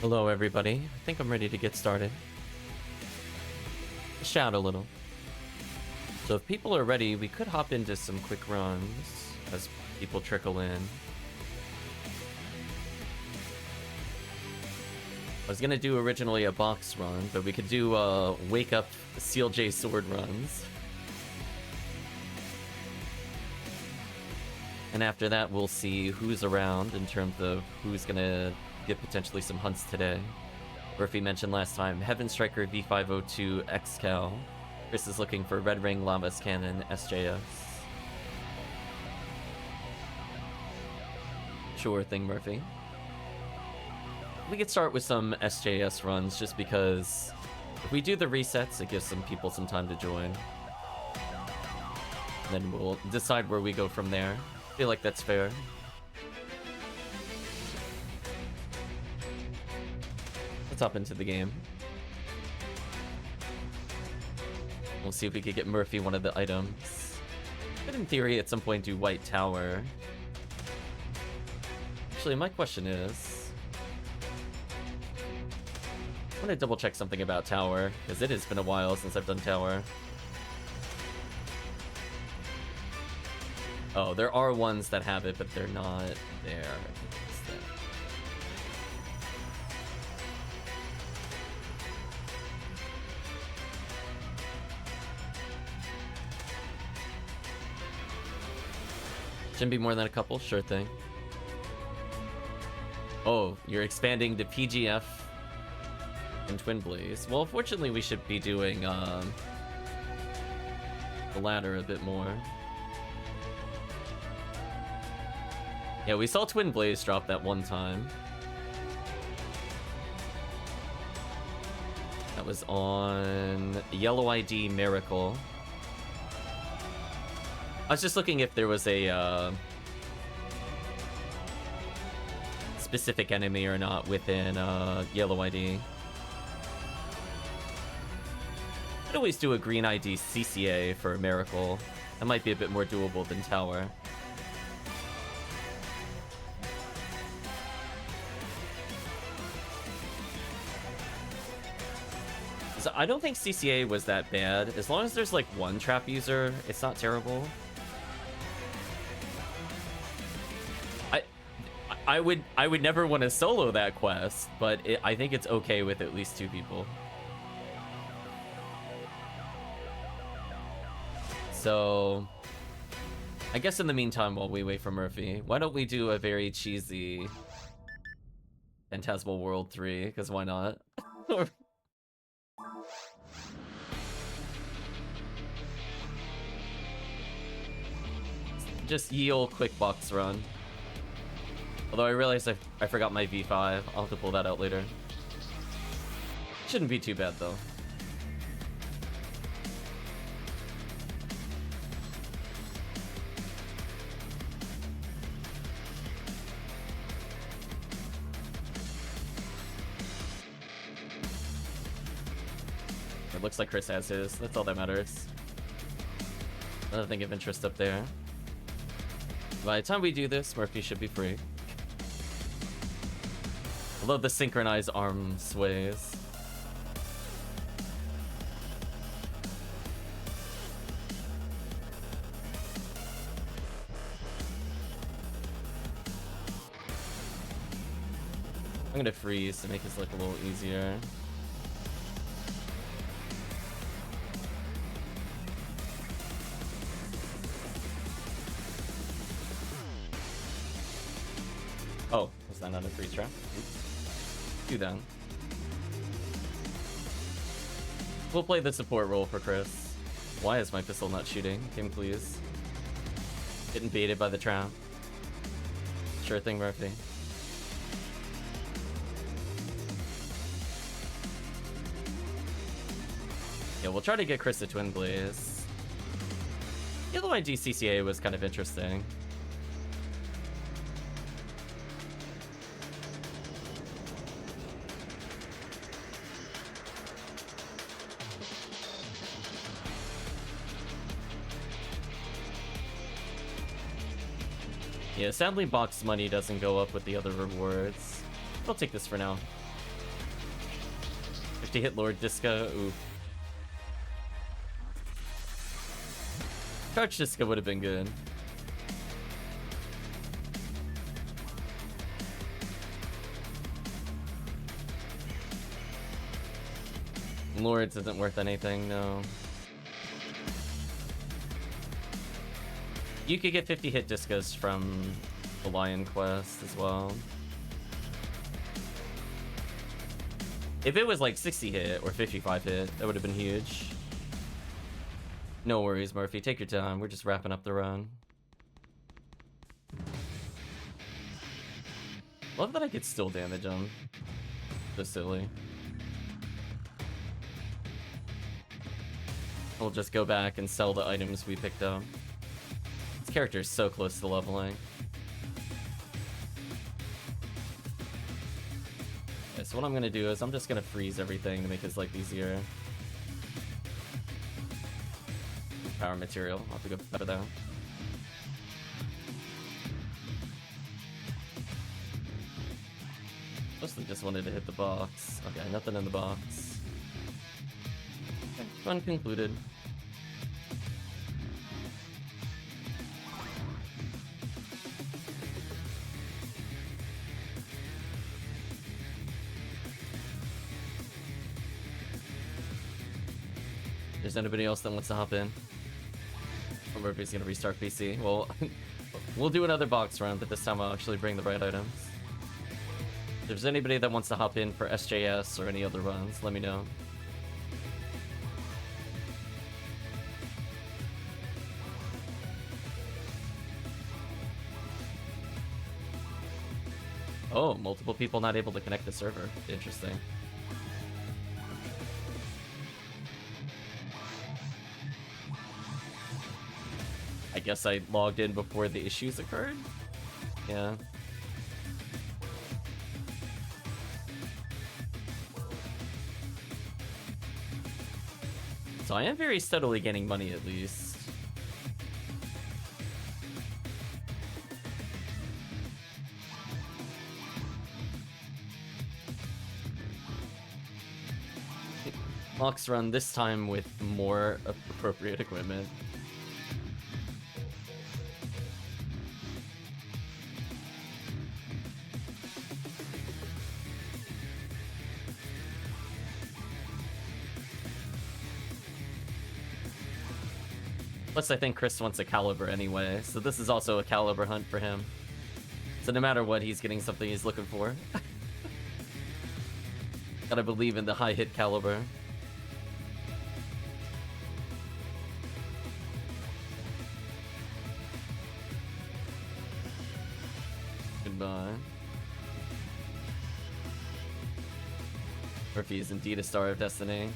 Hello everybody, I think I'm ready to get started. Shout a little. So if people are ready, we could hop into some quick runs as people trickle in. I was gonna do originally a box run, but we could do wake up Seal J sword runs. And after that, we'll see who's around in terms of who's gonna get potentially some hunts today. Murphy mentioned last time, Heaven Striker V502 XCal. Chris is looking for Red Ring Lavas Cannon SJS. Sure thing, Murphy. We could start with some SJS runs just because if we do the resets, it gives some people some time to join. And then we'll decide where we go from there. I feel like that's fair. Let's hop into the game. We'll see if we could get Murphy one of the items. Could in theory at some point do White Tower. Actually, my question is, I want to double check something about Tower, because it has been a while since I've done Tower. Oh, there are ones that have it, but they're not there. Shouldn't be more than a couple, sure thing. Oh, you're expanding to PGF and Twin Blaze. Well, fortunately, we should be doing the latter a bit more. Yeah, we saw Twin Blaze drop that one time. That was on Yellow ID Miracle. I was just looking if there was a specific enemy or not within Yellow ID. I'd always do a Green ID CCA for a Miracle. That might be a bit more doable than Tower. So I don't think CCA was that bad. As long as there's like one trap user, it's not terrible. I would never want to solo that quest, but I think it's okay with at least 2 people. So I guess in the meantime, while we wait for Murphy, why don't we do a very cheesy Phantasmal World 3, because why not? Just ye ol' quick box run. Although I realized I forgot my V5. I'll have to pull that out later. Shouldn't be too bad, though. It looks like Chris has his. That's all that matters. Nothing of interest up there. By the time we do this, Murphy should be free. I love the synchronized arm sways. I'm gonna freeze to make this look a little easier. Oh, was that not a freeze trap? Oops. Do that. We'll play the support role for Chris. Why is my pistol not shooting? Game please. Getting baited by the trap. Sure thing, Murphy. Yeah, we'll try to get Chris a Twin Blaze. Yellow ID CCA was kind of interesting. Yeah, sadly box money doesn't go up with the other rewards. I'll take this for now. 50 hit Lord Disco. Oof. Charge Disco would have been good. Lords isn't worth anything, no. You could get 50 hit Discos from the Lion Quest as well. If it was like 60 hit or 55 hit, that would have been huge. No worries, Murphy. Take your time. We're just wrapping up the run. Love that I could still damage him. Just silly. We'll just go back and sell the items we picked up. This character is so close to leveling. Okay, so what I'm gonna do is I'm just gonna freeze everything to make his life easier. Power material. I'll have to go better though. Mostly just wanted to hit the box. Okay, nothing in the box. Okay, run concluded. Is anybody else that wants to hop in? Or Murphy's gonna restart PC. Well, we'll do another box run, but this time I'll actually bring the right items. If there's anybody that wants to hop in for SJS or any other runs, let me know. Oh, multiple people not able to connect the server. Interesting. I guess I logged in before the issues occurred? Yeah. So I am very steadily getting money at least. Box run this time with more appropriate equipment. Plus, I think Chris wants a caliber anyway, so this is also a caliber hunt for him. So no matter what, he's getting something he's looking for. Gotta believe in the high hit caliber. Goodbye. Murphy is indeed a star of destiny.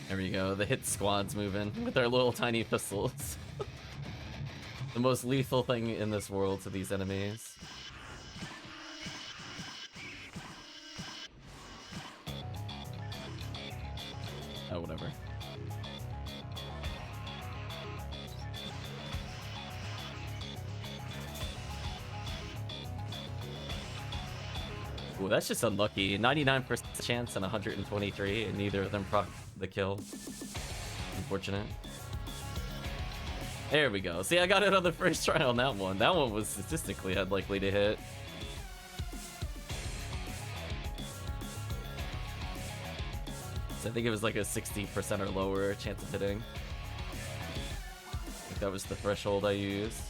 There we go, the hit squad's moving with our little tiny pistols. The most lethal thing in this world to these enemies. Oh, whatever. Ooh, that's just unlucky. 99% chance and 123, and neither of them proc the kill. Unfortunate. There we go. See, I got it on the first try on that one. That one was statistically unlikely to hit. So I think it was like a 60% or lower chance of hitting. I think that was the threshold I used.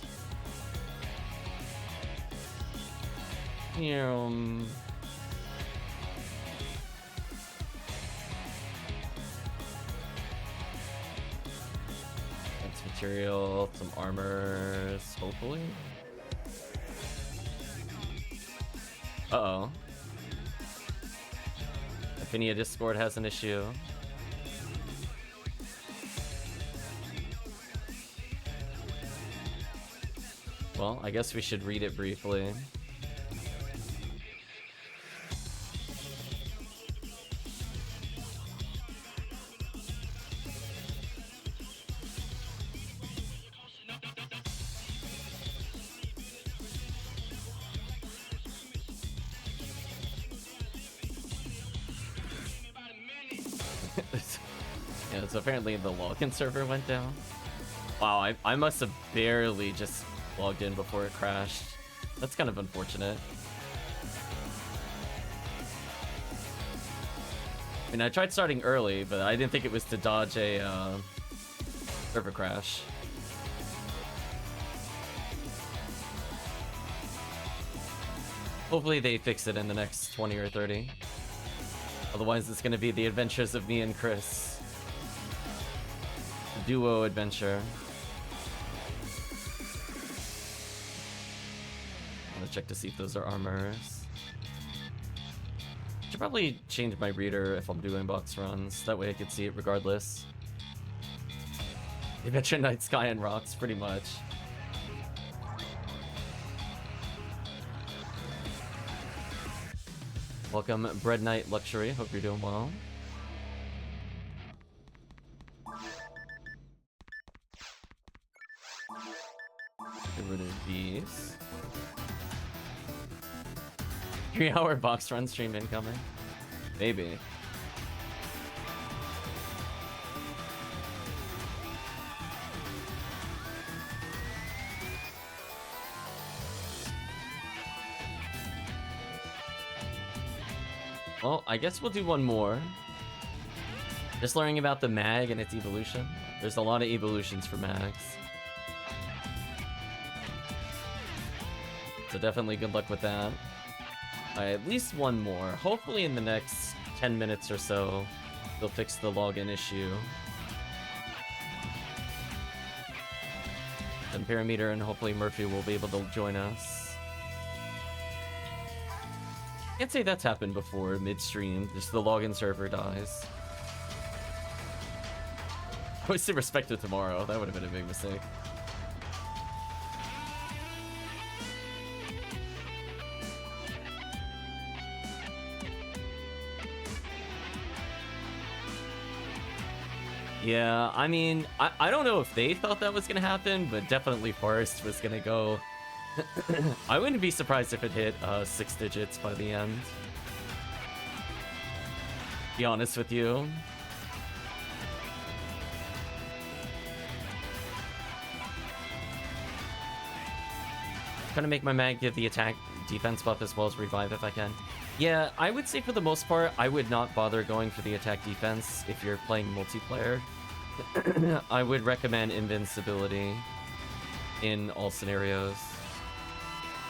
Material, some armors, hopefully. Uh-oh. Ephinea Discord has an issue. Well, I guess we should read it briefly. Yeah, so apparently the login server went down. Wow, I must have barely just logged in before it crashed. That's kind of unfortunate. I mean, I tried starting early, but I didn't think it was to dodge a server crash. Hopefully they fix it in the next 20 or 30. Otherwise, it's going to be the adventures of me and Chris. Duo adventure. I'm gonna check to see if those are armors. Should probably change my reader if I'm doing box runs. That way I can see it regardless. Adventure Night, Sky and Rocks, pretty much. Welcome, Bread Knight Luxury. Hope you're doing well. Get rid of these. 3-hour box run stream incoming. Maybe. Well, I guess we'll do one more. Just learning about the mag and its evolution. There's a lot of evolutions for mags. So definitely good luck with that. At least one more. Hopefully in the next 10 minutes or so, they'll fix the login issue. And Parameter and hopefully Murphy will be able to join us. Can't say that's happened before, midstream. Just the login server dies. I would say respect it tomorrow. That would have been a big mistake. Yeah, I mean, I don't know if they thought that was going to happen, but definitely Forrest was going to go. I wouldn't be surprised if it hit 6 digits by the end. Be honest with you. Trying to make my mag give the attack defense buff as well as revive if I can. Yeah, I would say for the most part, I would not bother going for the attack defense if you're playing multiplayer. I would recommend invincibility in all scenarios.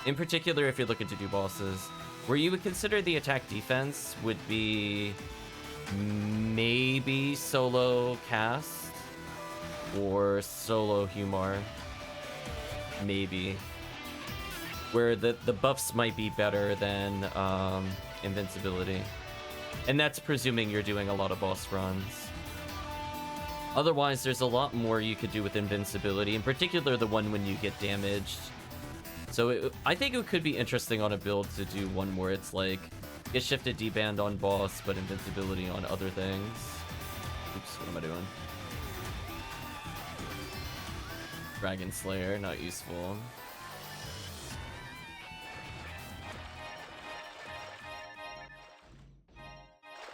In particular, if you're looking to do bosses. Where you would consider the attack defense would be maybe solo cast or solo Humor. Maybe. Where the buffs might be better than invincibility. And that's presuming you're doing a lot of boss runs. Otherwise, there's a lot more you could do with invincibility, in particular the one when you get damaged. So I think it could be interesting on a build to do one where it's like, get shifted D-band on boss, but invincibility on other things. Oops, what am I doing? Dragon Slayer, not useful.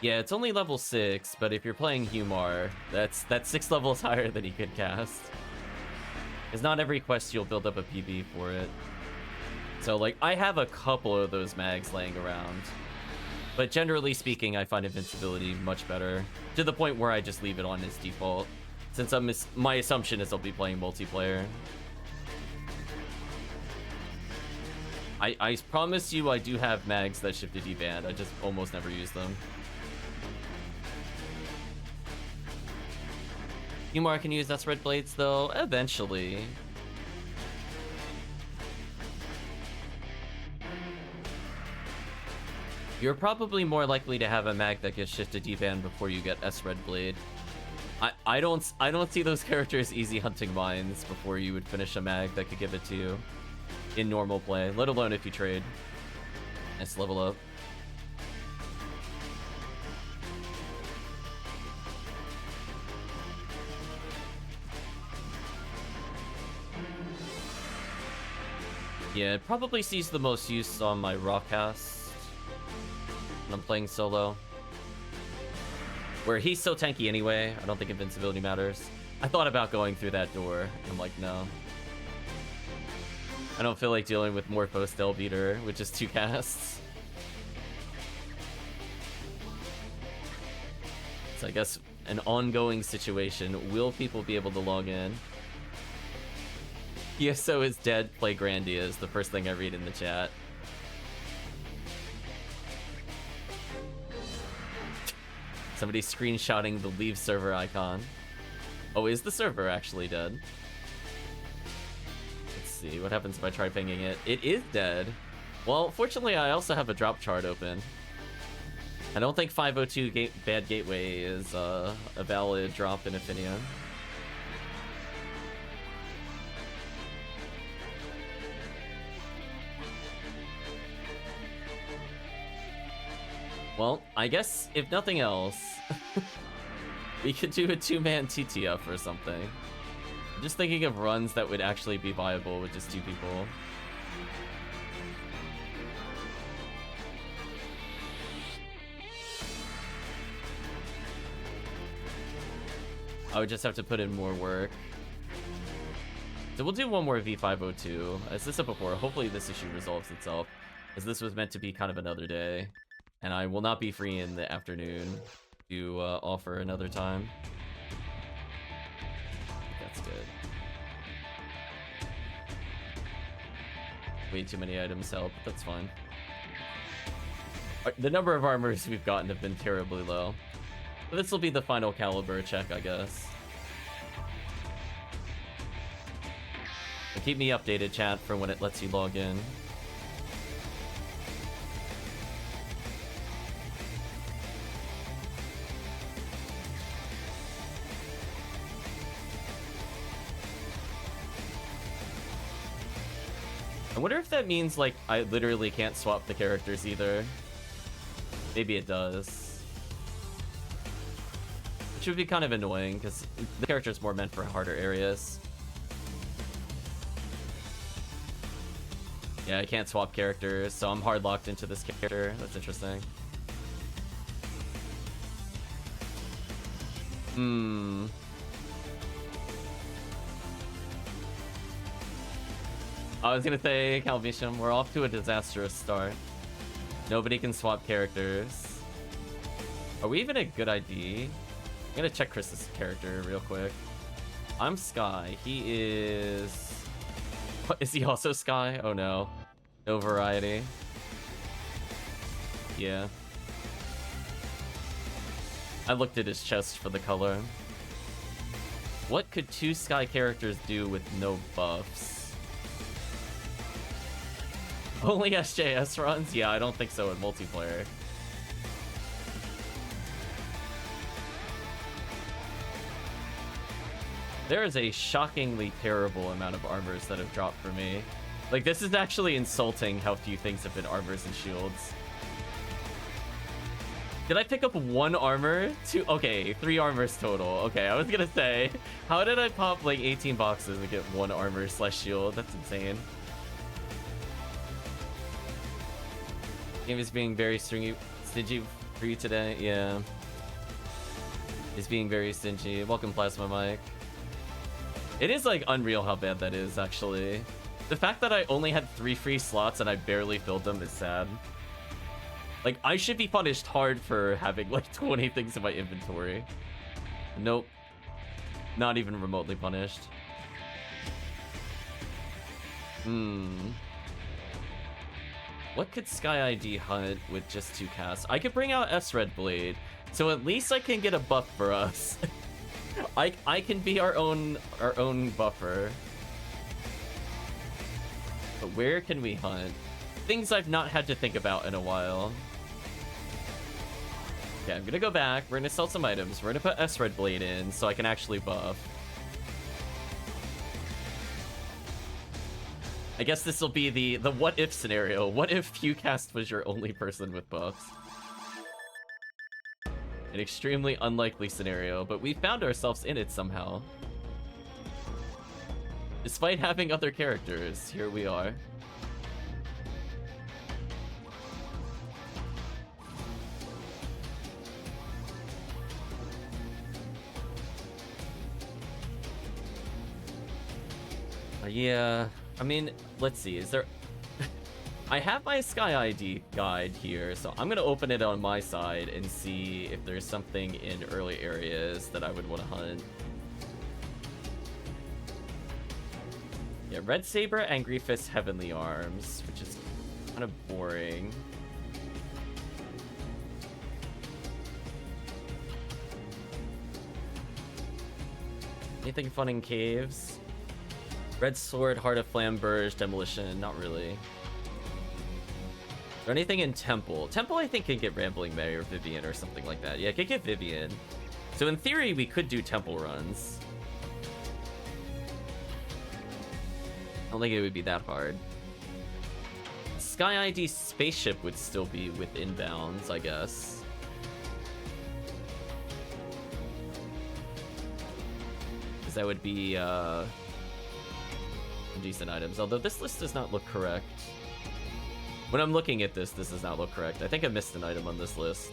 Yeah, it's only level 6, but if you're playing Humor, that's 6 levels higher than he could cast. Because not every quest you'll build up a PB for it. So, like, I have a couple of those mags laying around. But generally speaking, I find invincibility much better. To the point where I just leave it on as default. Since my assumption is I'll be playing multiplayer. I promise you I do have mags that shift to D-band. I just almost never use them. Humor can use S-Red Blades, though, eventually. You're probably more likely to have a mag that gets shifted D-band before you get S-Red Blade. I don't see those characters easy hunting mines before you would finish a mag that could give it to you in normal play, let alone if you trade. Nice level up. Yeah, it probably sees the most use on my Rawcast when I'm playing solo. Where he's so tanky anyway, I don't think invincibility matters. I thought about going through that door. I'm like, no. I don't feel like dealing with Morpho Stell Beater with just 2 casts. So I guess an ongoing situation. Will people be able to log in? PSO is dead, play Grandia is the first thing I read in the chat. Somebody screenshotting the leave server icon. Oh, is the server actually dead? Let's see, what happens if I try pinging it? It is dead. Well, fortunately, I also have a drop chart open. I don't think 502 Bad Gateway is a valid drop in Ephinea. Well, I guess, if nothing else, we could do a 2-man TTF or something. I'm just thinking of runs that would actually be viable with just 2 people. I would just have to put in more work. So we'll do one more V502. As I said before, hopefully this issue resolves itself, as this was meant to be kind of another day. And I will not be free in the afternoon to offer another time. That's good. Way too many items help, but that's fine. The number of armors we've gotten have been terribly low. But this will be the final caliber check, I guess. So keep me updated, chat, for when it lets you log in. I wonder if that means, like, I literally can't swap the characters either. Maybe it does. Which would be kind of annoying, because the character's more meant for harder areas. Yeah, I can't swap characters, so I'm hard locked into this character. That's interesting. I was gonna say, Calvisham, we're off to a disastrous start. Nobody can swap characters. Are we even a good ID? I'm gonna check Chris's character real quick. I'm Sky. He is... What, is he also Sky? Oh no. No variety. Yeah. I looked at his chest for the color. What could 2 Sky characters do with no buffs? Only SJS runs? Yeah, I don't think so in multiplayer. There is a shockingly terrible amount of armors that have dropped for me. Like, this is actually insulting how few things have been armors and shields. Did I pick up 1 armor? 2? Okay, 3 armors total. Okay, I was gonna say, how did I pop like 18 boxes and get 1 armor / shield? That's insane. Game is being very stingy for you today. Yeah. He's being very stingy. Welcome, Plasma Mike. It is like unreal how bad that is, actually. The fact that I only had 3 free slots and I barely filled them is sad. Like, I should be punished hard for having like 20 things in my inventory. Nope. Not even remotely punished. What could Sky ID hunt with just 2 casts? I could bring out S-Red Blade, so at least I can get a buff for us. I can be our own buffer. But where can we hunt? Things I've not had to think about in a while. Okay, I'm gonna go back. We're gonna sell some items. We're gonna put S-Red Blade in so I can actually buff. I guess this will be the what if scenario. What if Qcast was your only person with buffs? An extremely unlikely scenario, but we found ourselves in it somehow. Despite having other characters, here we are. Yeah, I mean, let's see, is there... I have my Sky ID guide here, so I'm gonna open it on my side and see if there's something in early areas that I would want to hunt. Yeah, Red Saber, Angry Fist, Heavenly Arms, which is kind of boring. Anything fun in caves? Red Sword, Heart of Flamberge, Demolition, not really. Or anything in Temple. Temple, I think, can get Rambling May or Vivian or something like that. Yeah, it could get Vivian. So in theory, we could do Temple runs. I don't think it would be that hard. Sky ID Spaceship would still be within bounds, I guess. Because that would be decent items. Although this list does not look correct. When I'm looking at this does not look correct. I think I missed an item on this list.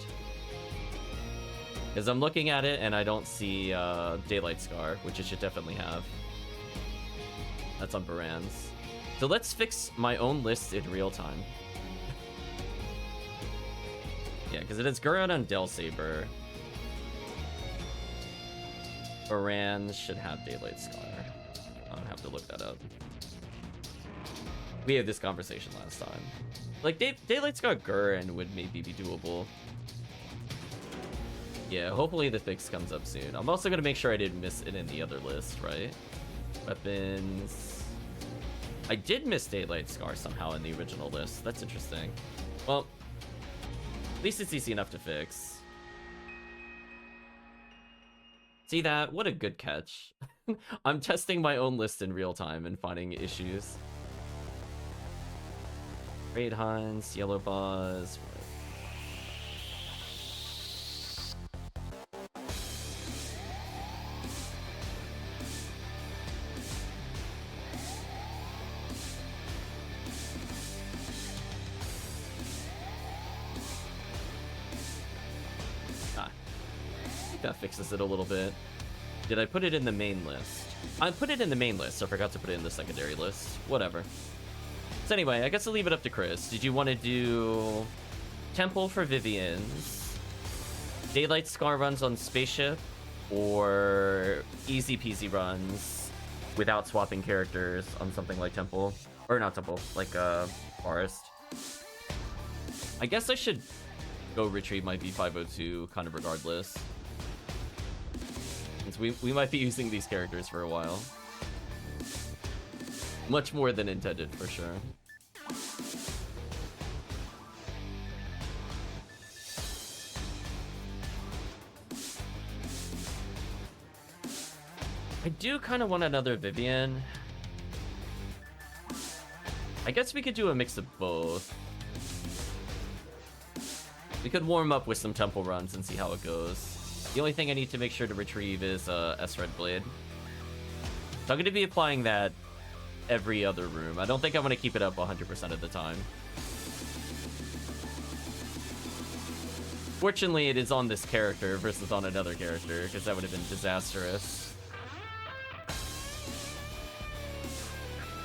Because I'm looking at it and I don't see Daylight Scar, which it should definitely have. That's on Baran's. So let's fix my own list in real time. Yeah, because it is Gurren and Del Saber. Baran should have Daylight Scar. I'll have to look that up. We had this conversation last time. Like, Daylight Scar Gurren would maybe be doable. Yeah, hopefully the fix comes up soon. I'm also going to make sure I didn't miss it in the other list, right? Weapons. I did miss Daylight Scar somehow in the original list. That's interesting. Well, at least it's easy enough to fix. See that? What a good catch. I'm testing my own list in real time and finding issues. Raid Hunts, Yellow Buzz. I think that fixes it a little bit. Did I put it in the main list? I put it in the main list, so I forgot to put it in the secondary list. Whatever. So anyway, I guess I'll leave it up to Chris. Did you want to do Temple for Vivian's, Daylight Scar runs on Spaceship, or easy peasy runs without swapping characters on something like Temple? Or not Temple, like Forest. I guess I should go retrieve my V502 kind of regardless. Since we might be using these characters for a while. Much more than intended, for sure. I do kind of want another Vivian. I guess we could do a mix of both. We could warm up with some Temple runs and see how it goes. The only thing I need to make sure to retrieve is S-Red Blade. So I'm going to be applying that every other room. I don't think I want to keep it up 100% of the time. Fortunately, it is on this character versus on another character, because that would have been disastrous.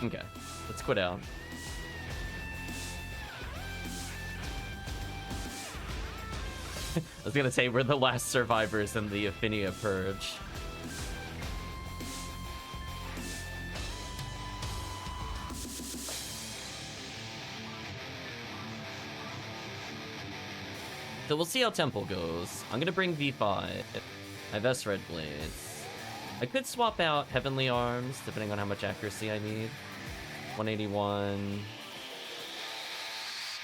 Okay, let's quit out. I was gonna say, we're the last survivors in the Ephinea Purge. So we'll see how Temple goes. I'm gonna bring V5. I have S-Red Blades. I could swap out Heavenly Arms, depending on how much accuracy I need. 181.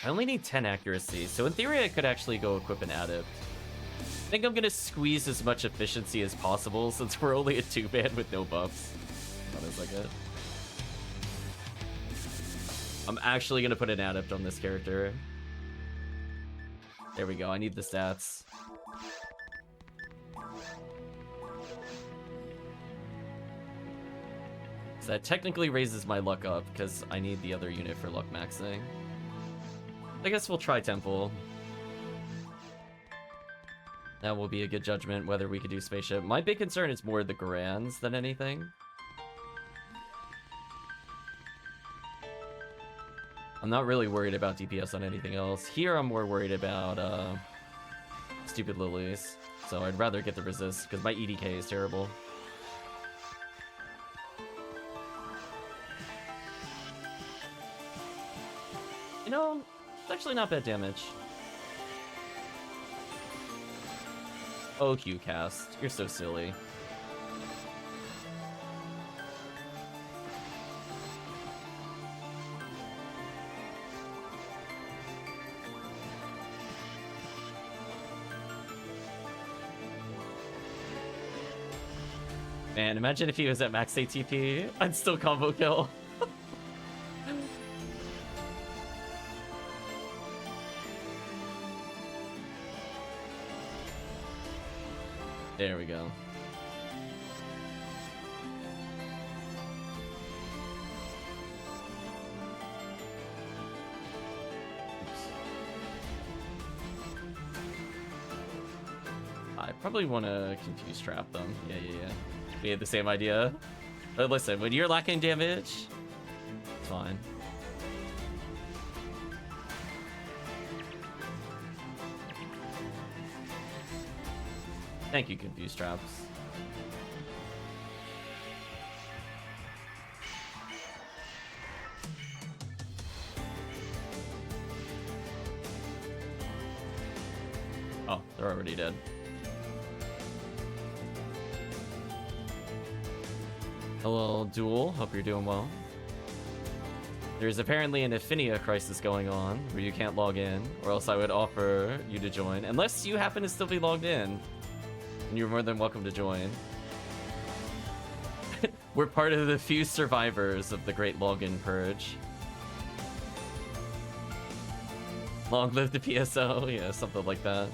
I only need 10 accuracy, so in theory I could actually go equip an Adept. I think I'm gonna squeeze as much efficiency as possible, since we're only a 2-man with no buffs. Not as I get. I'm actually gonna put an Adept on this character. There we go, I need the stats. So that technically raises my luck up, because I need the other unit for luck maxing. I guess we'll try Temple. That will be a good judgment whether we could do Spaceship. My big concern is more the Garans than anything. I'm not really worried about DPS on anything else. Here I'm more worried about stupid lilies. So I'd rather get the resist, because my EDK is terrible. You know, it's actually not bad damage. Oh, Q-cast. You're so silly. Man, imagine if he was at max ATP. I'd still combo kill. There we go. Oops. I probably want to confuse trap them. Yeah. We had the same idea. But listen, when you're lacking damage, it's fine. Thank you, confused traps. Oh, they're already dead. Hello, Duel. Hope you're doing well. There's apparently an Ephinea crisis going on where you can't log in, or else I would offer you to join. Unless you happen to still be logged in, and you're more than welcome to join. We're part of the few survivors of the Great Login Purge. Long live the PSO, yeah, something like that.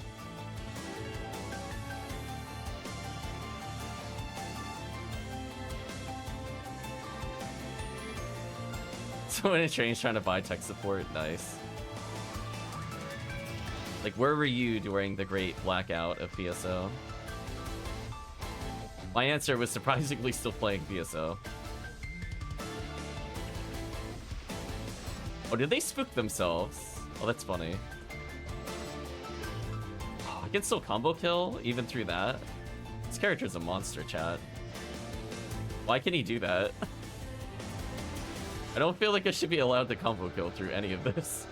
Someone in train's trying to buy tech support, nice. Like, where were you during the great blackout of PSO? My answer was surprisingly still playing PSO. Oh, did they spook themselves? Oh, that's funny. Oh, I can still combo kill even through that. This character's a monster, chat. Why can he do that? I don't feel like I should be allowed to combo kill through any of this.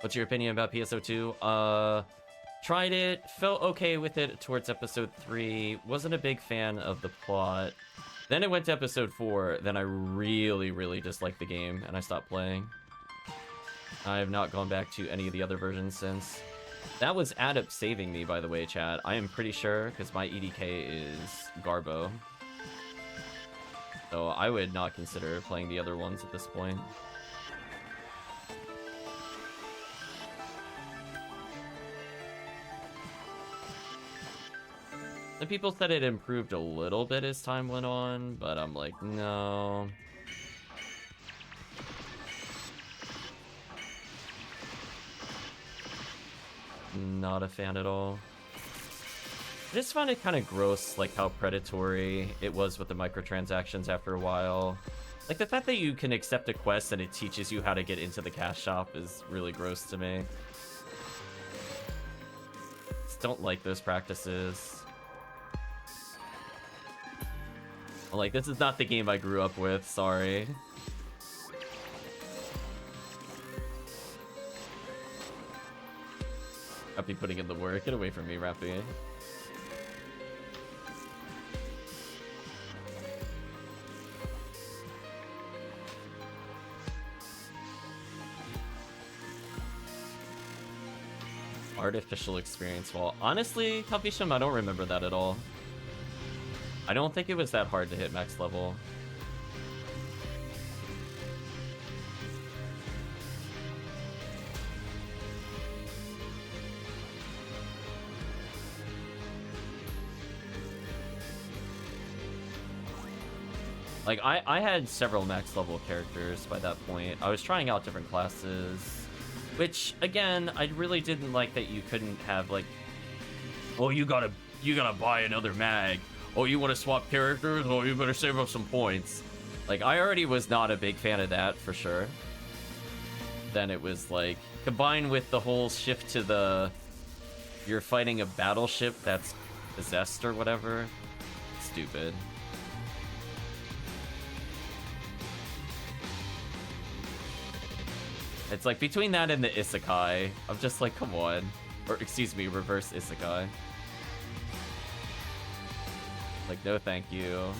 What's your opinion about PSO2? Tried it, felt okay with it towards episode 3, wasn't a big fan of the plot. Then it went to episode 4, then I really disliked the game, and I stopped playing. I have not gone back to any of the other versions since. That was Adept saving me, by the way, chat. I am pretty sure, because my EDK is Garbo. So I would not consider playing the other ones at this point. The people said it improved a little bit as time went on, but I'm like, no. Not a fan at all. I just found it kind of gross, like how predatory it was with the microtransactions after a while. Like the fact that you can accept a quest and it teaches you how to get into the cash shop is really gross to me. Just don't like those practices. Like, this is not the game I grew up with, sorry. Rappy putting in the work. Get away from me, Rappy. Artificial experience wall. Honestly, Kalpisham, I don't remember that at all. I don't think it was that hard to hit max level. Like, I had several max level characters by that point. I was trying out different classes. Which, again, I really didn't like that you couldn't have, like, oh, you gotta buy another mag. Oh, you want to swap characters? Oh, you better save up some points. Like, I already was not a big fan of that, for sure. Then it was, like, combined with the whole shift to the... You're fighting a battleship that's possessed or whatever. Stupid. It's like, between that and the isekai, I'm just like, come on. Or, excuse me, reverse isekai. Like, no thank you.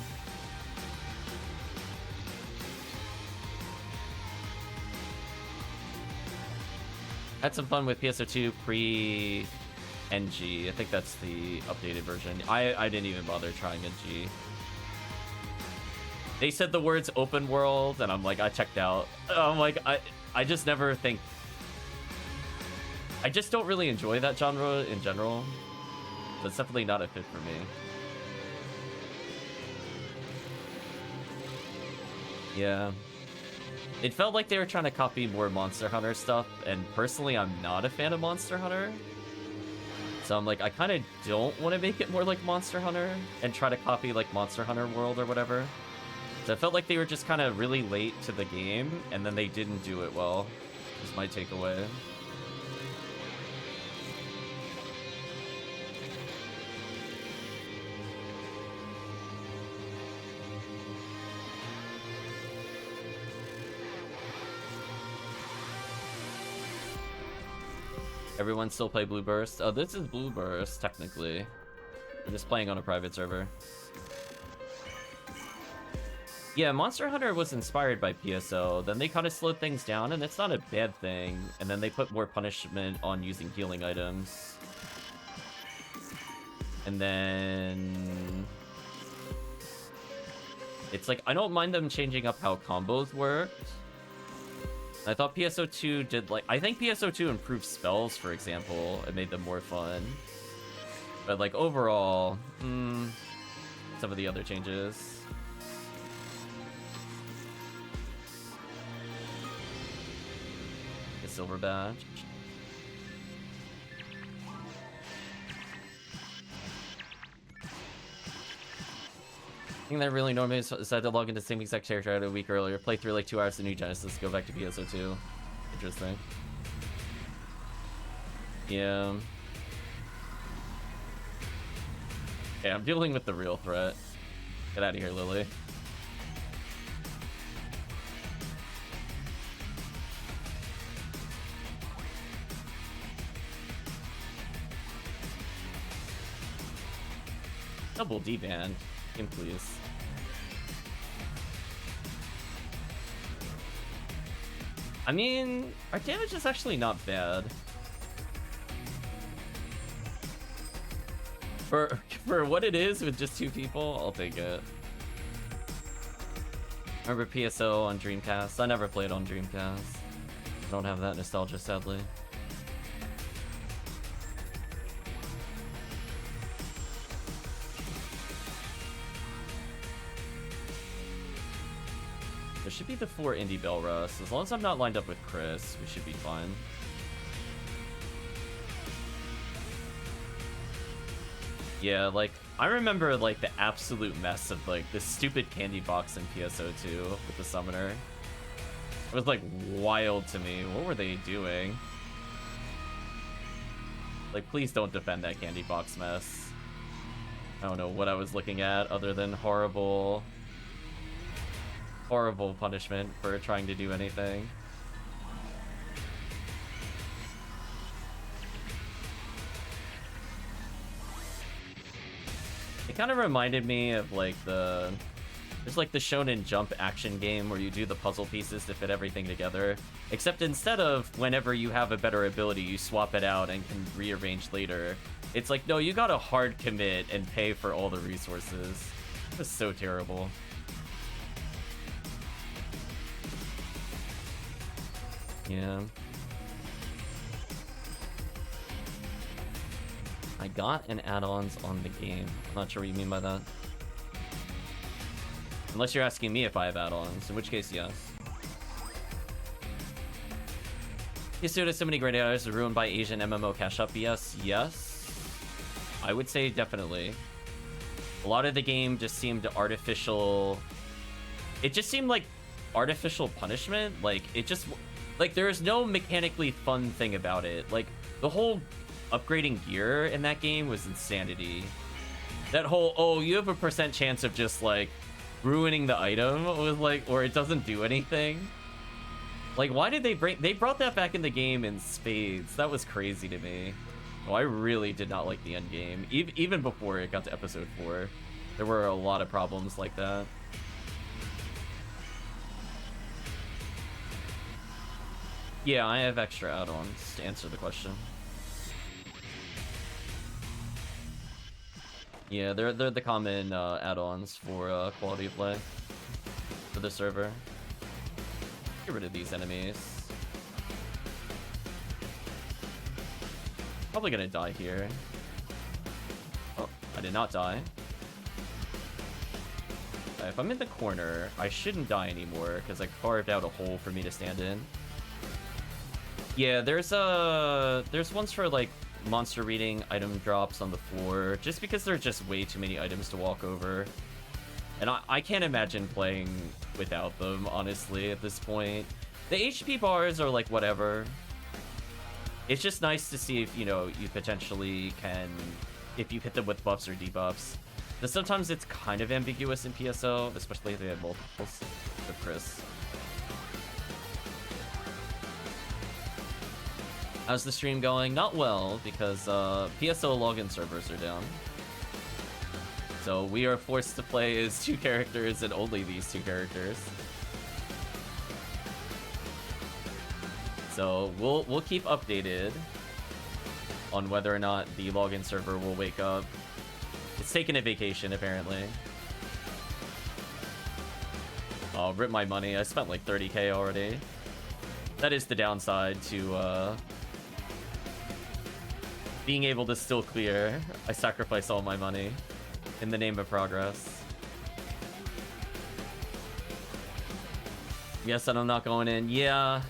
Had some fun with PSO2 pre-NG. I think that's the updated version. I didn't even bother trying NG. They said the words open world, and I'm like, I checked out. I'm like, I just never think... I just don't really enjoy that genre in general. That's definitely not a fit for me. Yeah. It felt like they were trying to copy more Monster Hunter stuff, and personally, I'm not a fan of Monster Hunter. So I'm like, I kind of don't want to make it more like Monster Hunter and try to copy like Monster Hunter World or whatever. So it felt like they were just kind of really late to the game, and then they didn't do it well. Is my takeaway. Everyone still play Blue Burst? Oh, this is Blue Burst, technically. We're just playing on a private server. Yeah, Monster Hunter was inspired by PSO, then they kind of slowed things down, and it's not a bad thing. And then they put more punishment on using healing items. And then... It's like, I don't mind them changing up how combos worked. I thought PSO2 did, like... I think PSO2 improved spells, for example. It made them more fun. But, like, overall... some of the other changes... The silver badge. I think that really normally decided to log into the same exact character out a week earlier. Play through like 2 hours of New Genesis, go back to PSO2. Interesting. Yeah. Okay, I'm dealing with the real threat. Get out of here, Lily. Double D-band. Game, please. I mean, our damage is actually not bad. For what it is with just 2 people, I'll take it. Remember PSO on Dreamcast? I never played on Dreamcast. I don't have that nostalgia, sadly. There should be the 4 indie bell rusts. As long as I'm not lined up with Chris, we should be fine. Yeah, like, I remember, like, the absolute mess of, like, this stupid candy box in PSO2 with the summoner. It was, like, wild to me. What were they doing? Like, please don't defend that candy box mess. I don't know what I was looking at other than horrible punishment for trying to do anything. It kind of reminded me of like there's like the Shonen Jump action game where you do the puzzle pieces to fit everything together, except instead of whenever you have a better ability you swap it out and can rearrange later. It's like, no, you gotta hard commit and pay for all the resources. It was so terrible. Yeah. I got an add-ons on the game. I'm not sure what you mean by that. Unless you're asking me if I have add-ons, in which case, yes. PSO has so many great areas ruined by Asian MMO cash up. Yes. I would say definitely. A lot of the game just seemed artificial. It just seemed like artificial punishment. Like, it just... Like, there's no mechanically fun thing about it. Like, the whole upgrading gear in that game was insanity. That whole, oh, you have a % chance of just, like, ruining the item was like, or it doesn't do anything. Like, why did they brought that back in the game in spades. That was crazy to me. Oh, I really did not like the end game. Even before it got to episode 4, there were a lot of problems like that. Yeah, I have extra add-ons to answer the question. Yeah, they're the common add-ons for quality of play for the server. Get rid of these enemies. Probably gonna die here. Oh, I did not die. If I'm in the corner, I shouldn't die anymore because I carved out a hole for me to stand in. Yeah, there's ones for like monster reading item drops on the floor, just because there are just way too many items to walk over. And I can't imagine playing without them, honestly, at this point. The HP bars are like whatever. It's just nice to see if, you know, you potentially can, if you hit them with buffs or debuffs. But sometimes it's kind of ambiguous in PSO, especially if they have multiples. With Chris. How's the stream going? Not well, because PSO login servers are down. So we are forced to play as 2 characters and only these 2 characters. So we'll keep updated on whether or not the login server will wake up. It's taking a vacation, apparently. Oh, rip my money. I spent like 30k already. That is the downside to being able to still clear. I sacrifice all my money in the name of progress. Yes, and I'm not going in. Yeah,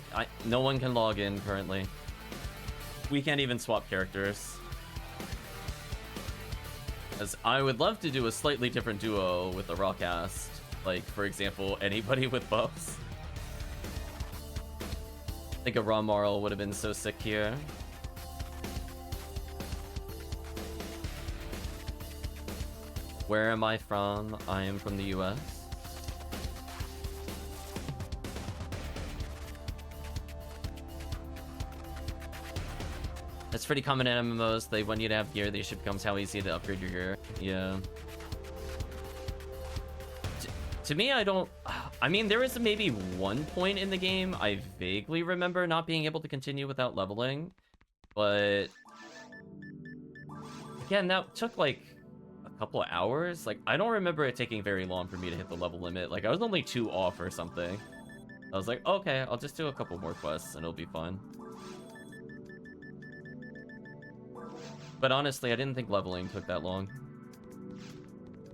no one can log in currently. We can't even swap characters. As I would love to do a slightly different duo with the Rawcast. Like, for example, anybody with buffs. I think a Raw Marl would have been so sick here. Where am I from? I am from the US. It's pretty common in MMOs. They want you to have gear. The issue becomes how easy to upgrade your gear. Yeah. To me, I mean, there was maybe one point in the game I vaguely remember not being able to continue without leveling. But again, that took like a couple of hours. Like, I don't remember it taking very long for me to hit the level limit. Like, I was only 2 off or something. I was like, okay, I'll just do a couple more quests and it'll be fine. But honestly, I didn't think leveling took that long.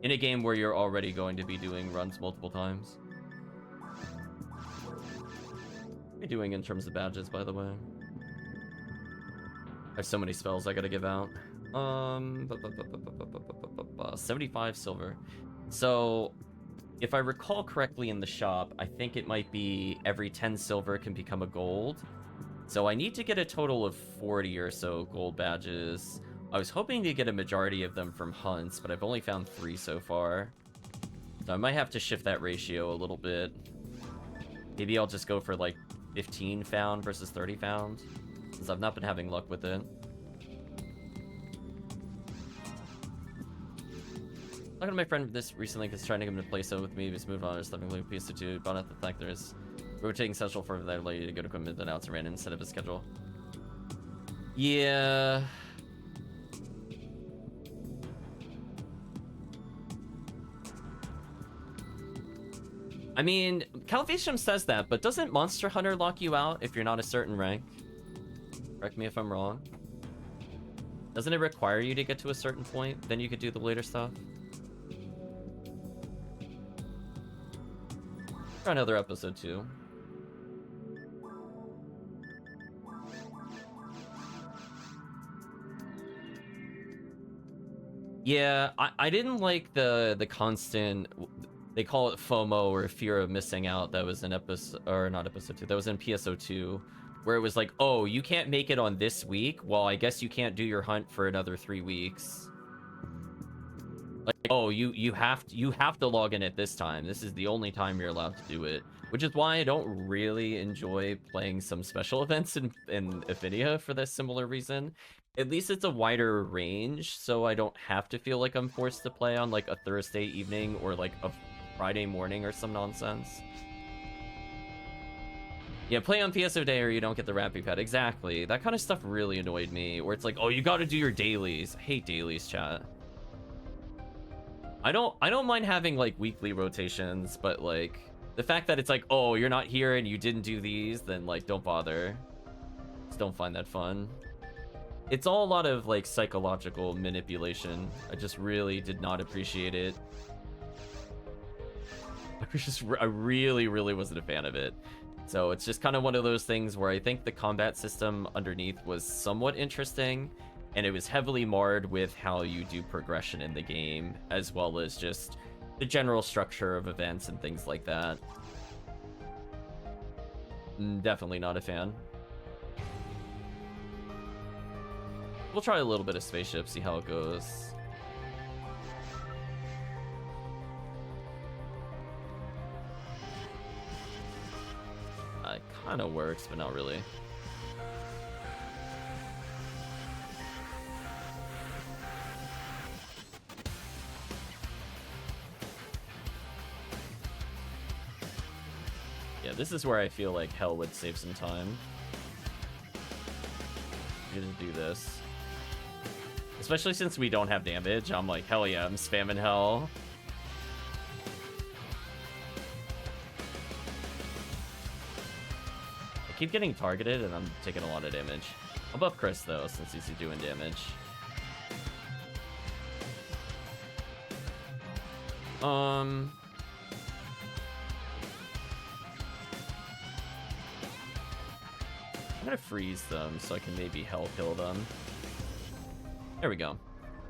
In a game where you're already going to be doing runs multiple times. What are you doing in terms of badges, by the way? I have so many spells I gotta give out. 75 silver. So, if I recall correctly in the shop, I think it might be every 10 silver can become a gold. So I need to get a total of 40 or so gold badges. I was hoping to get a majority of them from hunts, but I've only found 3 so far. So I might have to shift that ratio a little bit. Maybe I'll just go for like 15 found versus 30 found, since I've not been having luck with it. Talking to my friend this recently because trying to get him to play so with me. He's moved on to stuff including PS2, but not the fact there's rotating central for that allow you to get equipment and out to random instead of a schedule. Yeah. I mean, Calvation says that, but doesn't Monster Hunter lock you out if you're not a certain rank? Correct me if I'm wrong. Doesn't it require you to get to a certain point? Then you could do the later stuff? Try another episode too. Yeah, I didn't like the constant, they call it FOMO, or fear of missing out, that was in episode, or not episode 2, that was in PSO 2, where it was like, oh, you can't make it on this week, well, I guess you can't do your hunt for another 3 weeks. Like, oh, you have to log in at this time. This is the only time you're allowed to do it, which is why I don't really enjoy playing some special events in Ephinea for this similar reason. At least it's a wider range, so I don't have to feel like I'm forced to play on like a Thursday evening or like a Friday morning or some nonsense. Yeah, play on PSO day or you don't get the Rappy Pad. Exactly. That kind of stuff really annoyed me, where it's like, oh, you got to do your dailies. I hate dailies, chat. I don't mind having like weekly rotations, but like the fact that it's like, oh, you're not here and you didn't do these, then like don't bother. Just don't find that fun. It's all a lot of like psychological manipulation. I just really did not appreciate it. I really wasn't a fan of it. So it's just kind of one of those things where I think the combat system underneath was somewhat interesting, and it was heavily marred with how you do progression in the game, as well as just the general structure of events and things like that. Definitely not a fan. We'll try a little bit of spaceship, see how it goes. It kind of works, but not really. Yeah, this is where I feel like Hell would save some time. I'm gonna do this. Especially since we don't have damage, I'm like, hell yeah, I'm spamming Hell. I keep getting targeted and I'm taking a lot of damage. I'll buff Chris though, since he's doing damage. I'm gonna freeze them so I can maybe Hell kill them. There we go.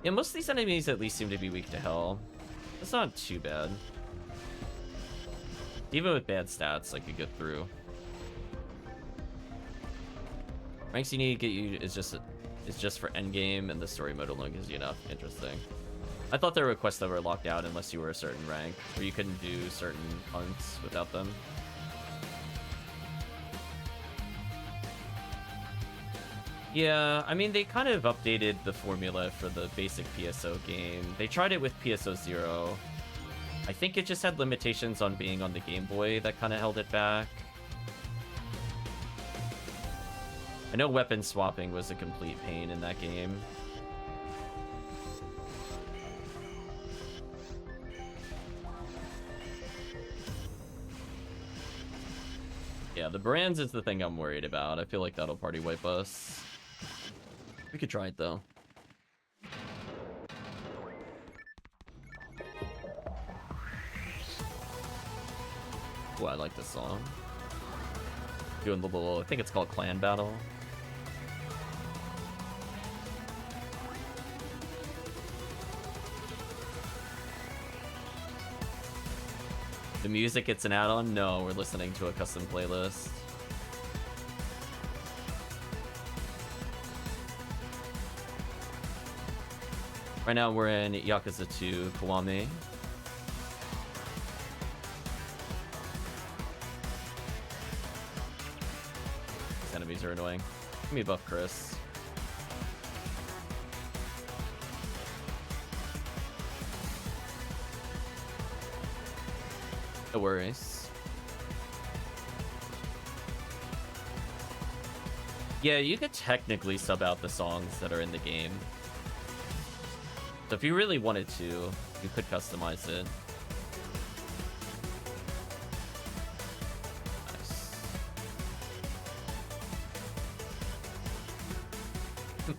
Yeah, most of these enemies at least seem to be weak to Hell. That's not too bad. Even with bad stats, I could get through. Ranks you need to get you is just for endgame, and the story mode alone gives you enough. Interesting. I thought there were quests that were locked out unless you were a certain rank, where you couldn't do certain hunts without them. Yeah, I mean, they kind of updated the formula for the basic PSO game. They tried it with PSO 0. I think it just had limitations on being on the Game Boy that kind of held it back. I know weapon swapping was a complete pain in that game. Yeah, the brands is the thing I'm worried about. I feel like that'll party wipe us. We could try it though. Oh, I like this song. Doing the little, I think it's called Clan Battle. The music gets an add-on? No, we're listening to a custom playlist. Right now we're in Yakuza 2 Kiwami. These enemies are annoying. Give me a buff, Chris. No worries. Yeah, you could technically sub out the songs that are in the game. So if you really wanted to, you could customize it. Nice.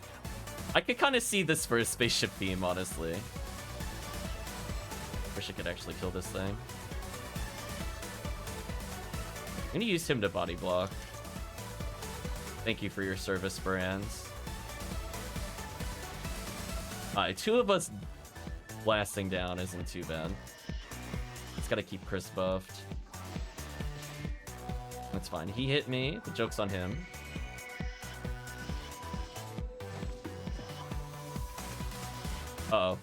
I could kind of see this for a spaceship theme, honestly. Wish I could actually kill this thing. I'm gonna use him to body block. Thank you for your service, Brands. Alright, two of us blasting down isn't too bad. Just gotta keep Chris buffed. That's fine. He hit me. The joke's on him. Uh-oh.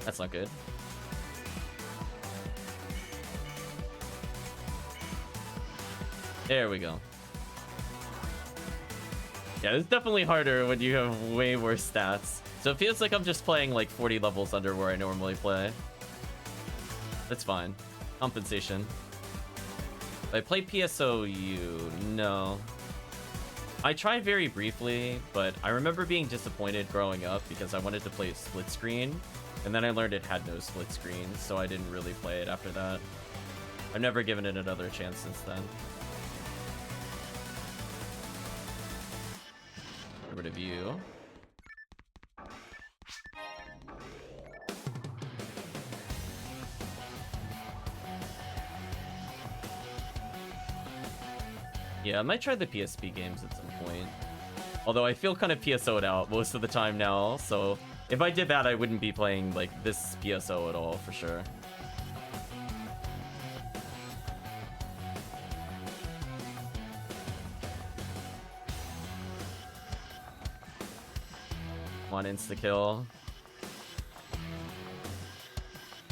That's not good. There we go. Yeah, it's definitely harder when you have way worse stats. So it feels like I'm just playing like 40 levels under where I normally play. That's fine. Compensation. I play PSOU? No. I tried very briefly, but I remember being disappointed growing up because I wanted to play split screen, and then I learned it had no split screen, so I didn't really play it after that. I've never given it another chance since then. Get rid of you. Yeah, I might try the PSP games at some point. Although I feel kind of PSO'd out most of the time now, so if I did that, I wouldn't be playing like this PSO at all, for sure. Come on, insta-kill.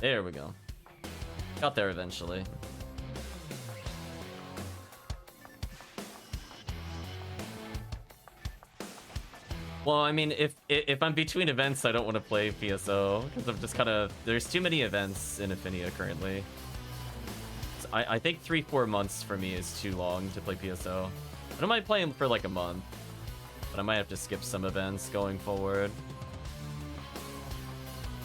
There we go. Got there eventually. Well, I mean, if I'm between events, I don't want to play PSO, because I'm just kind of... There's too many events in Ephinea currently. So I think 3-4 months for me is too long to play PSO. I don't mind playing for like a month, but I might have to skip some events going forward.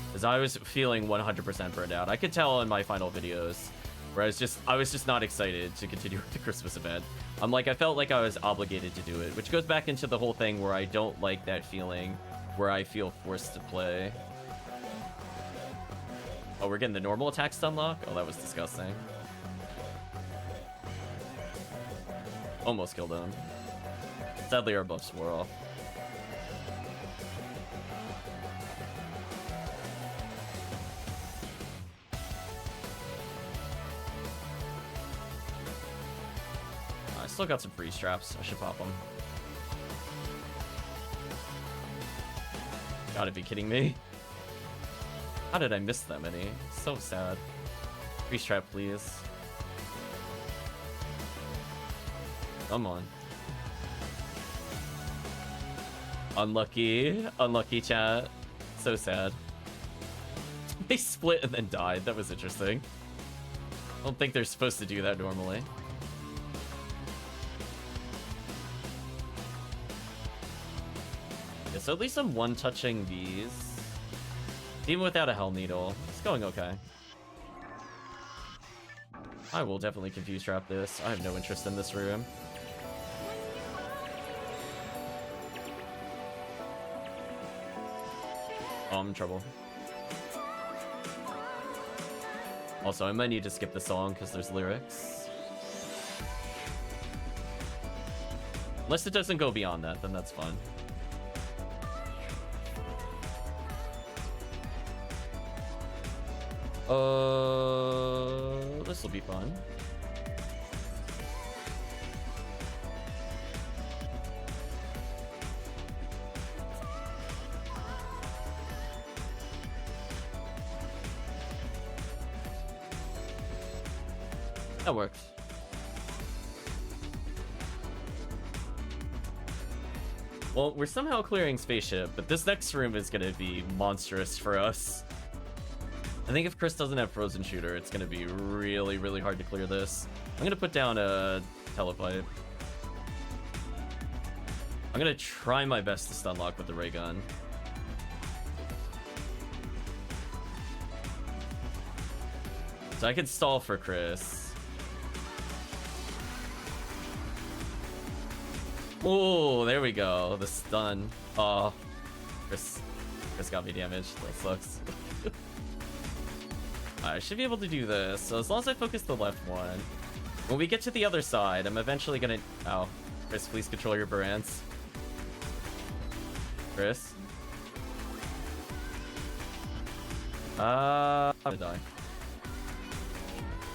Because I was feeling 100% burned out. I could tell in my final videos, where I was just not excited to continue with the Christmas event. I'm like, I felt like I was obligated to do it, which goes back into the whole thing where I don't like that feeling where I feel forced to play. Oh, we're getting the normal attack stun lock? Oh, that was disgusting. Almost killed him. Sadly, our buffs wore off. Still got some freeze traps. I should pop them. Gotta be kidding me. How did I miss that many? So sad. Freeze trap, please. Come on. Unlucky. Unlucky, chat. So sad. They split and then died. That was interesting. I don't think they're supposed to do that normally. So at least I'm one-touching these. Even without a Hell Needle. It's going okay. I will definitely confuse trap this. I have no interest in this room. Oh, I'm in trouble. Also, I might need to skip the song because there's lyrics. Unless it doesn't go beyond that, then that's fine. This will be fun. That works. Well, we're somehow clearing spaceship, but this next room is gonna be monstrous for us. I think if Chris doesn't have Frozen Shooter, it's going to be really, really hard to clear this. I'm going to put down a Telepipe. I'm going to try my best to stun lock with the ray gun. So I could stall for Chris. Oh, there we go. The stun. Oh, Chris got me damaged. That sucks. I should be able to do this, so as long as I focus the left one. When we get to the other side, I'm eventually gonna... Oh, Chris, please control your Barants. Chris? I'm gonna die.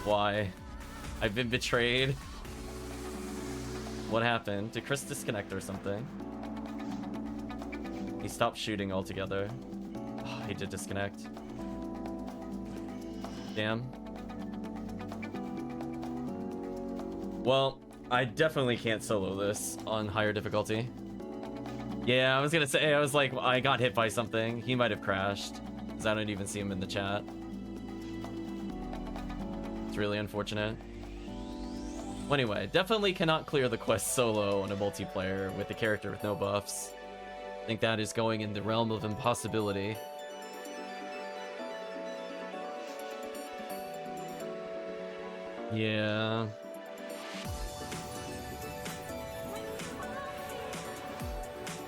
Why? I've been betrayed. What happened? Did Chris disconnect or something? He stopped shooting altogether. Oh, he did disconnect. Damn. Well, I definitely can't solo this on higher difficulty. Yeah, I was gonna say, I was like, I got hit by something. He might have crashed, because I don't even see him in the chat. It's really unfortunate. Well, anyway, definitely cannot clear the quest solo on a multiplayer with a character with no buffs. I think that is going in the realm of impossibility. Yeah.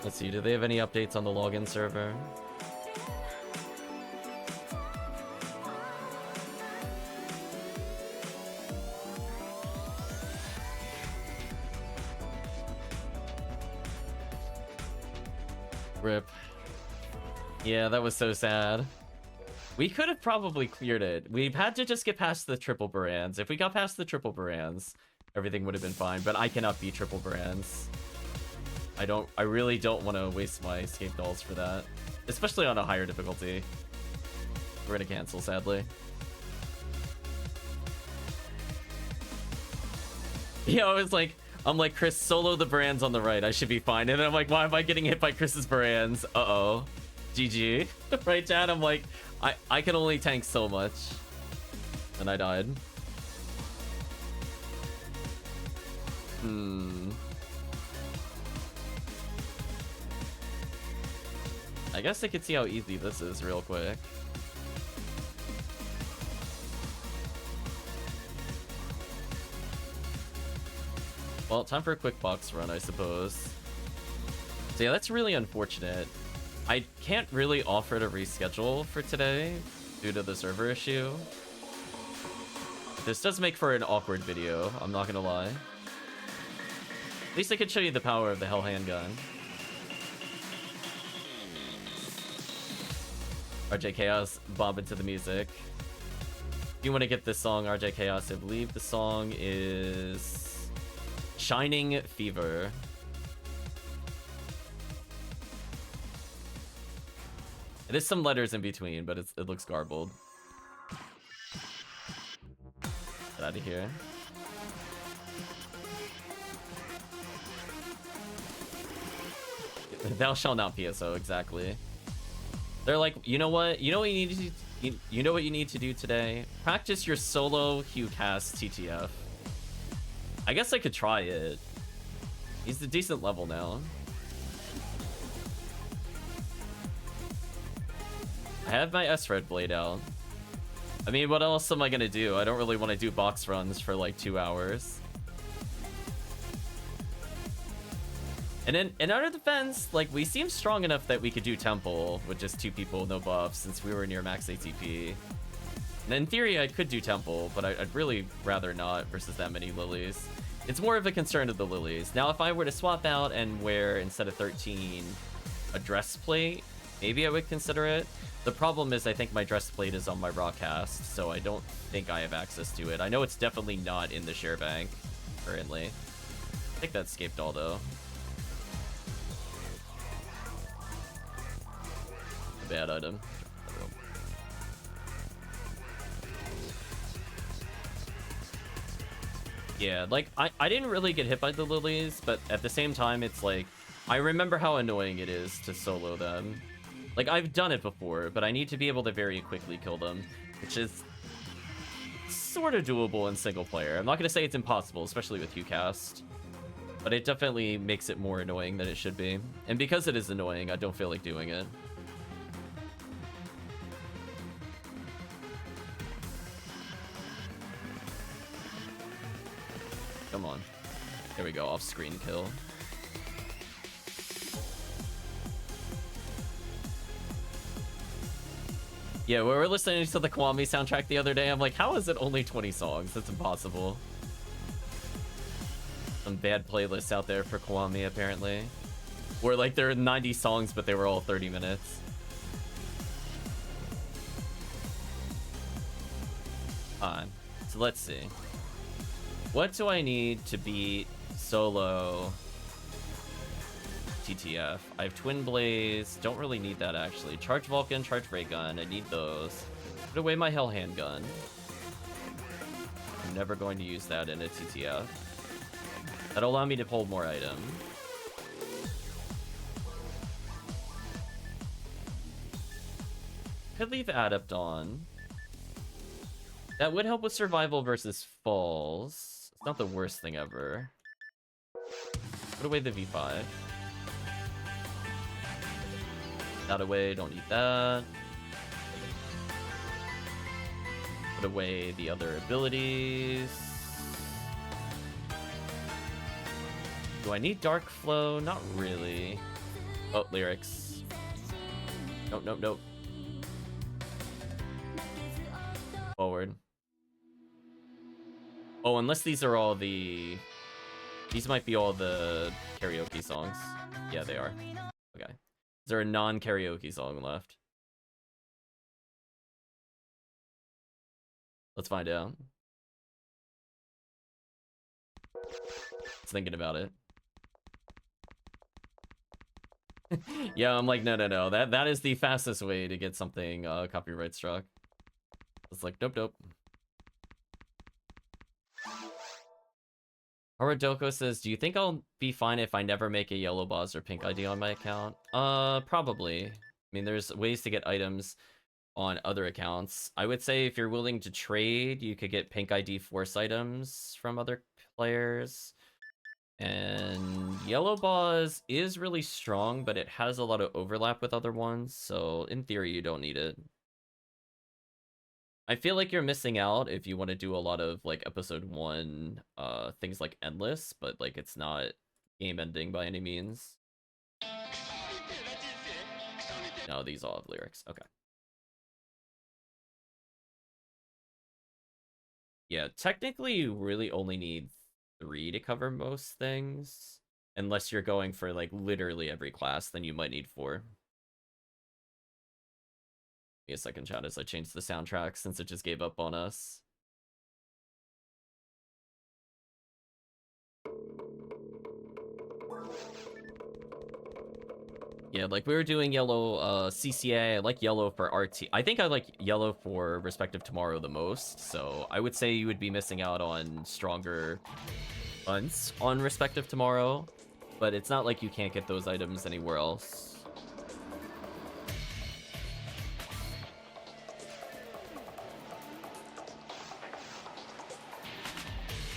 Let's see, do they have any updates on the login server? Rip. Yeah, that was so sad. We could have probably cleared it. We've had to just get past the triple Barans. If we got past the triple Barans, everything would have been fine, but I cannot beat triple Barans. I really don't want to waste my escape dolls for that. Especially on a higher difficulty. We're gonna cancel, sadly. Yeah, I'm like, Chris, solo the Barans on the right. I should be fine. And then I'm like, why am I getting hit by Chris's Barans? Uh-oh. GG. Right, chat? I'm like, I can only tank so much. And I died. I guess I could see how easy this is real quick. Well, time for a quick box run, I suppose. So yeah, that's really unfortunate. I can't really offer to reschedule for today due to the server issue. This does make for an awkward video, I'm not gonna lie. At least I could show you the power of the Hell handgun. RJ Chaos, bob into the music. If you want to get this song, RJ Chaos, I believe the song is Shining Fever. There's some letters in between, but it looks garbled. Get out of here. Thou shalt not PSO, exactly. They're like, you know what? You know what you need to do? You know what you need to do today? Practice your solo Q cast TTF. I guess I could try it. He's a decent level now. I have my S-Red blade out. I mean, what else am I gonna do? I don't really want to do box runs for like 2 hours. And in our defense, like, we seem strong enough that we could do Temple with just 2 people, no buffs, since we were near max ATP. And in theory, I could do Temple, but I'd really rather not versus that many lilies. It's more of a concern of the lilies. Now, if I were to swap out and wear, instead of 13, a dress plate, maybe I would consider it. The problem is I think my dress plate is on my raw cast, so I don't think I have access to it. I know it's definitely not in the share bank currently. I think that's escaped all, though. Bad item. Yeah, like, I didn't really get hit by the lilies, but at the same time, it's like, I remember how annoying it is to solo them. Like, I've done it before, but I need to be able to very quickly kill them, which is sort of doable in single player. I'm not going to say it's impossible, especially with Qcast, but it definitely makes it more annoying than it should be. And because it is annoying, I don't feel like doing it. Come on. There we go, off-screen kill. Yeah, we were listening to the Kiwami soundtrack the other day. I'm like, how is it only 20 songs? That's impossible. Some bad playlists out there for Kiwami, apparently. Where, like, there are 90 songs, but they were all 30 minutes. Fine. So let's see. What do I need to beat solo TTF? I have Twin Blaze. Don't really need that, actually. Charge Vulcan, Charge Ray Gun. I need those. Put away my Hell Handgun. I'm never going to use that in a TTF. That'll allow me to hold more items. Could leave Adept on. That would help with survival versus falls. It's not the worst thing ever. Put away the V5. That away, don't need that. Put away the other abilities. Do I need Dark Flow? Not really. Oh, lyrics. Nope, nope, nope. Forward. Oh, unless these are all the... These might be all the karaoke songs. Yeah, they are. Okay. Is there a non-karaoke song left? Let's find out. Just thinking about it. Yeah, I'm like, no. That is the fastest way to get something copyright struck. It's like, nope. Haradoko says, do you think I'll be fine if I never make a yellow boss or pink ID on my account? Probably. I mean, there's ways to get items on other accounts. I would say if you're willing to trade, you could get pink ID force items from other players. And yellow boss is really strong, but it has a lot of overlap with other ones, so in theory you don't need it. I feel like you're missing out if you want to do a lot of like episode 1 things like endless, but like it's not game ending by any means. No, these all have lyrics. Okay. Yeah, technically you really only need 3 to cover most things. Unless you're going for like literally every class, then you might need 4. Give me a second, chat, as I change the soundtrack since it just gave up on us. Yeah, like we were doing yellow CCA. I like yellow for RT. I think I like yellow for Respective Tomorrow the most. So I would say you would be missing out on stronger hunts on Respective Tomorrow. But it's not like you can't get those items anywhere else.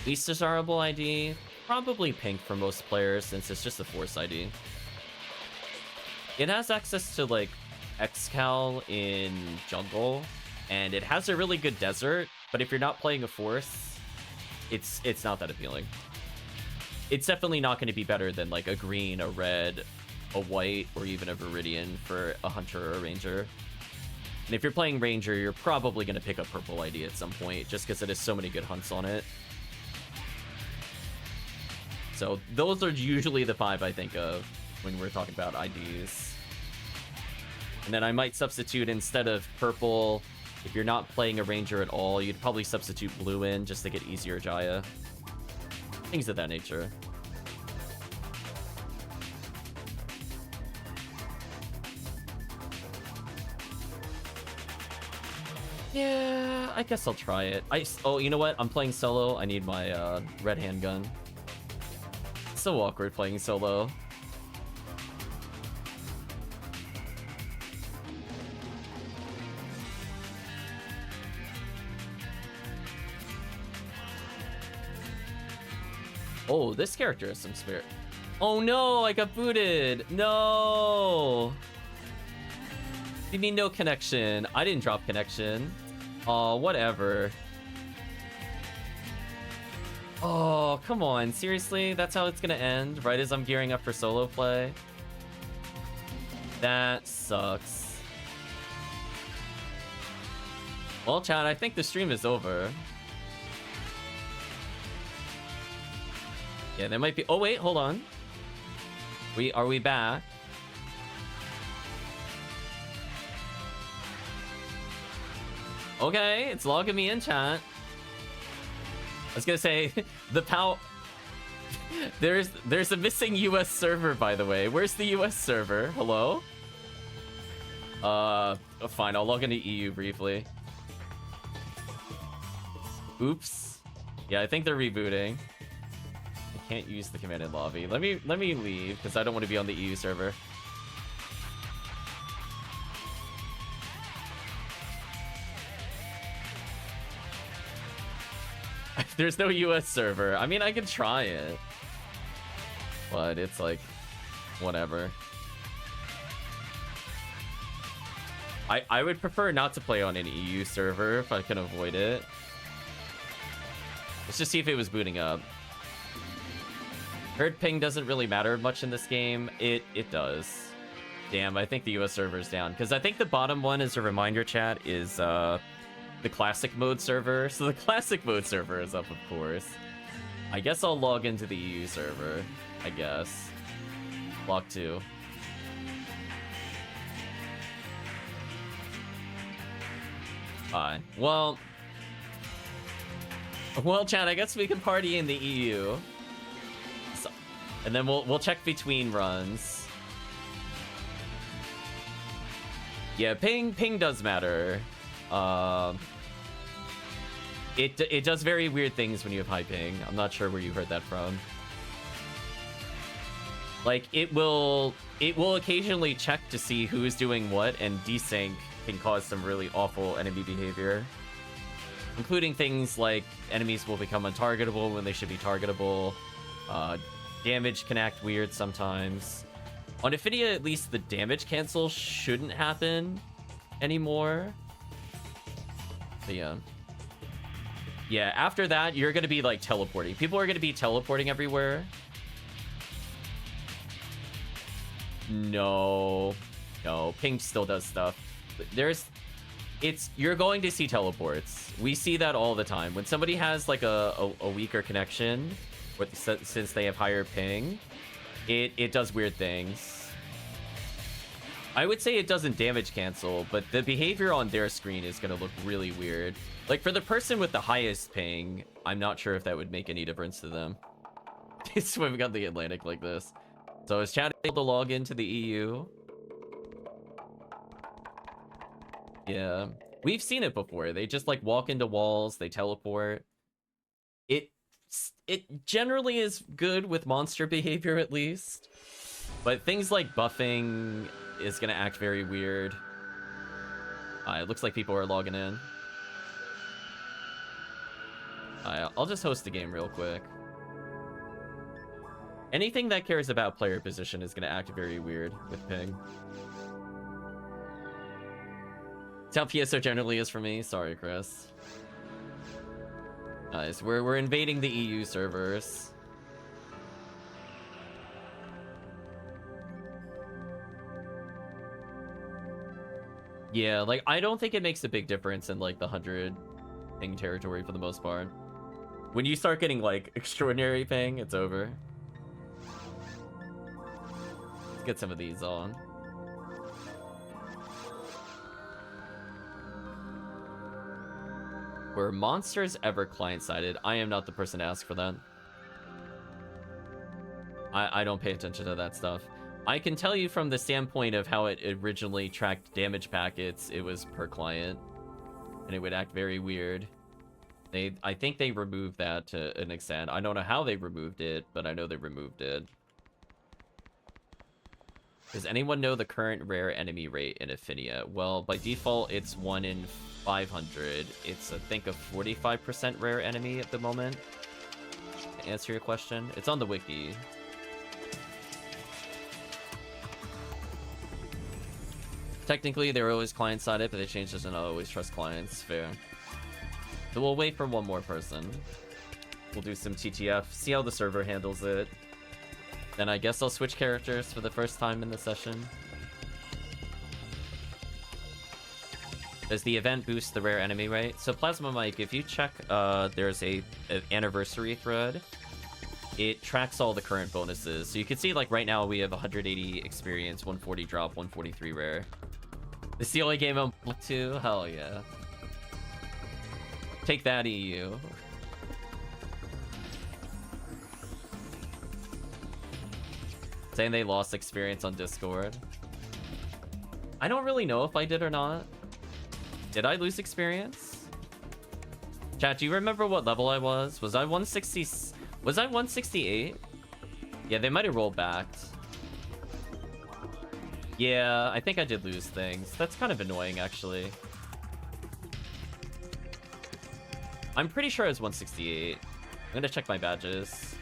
Least desirable ID? Probably pink for most players since it's just a force ID. It has access to like Xcal in jungle, and it has a really good desert, but if you're not playing a force, it's not that appealing. It's definitely not going to be better than like a green, a red, a white, or even a Viridian for a hunter or a ranger. And if you're playing ranger, you're probably going to pick up purple ID at some point, just because it has so many good hunts on it. So those are usually the 5 I think of when we're talking about IDs. And then I might substitute, instead of purple, if you're not playing a ranger at all, you'd probably substitute blue in just to get easier Jaya. Things of that nature. Yeah, I guess I'll try it. Oh, you know what? I'm playing solo. I need my red handgun. It's so awkward playing solo. Oh, this character has some spirit. Oh no, I got booted. No. You mean no connection? I didn't drop connection. Oh, whatever. Oh, come on. Seriously? That's how it's gonna end? Right as I'm gearing up for solo play? That sucks. Well, chat, I think the stream is over. Yeah, there might be... Oh, wait, hold on. Are we back? Okay, it's logging me in, chat. I was gonna say, the PAL... There's a missing US server, by the way. Where's the US server? Hello? Fine, I'll log into EU briefly. Oops. Yeah, I think they're rebooting. I can't use the commanded lobby. Let me leave, because I don't want to be on the EU server. There's no US server. I mean, I can try it. But it's like, whatever. I would prefer not to play on an EU server if I can avoid it. Let's just see if it was booting up. Heard ping doesn't really matter much in this game. It does. Damn, I think the US server's down. Because I think the bottom one, as a reminder, chat, is the classic mode server. So the classic mode server is up, of course. I guess I'll log into the EU server. I guess. Lock 2. Fine. Well, chat, I guess we can party in the EU. So, and then we'll check between runs. Yeah, ping does matter. It does very weird things when you have high ping. I'm not sure where you heard that from. Like, it will occasionally check to see who is doing what, and desync can cause some really awful enemy behavior. Including things like enemies will become untargetable when they should be targetable. Damage can act weird sometimes. On Ephinea, at least the damage cancel shouldn't happen anymore. But yeah. Yeah, after that, you're going to be like teleporting. People are going to be teleporting everywhere. No, ping still does stuff. You're going to see teleports. We see that all the time. When somebody has like a weaker connection, since they have higher ping, it does weird things. I would say it doesn't damage cancel, but the behavior on their screen is going to look really weird. Like, for the person with the highest ping, I'm not sure if that would make any difference to them. Swimming on the Atlantic like this. So is chat able to log into the EU? Yeah. We've seen it before. They just, like, walk into walls, they teleport. It generally is good with monster behavior, at least. But things like buffing is going to act very weird. It looks like people are logging in. I'll just host the game real quick. Anything that cares about player position is going to act very weird with ping. It's how PSO generally is for me. Sorry, Chris. Nice. We're invading the EU servers. Yeah, like, I don't think it makes a big difference in, like, the 100 ping territory for the most part. When you start getting, like, extraordinary ping, it's over. Let's get some of these on. Were monsters ever client-sided? I am not the person to ask for that. I don't pay attention to that stuff. I can tell you from the standpoint of how it originally tracked damage packets, it was per client. And it would act very weird. I think they removed that to an extent. I don't know how they removed it, but I know they removed it. Does anyone know the current rare enemy rate in Ephinea? Well, by default, it's 1 in 500. It's, I think, a 45% rare enemy at the moment. To answer your question, it's on the wiki. Technically, they were always client-sided, but they changed it to not always trust clients. Fair. So we'll wait for one more person. We'll do some TTF, see how the server handles it. Then I guess I'll switch characters for the first time in the session. Does the event boost the rare enemy rate? So Plasma Mike, if you check, there's an anniversary thread. It tracks all the current bonuses. So you can see, like, right now we have 180 experience, 140 drop, 143 rare. This is the only game I'm booked to? Hell yeah. Take that, EU. Saying they lost experience on Discord. I don't really know if I did or not. Did I lose experience? Chat, do you remember what level I was? Was I 160? Was I 168? Yeah, they might have rolled back. Yeah, I think I did lose things. That's kind of annoying, actually. I'm pretty sure I was 168. I'm gonna check my badges.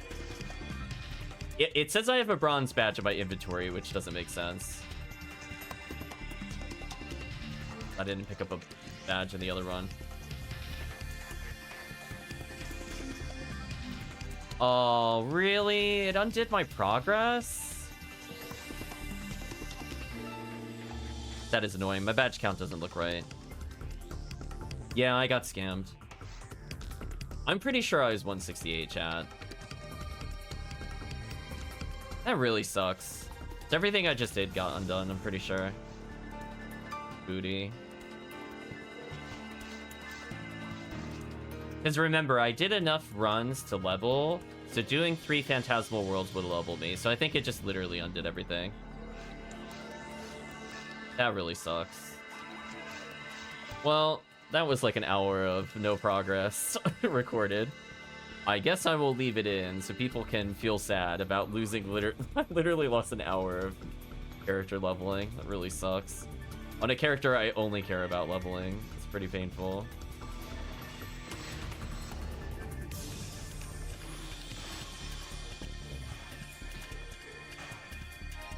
It says I have a bronze badge in my inventory, which doesn't make sense. I didn't pick up a badge in the other run. Oh, really? It undid my progress? That is annoying. My badge count doesn't look right. Yeah, I got scammed. I'm pretty sure I was 168, chat. That really sucks. Everything I just did got undone, I'm pretty sure. Booty. Because remember, I did enough runs to level, so doing 3 Phantasmal Worlds would level me, so I think it just literally undid everything. That really sucks. Well, that was like an hour of no progress recorded. I guess I will leave it in so people can feel sad about losing I literally lost an hour of character leveling. That really sucks. On a character I only care about leveling. It's pretty painful.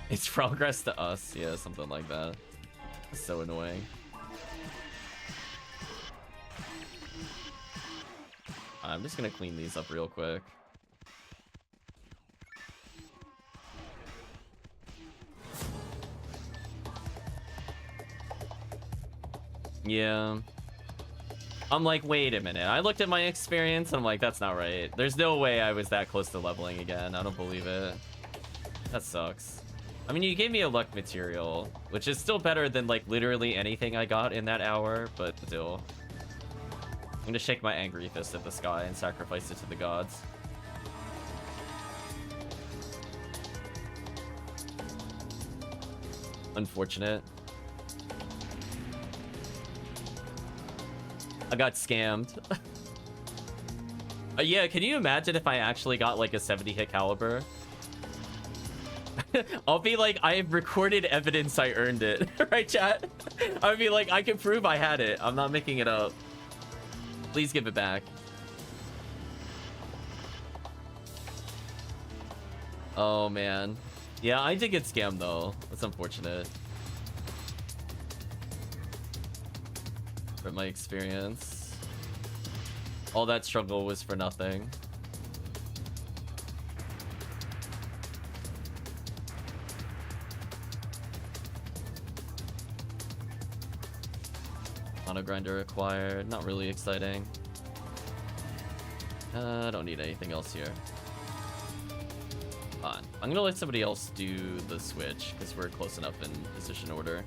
It's progress to us. Yeah, something like that. It's so annoying. I'm just gonna clean these up real quick. Yeah. I'm like, wait a minute. I looked at my experience and I'm like, that's not right. There's no way I was that close to leveling again. I don't believe it. That sucks. I mean, you gave me a luck material, which is still better than like literally anything I got in that hour, but still. I'm gonna shake my angry fist at the sky and sacrifice it to the gods. Unfortunate. I got scammed. Yeah, can you imagine if I actually got like a 70 hit caliber? I'll be like, I have recorded evidence I earned it. Right, chat? I'll be like, I can prove I had it. I'm not making it up. Please give it back. Oh, man. Yeah, I did get scammed, though. That's unfortunate. From my experience. All that struggle was for nothing. Auto grinder acquired. Not really exciting. I don't need anything else here. Fine. I'm gonna let somebody else do the switch because we're close enough in position order.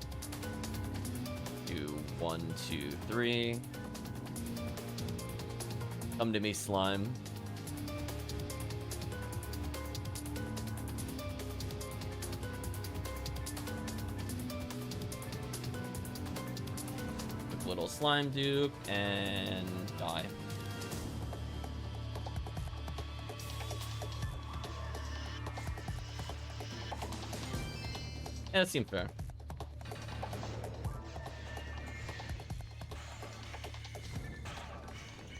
Do 1, 2, 3. Come to me, slime. Little slime dupe and die. Yeah, that seemed fair.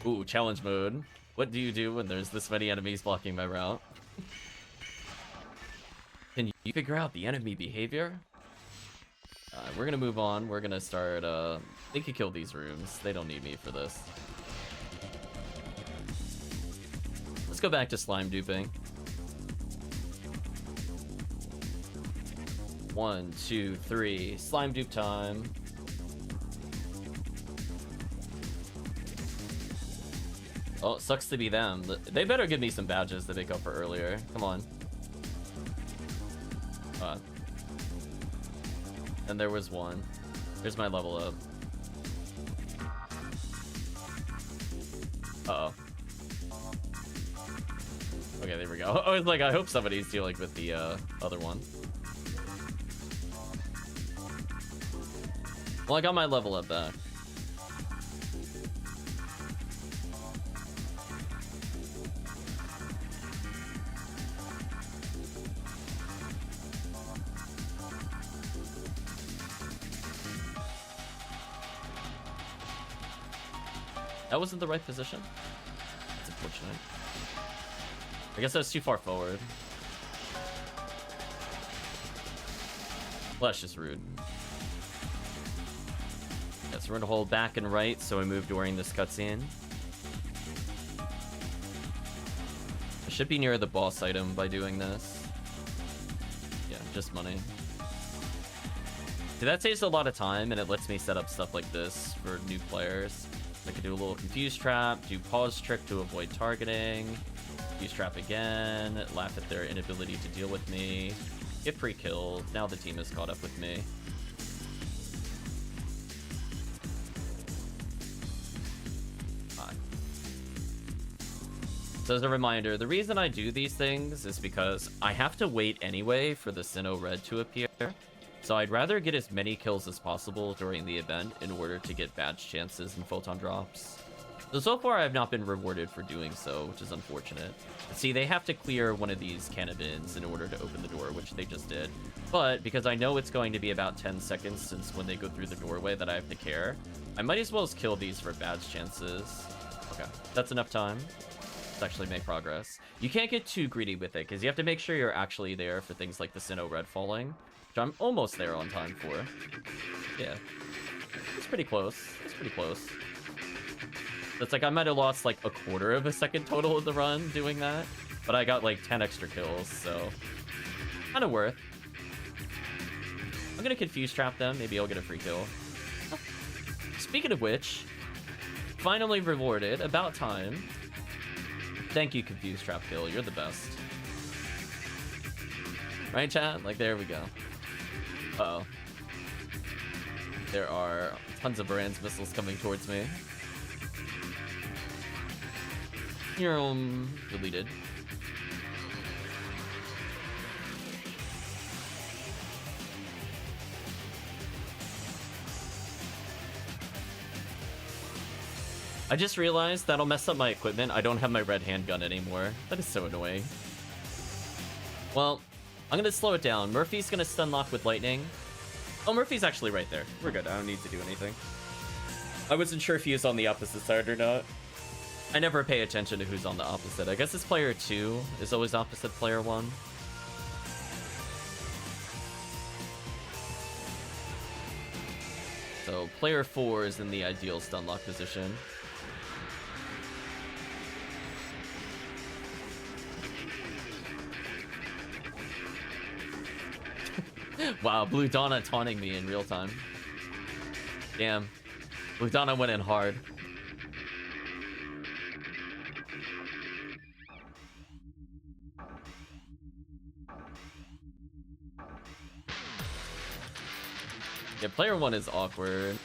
Ooh, challenge mode. What do you do when there's this many enemies blocking my route? Can you figure out the enemy behavior? We're gonna move on. We're gonna start, they could kill these rooms. They don't need me for this. Let's go back to slime duping. 1, 2, 3. Slime dupe time. Oh, it sucks to be them. They better give me some badges to make up for earlier. Come on. And there was one. There's my level up. Uh-oh. Okay, there we go. I was like, I hope somebody's dealing with the other one. Well, I got my level up back. That wasn't the right position. That's unfortunate. I guess I was too far forward. Well, that's just rude. Yeah, so we're gonna hold back and right, so we move during this cutscene. I should be near the boss item by doing this. Yeah, just money. See, that saves a lot of time, and it lets me set up stuff like this for new players. I can do a little confuse trap, do pause trick to avoid targeting, confuse trap again, laugh at their inability to deal with me, get pre-killed. Now the team has caught up with me. Fine. So as a reminder, the reason I do these things is because I have to wait anyway for the Sinnoh Red to appear. So I'd rather get as many kills as possible during the event in order to get badge chances and photon drops. So far I've not been rewarded for doing so, which is unfortunate. See, they have to clear one of these cannabins in order to open the door, which they just did. But because I know it's going to be about 10 seconds since when they go through the doorway that I have to care, I might as well kill these for badge chances. Okay, that's enough time. Let's actually make progress. You can't get too greedy with it, because you have to make sure you're actually there for things like the Sinnoh Red falling. I'm almost there on time for. Yeah. It's pretty close. It's pretty close. It's like I might have lost like a quarter of a second total of the run doing that, but I got like 10 extra kills, so kind of worth. I'm gonna confuse trap them. Maybe I'll get a free kill. Speaking of which, finally rewarded. About time. Thank you, confuse trap kill. You're the best. Right, chat? Like, there we go. Uh-oh. There are tons of Baran's missiles coming towards me. You're deleted. I just realized that'll mess up my equipment. I don't have my red handgun anymore. That is so annoying. Well, I'm gonna slow it down. Murphy's gonna stun lock with lightning. Oh, Murphy's actually right there. We're good. I don't need to do anything. I wasn't sure if he was on the opposite side or not. I never pay attention to who's on the opposite. I guess it's player 2 is always opposite player 1. So player 4 is in the ideal stun lock position. Wow, Blue Donna taunting me in real time. Damn. Blue Donna went in hard. Yeah, player 1 is awkward.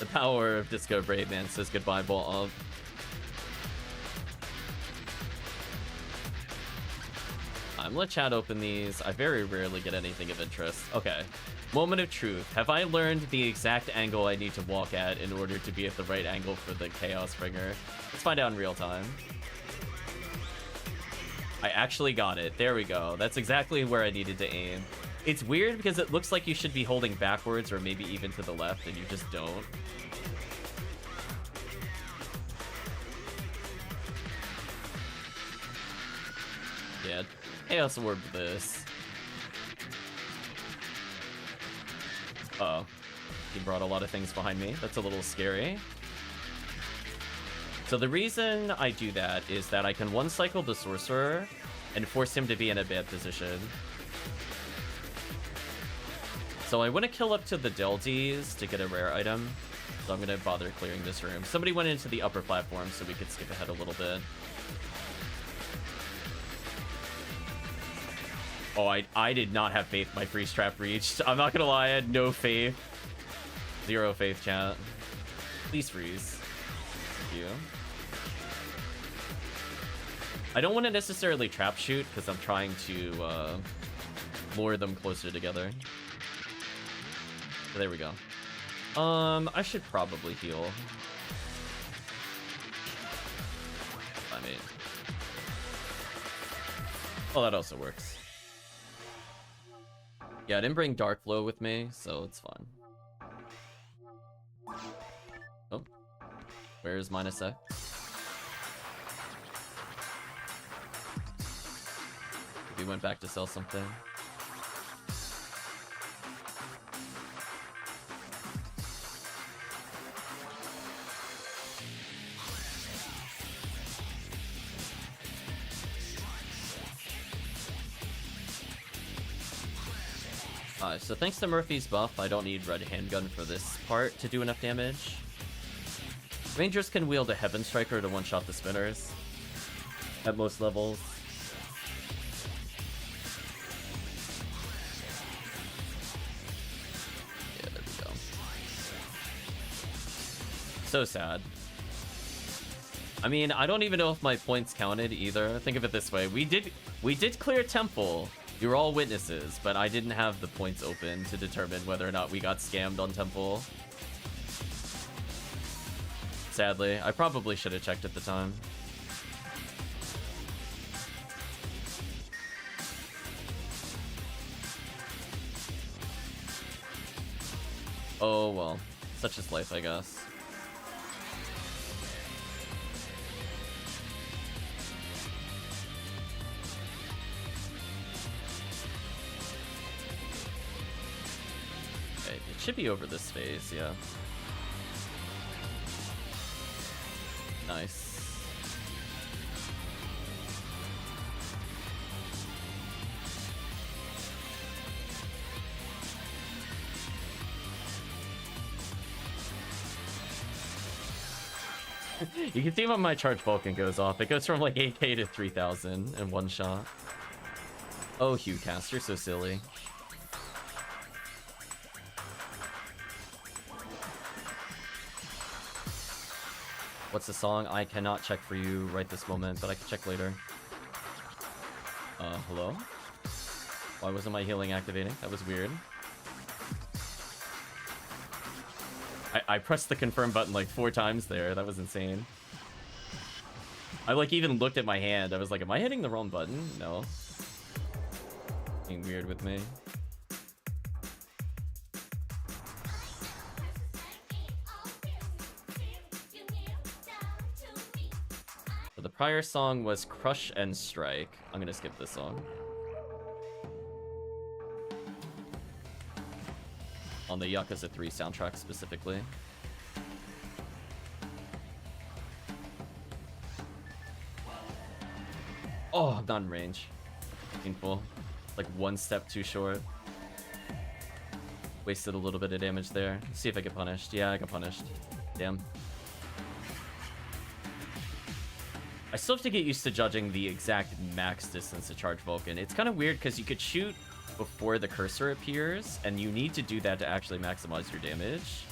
The power of Disco Brave Man says goodbye, ball up. I'm gonna let chat open these. I very rarely get anything of interest. Okay. Moment of truth. Have I learned the exact angle I need to walk at in order to be at the right angle for the Chaos Bringer? Let's find out in real time. I actually got it. There we go. That's exactly where I needed to aim. It's weird because it looks like you should be holding backwards or maybe even to the left, and you just don't. Yeah. Chaos Orb this. Uh-oh. He brought a lot of things behind me. That's a little scary. So the reason I do that is that I can one-cycle the Sorcerer and force him to be in a bad position. So I want to kill up to the Deldies to get a rare item. So I'm going to bother clearing this room. Somebody went into the upper platform so we could skip ahead a little bit. Oh, I did not have faith my freeze trap reached. I'm not gonna lie, I had no faith. Zero faith, chat. Please freeze. Thank you. I don't want to necessarily trap shoot, because I'm trying to lure them closer together. So there we go. I should probably heal. I mean... Oh, that also works. Yeah, I didn't bring Dark Flow with me, so it's fine. Oh. Where's MinusX? We went back to sell something. So thanks to Murphy's buff, I don't need Red Handgun for this part to do enough damage. Rangers can wield a Heaven Striker to one-shot the spinners at most levels. Yeah, there we go. So sad. I mean, I don't even know if my points counted either. Think of it this way. We did clear Temple. You were all witnesses, but I didn't have the points open to determine whether or not we got scammed on Temple. Sadly, I probably should have checked at the time. Oh well, such is life, I guess. Should be over this phase, yeah. Nice. You can see when my charge Vulcan goes off. It goes from like 8k to 3000 in one shot. Oh, Hughcast, you're so silly. What's the song? I cannot check for you right this moment, but I can check later. Hello? Why wasn't my healing activating? That was weird. I pressed the confirm button like 4 times there. That was insane. I like even looked at my hand. I was like, am I hitting the wrong button? No. Being weird with me. The prior song was Crush and Strike. I'm gonna skip this song. On the Yakuza 3 soundtrack specifically. Oh, I'm not in range. Painful. Like 1 step too short. Wasted a little bit of damage there. Let's see if I get punished. Yeah, I got punished. Damn. I still have to get used to judging the exact max distance to charge Vulcan. It's kind of weird because you could shoot before the cursor appears, and you need to do that to actually maximize your damage.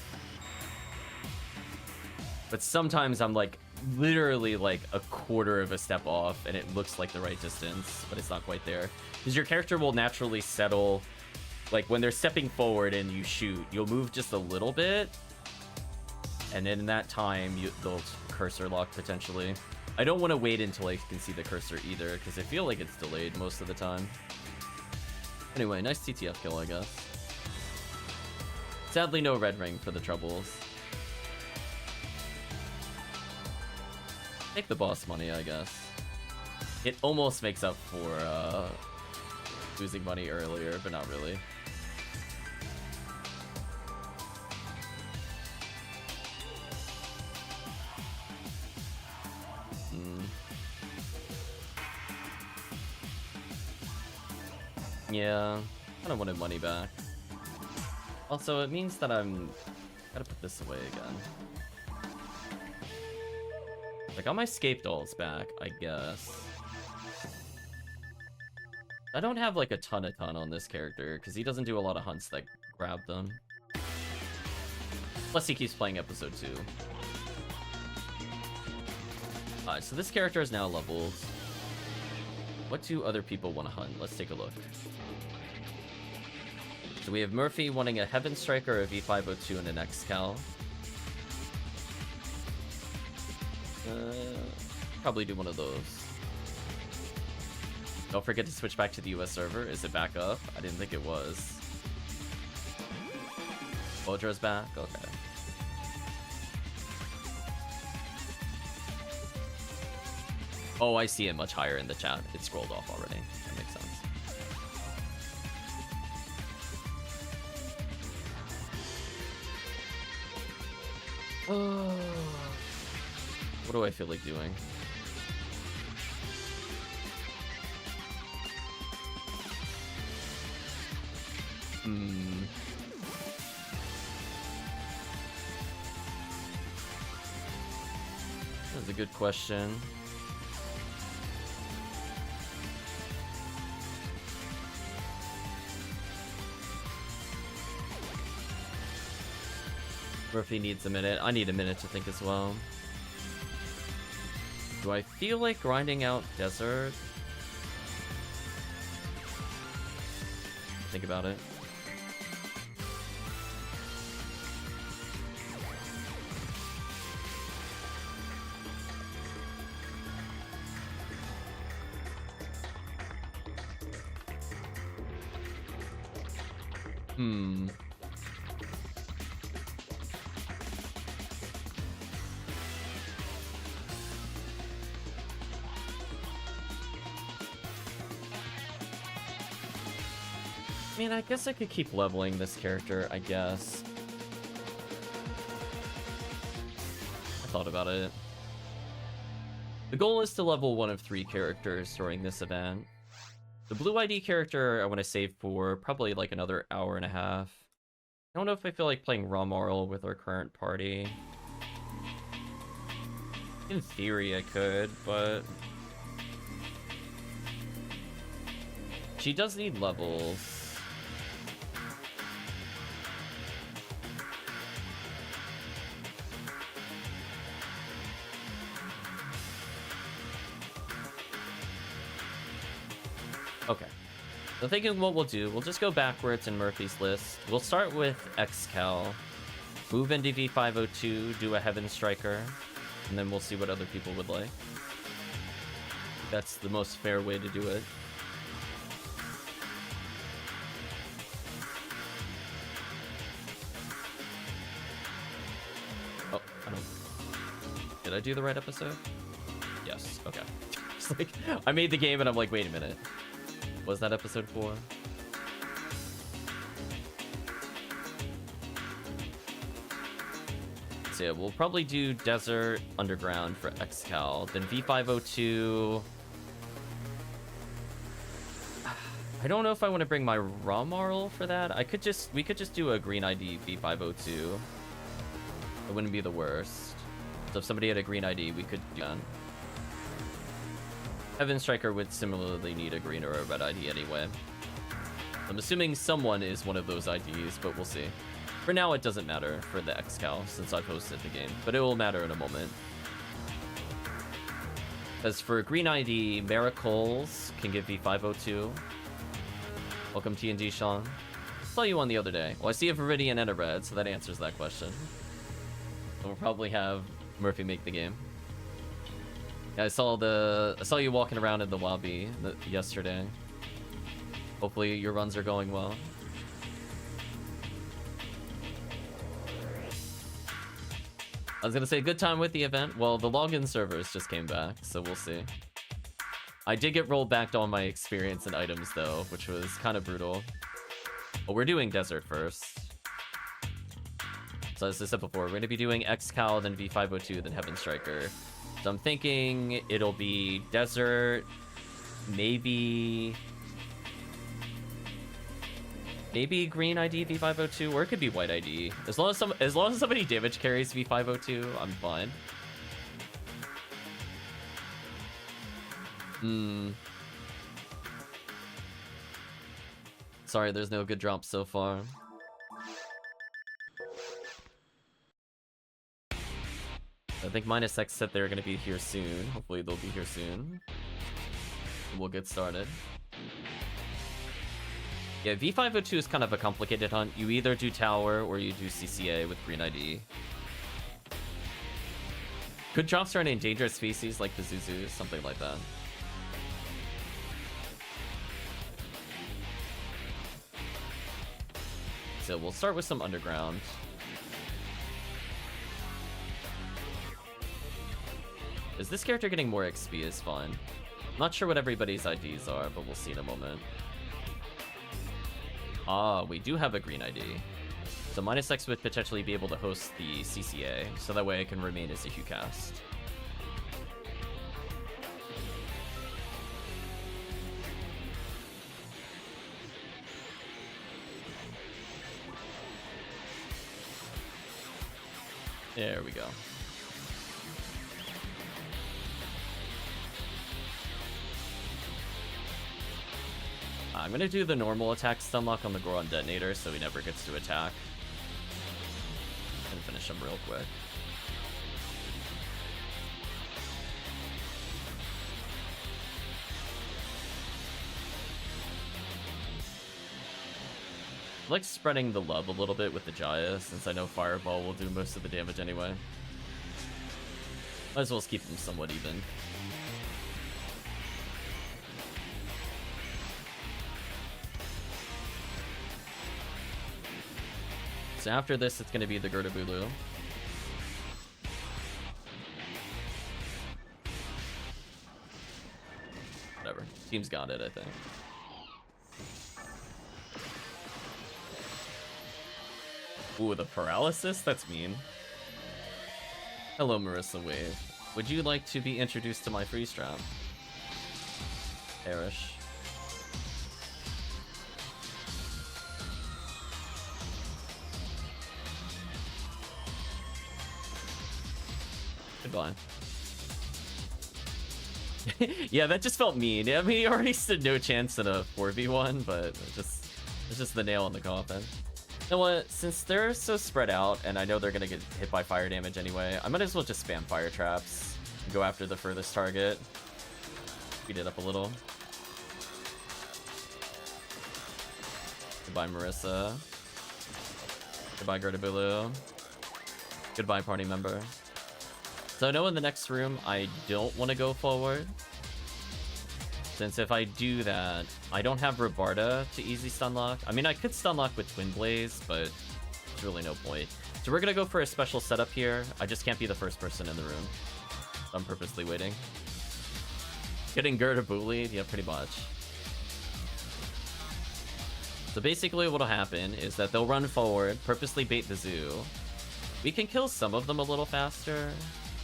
But sometimes I'm like literally like a quarter of a step off, and it looks like the right distance, but it's not quite there. Because your character will naturally settle, like when they're stepping forward and you shoot, you'll move just a little bit, and then in that time, they'll cursor lock potentially. I don't want to wait until I can see the cursor either, because I feel like it's delayed most of the time. Anyway, nice TTF kill, I guess. Sadly, no red ring for the troubles. Take the boss money, I guess. It almost makes up for losing money earlier, but not really. Yeah, kind of wanted money back. Also, it means that I'm gotta put this away again. I got my scape dolls back, I guess. I don't have like a ton on this character because he doesn't do a lot of hunts that grab them. Plus, he keeps playing episode 2. Alright, so this character is now leveled. What do other people want to hunt? Let's take a look. So we have Murphy wanting a Heaven Striker, a V502, and an XCal. Probably do one of those. Don't forget to switch back to the US server. Is it back up? I didn't think it was. Odra's back? Okay. Oh, I see it much higher in the chat. It scrolled off already. That makes sense. What do I feel like doing? That's a good question. Murphy needs a minute. I need a minute to think as well. Do I feel like grinding out Desert? Think about it. I mean, I guess I could keep leveling this character, I guess. I thought about it. The goal is to level one of 3 characters during this event. The blue ID character I want to save for probably like another hour and a half. I don't know if I feel like playing Romarl with our current party. In theory I could, but... she does need levels. Okay. So thinking what we'll do, we'll just go backwards in Murphy's list. We'll start with XCal, move into V502, do a Heaven Striker, and then we'll see what other people would like. That's the most fair way to do it. Oh, I don't... did I do the right episode? Yes, okay. It's like, I made the game and I'm like, wait a minute. Was that episode 4? So yeah, we'll probably do Desert Underground for XCal, then V502. I don't know if I want to bring my Romarl for that. We could just do a green ID V502. It wouldn't be the worst. So if somebody had a green ID, we could do that. Heaven Striker would similarly need a green or a red ID anyway. I'm assuming someone is one of those IDs, but we'll see. For now, it doesn't matter for the XCal since I've hosted the game, but it will matter in a moment. As for green ID, Miracles can give V502. Welcome TNG, Sean. Saw you on the other day. Well, I see a Viridian and a red, so that answers that question. So we'll probably have Murphy make the game. Yeah, I saw you walking around in the lobby yesterday. Hopefully your runs are going well. I was gonna say good time with the event. Well, the login servers just came back, so we'll see. I did get rolled back on my experience and items though, which was kind of brutal. But we're doing Desert first. So as I said before, we're gonna be doing XCal, then V502, then Heaven Striker. So I'm thinking it'll be Desert, maybe green ID V502, or it could be white ID. As long as somebody damage carries V502, I'm fine. Sorry, there's no good drops so far. I think MinusX said they're gonna be here soon. Hopefully they'll be here soon. We'll get started. Yeah, V502 is kind of a complicated hunt. You either do tower or you do CCA with green ID. Could drops are an endangered species like the Zuzu, something like that. So we'll start with some underground. Is this character getting more XP is fun. Not sure what everybody's IDs are, but we'll see in a moment. Ah, we do have a green ID. So MinusX would potentially be able to host the CCA, so that way I can remain as a Hue cast. There we go. I'm gonna do the normal attack stun lock on the Goron Detonator so he never gets to attack. And finish him real quick. I like spreading the love a little bit with the Jaya, since I know Fireball will do most of the damage anyway. Might as well just keep them somewhat even. So after this, it's going to be the Gertabulu. Whatever. Team's got it, I think. Ooh, the paralysis? That's mean. Hello, Marissa Wave. Would you like to be introduced to my freeze trap? Perish. Goodbye. Yeah, that just felt mean. I mean, he already stood no chance in a 4v1, but it's just the nail in the coffin. You know what? Since they're so spread out, and I know they're gonna get hit by fire damage anyway, I might as well just spam fire traps and go after the furthest target. Speed it up a little. Goodbye, Marissa. Goodbye, Gertabulu. Goodbye, party member. So I know in the next room, I don't want to go forward. Since if I do that, I don't have Rabarda to easy stun lock. I mean, I could stun lock with Twin Blaze, but there's really no point. So we're going to go for a special setup here. I just can't be the first person in the room. So I'm purposely waiting. Getting Gertabulu, yeah, pretty much. So basically what'll happen is that they'll run forward, purposely bait the zoo. We can kill some of them a little faster,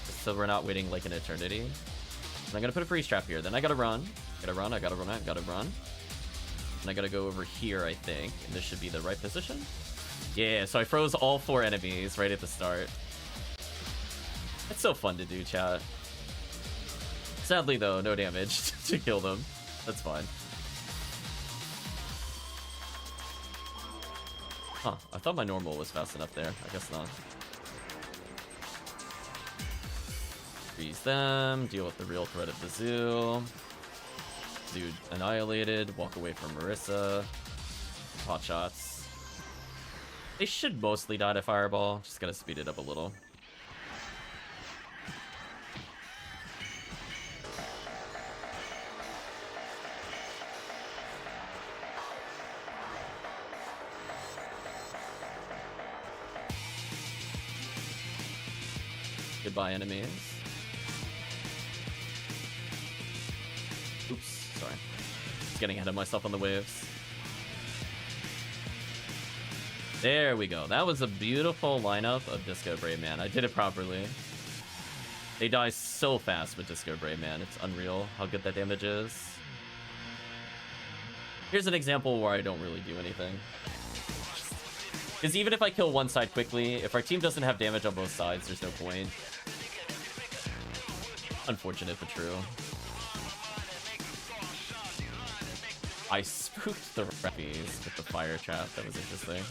so we're not waiting like an eternity. And I'm gonna put a freeze trap here. Then I gotta run. I gotta run. And I gotta go over here, I think. And this should be the right position. Yeah, so I froze all 4 enemies right at the start. It's so fun to do, chat. Sadly, though, no damage to kill them. That's fine. Huh, I thought my normal was fast enough there. I guess not. Freeze them, deal with the real threat of the zoo. Dude annihilated, walk away from Marissa. Pot shots. They should mostly die to Fireball, just gotta speed it up a little. Goodbye, enemies. Oops, sorry. Just getting ahead of myself on the waves. There we go. That was a beautiful lineup of Disco Brave Man. I did it properly. They die so fast with Disco Brave Man. It's unreal how good that damage is. Here's an example where I don't really do anything. Because even if I kill one side quickly, if our team doesn't have damage on both sides, there's no point. Unfortunate but true. I spooked the Rappies with the fire trap. That was interesting.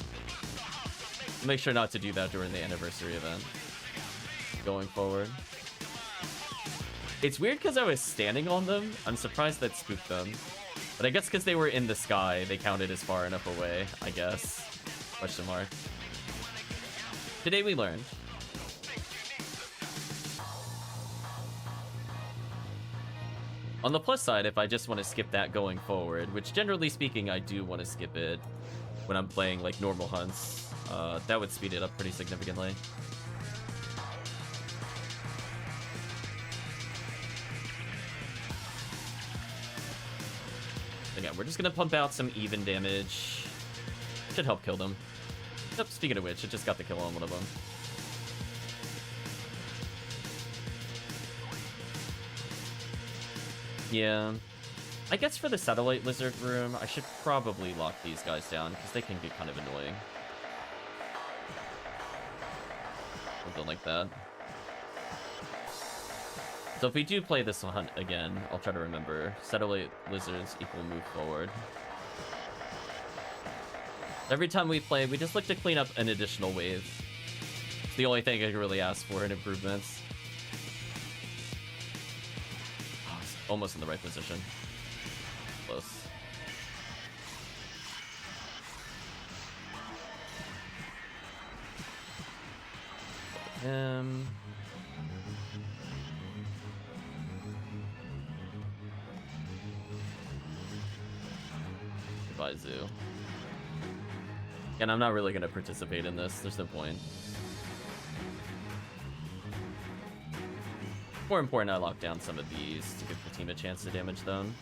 Make sure not to do that during the anniversary event. Going forward. It's weird because I was standing on them. I'm surprised that spooked them. But I guess because they were in the sky, they counted as far enough away, I guess. Question mark. Today we learned. On the plus side, if I just want to skip that going forward, which generally speaking I do want to skip it when I'm playing like normal hunts, that would speed it up pretty significantly. And yeah, we're just gonna pump out some even damage. Should help kill them. Yep, speaking of which, it just got the kill on one of them. Yeah. I guess for the satellite lizard room, I should probably lock these guys down, because they can get kind of annoying. Something like that. So if we do play this hunt again, I'll try to remember. Satellite lizards equal move forward. Every time we play, we just look to clean up an additional wave. It's the only thing I can really ask for in improvements. Oh, it's almost in the right position. Close. Goodbye, Zoo. And I'm not really going to participate in this. There's no point. More important, I lock down some of these to give the team a chance to damage them.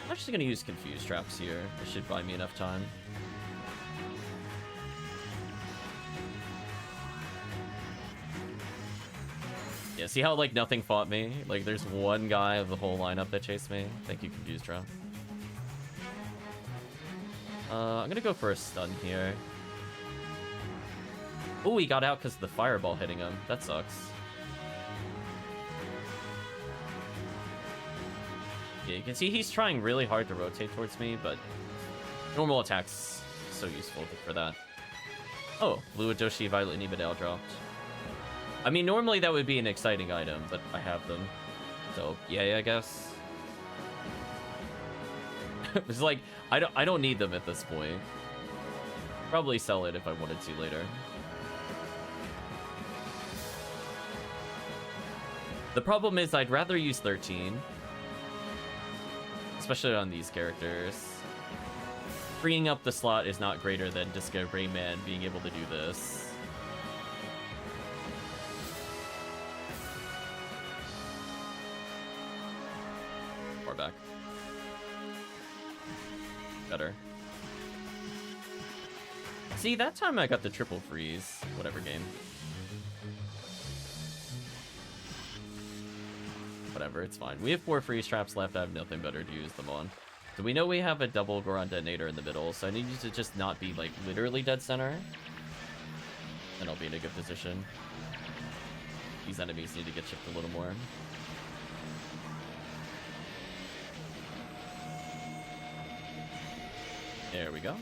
I'm actually going to use Confuse Traps here. This should buy me enough time. Yeah, see how, like, nothing fought me? Like, there's one guy of the whole lineup that chased me. Thank you, Confuse Trap. I'm gonna go for a stun here. Oh, he got out because of the fireball hitting him. That sucks. Yeah, you can see he's trying really hard to rotate towards me, but normal attacks so useful for that. Oh, Blue Adoshi Violet Nibadale dropped. I mean, normally that would be an exciting item, but I have them. So, yay, I guess. It's like, I don't need them at this point. Probably sell it if I wanted to later. The problem is I'd rather use 13. Especially on these characters. Freeing up the slot is not greater than Disco Rayman being able to do this. Back. Better. See, that time I got the triple freeze. Whatever game. Whatever, it's fine. We have 4 freeze traps left. I have nothing better to use them on. So we know we have a double Goron detonator in the middle, so I need you to just not be, like, literally dead center. And I'll be in a good position. These enemies need to get chipped a little more. There we go.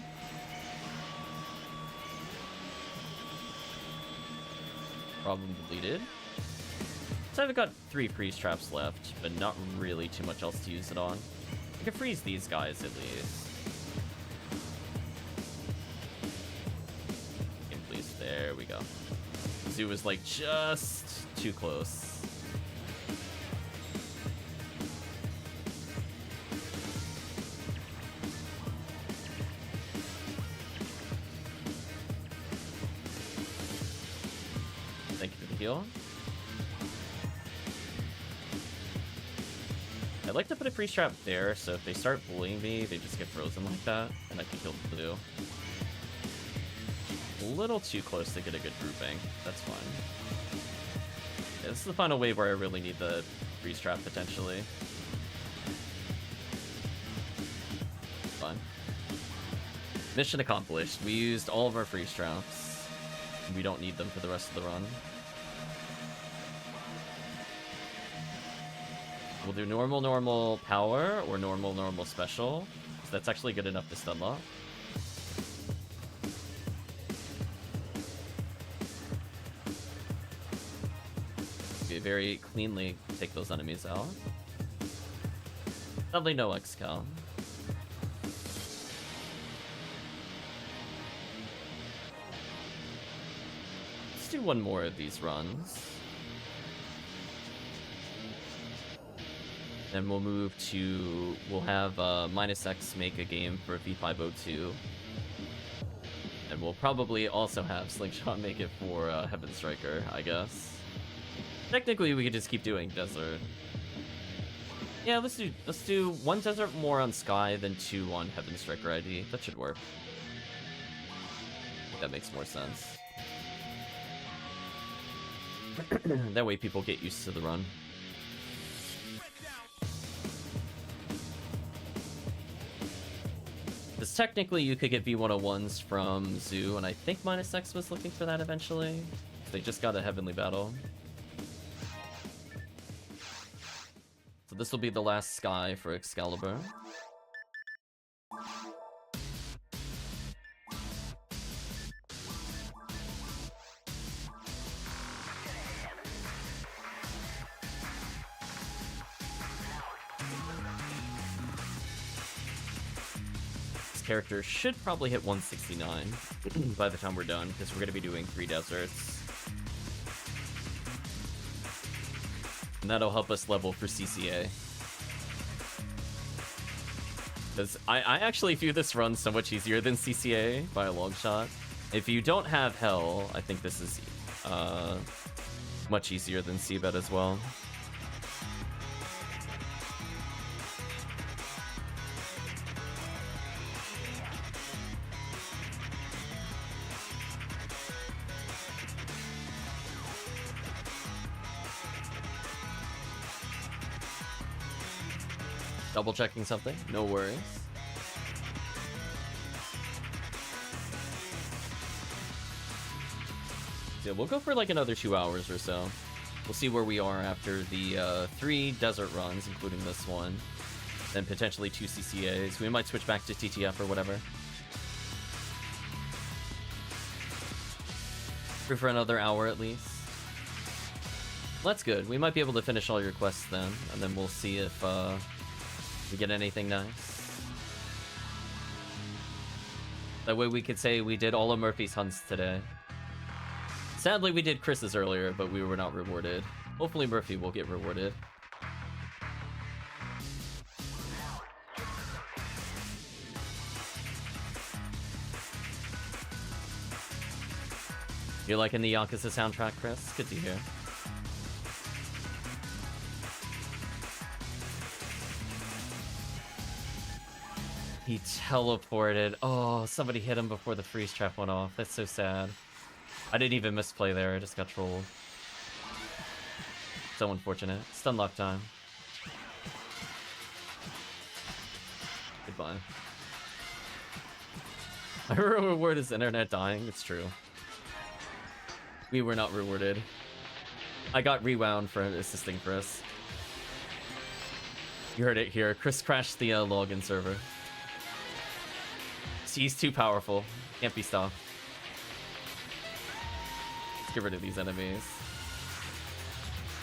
Problem deleted. So I've got 3 freeze traps left, but not really too much else to use it on. I can freeze these guys at least. Okay, please, there we go. Zoo was like just too close. Heal. I'd like to put a freeze trap there, so if they start bullying me, they just get frozen like that, and I can kill the blue. A little too close to get a good grouping. That's fine. Yeah, this is the final wave where I really need the freeze trap, potentially. Fine. Mission accomplished. We used all of our freeze traps. We don't need them for the rest of the run. We'll do normal power or normal special. So that's actually good enough to stun lock. very cleanly take those enemies out. Sadly, no XCal. Let's do one more of these runs. Then we'll move to... We'll have MinusX make a game for V502. And we'll probably also have Slingshot make it for Heaven Striker, I guess. Technically, we could just keep doing Desert. Yeah, let's do one Desert more on Sky than 2 on Heaven Striker ID. That should work. I think that makes more sense. That way people get used to the run. Because technically you could get V101s from Zoo, and I think MinusX was looking for that eventually. They just got a Heavenly Battle. So this will be the last Sky for Excalibur. Character should probably hit 169 by the time we're done, because we're going to be doing 3 deserts. And that'll help us level for CCA. Because I actually view this run so much easier than CCA by a long shot. If you don't have Hell, I think this is much easier than Seabed as well. Double checking something? No worries. Yeah, we'll go for like another 2 hours or so. We'll see where we are after the 3 desert runs, including this one. Then potentially 2 CCAs. We might switch back to TTF or whatever. For another hour at least. That's good. We might be able to finish all your quests then, and then we'll see if we get anything nice. That way we could say we did all of Murphy's hunts today. Sadly, we did Chris's earlier, but we were not rewarded. Hopefully Murphy will get rewarded. You're liking the Yakuza soundtrack, Chris? Good to hear. He teleported. Oh, somebody hit him before the freeze trap went off. That's so sad. I didn't even misplay there. I just got trolled. So unfortunate. Stun lock time. Goodbye. I reward his internet dying. It's true. We were not rewarded. I got rewound for assisting Chris. You heard it here. Chris crashed the login server. He's too powerful. Can't be stopped. Let's get rid of these enemies.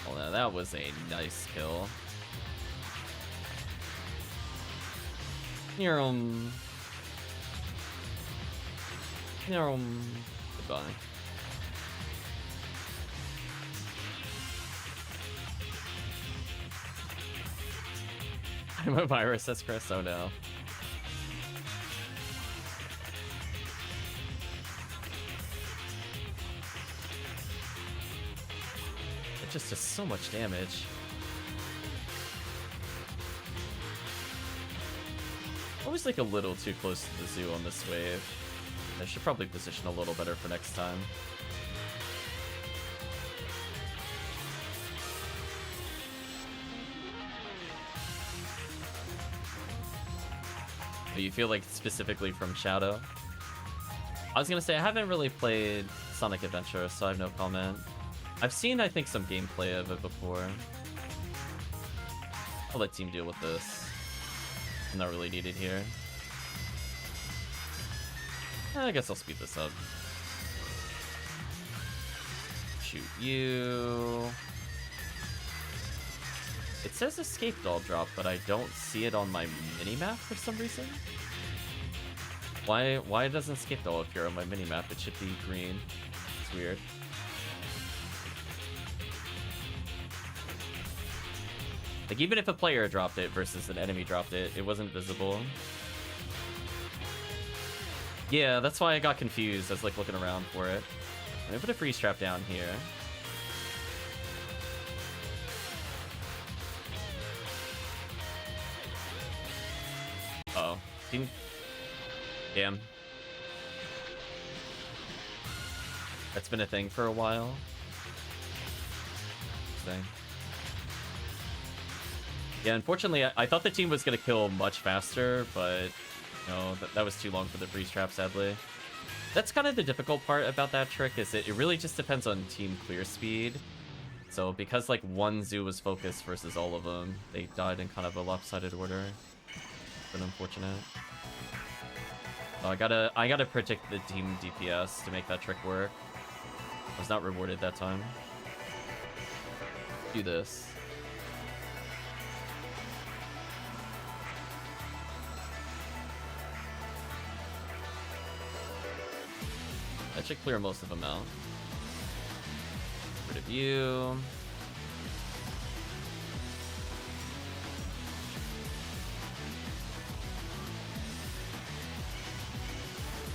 Oh, now that was a nice kill. Goodbye. I'm a virus, says Chris. Oh no. It just does so much damage. Always like a little too close to the zoo on this wave. I should probably position a little better for next time. But you feel like specifically from Shadow? I was gonna say, I haven't really played Sonic Adventure, so I have no comment. I've seen, I think, some gameplay of it before. I'll let team deal with this. Not really needed here. I guess I'll speed this up. Shoot you. It says escape doll drop, but I don't see it on my minimap for some reason. Why doesn't escape doll appear on my minimap? It should be green. It's weird. Like, even if a player dropped it versus an enemy dropped it, it wasn't visible. Yeah, that's why I got confused. I was like looking around for it. Let me put a freeze trap down here. Uh-oh. Damn. That's been a thing for a while. Thing. Yeah, unfortunately, I thought the team was going to kill much faster, but no, that was too long for the freeze trap, sadly. That's kind of the difficult part about that trick, is that it really just depends on team clear speed. So because like one zoo was focused versus all of them, they died in kind of a lopsided order. It's been unfortunate. Oh, I gotta predict the team DPS to make that trick work. I was not rewarded that time. Do this. That should clear most of them out. Rid of you.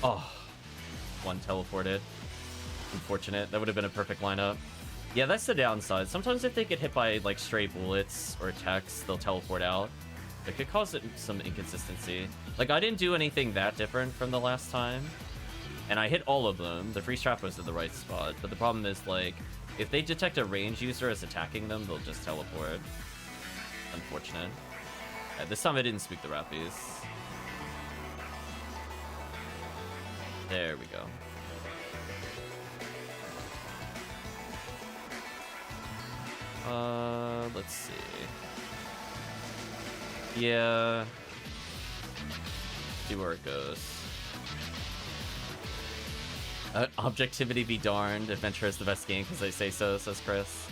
Oh, one teleported. Unfortunate. That would have been a perfect lineup. Yeah, that's the downside. Sometimes if they get hit by like stray bullets or attacks, they'll teleport out. It could cause some inconsistency. Like, I didn't do anything that different from the last time. And I hit all of them. The freeze trap was in the right spot. But the problem is, like, if they detect a range user as attacking them, they'll just teleport. Unfortunate. This time I didn't speak the Rappies. There we go. Let's see. Yeah. See where it goes. Objectivity be darned. Adventure is the best game because I say so, says Chris.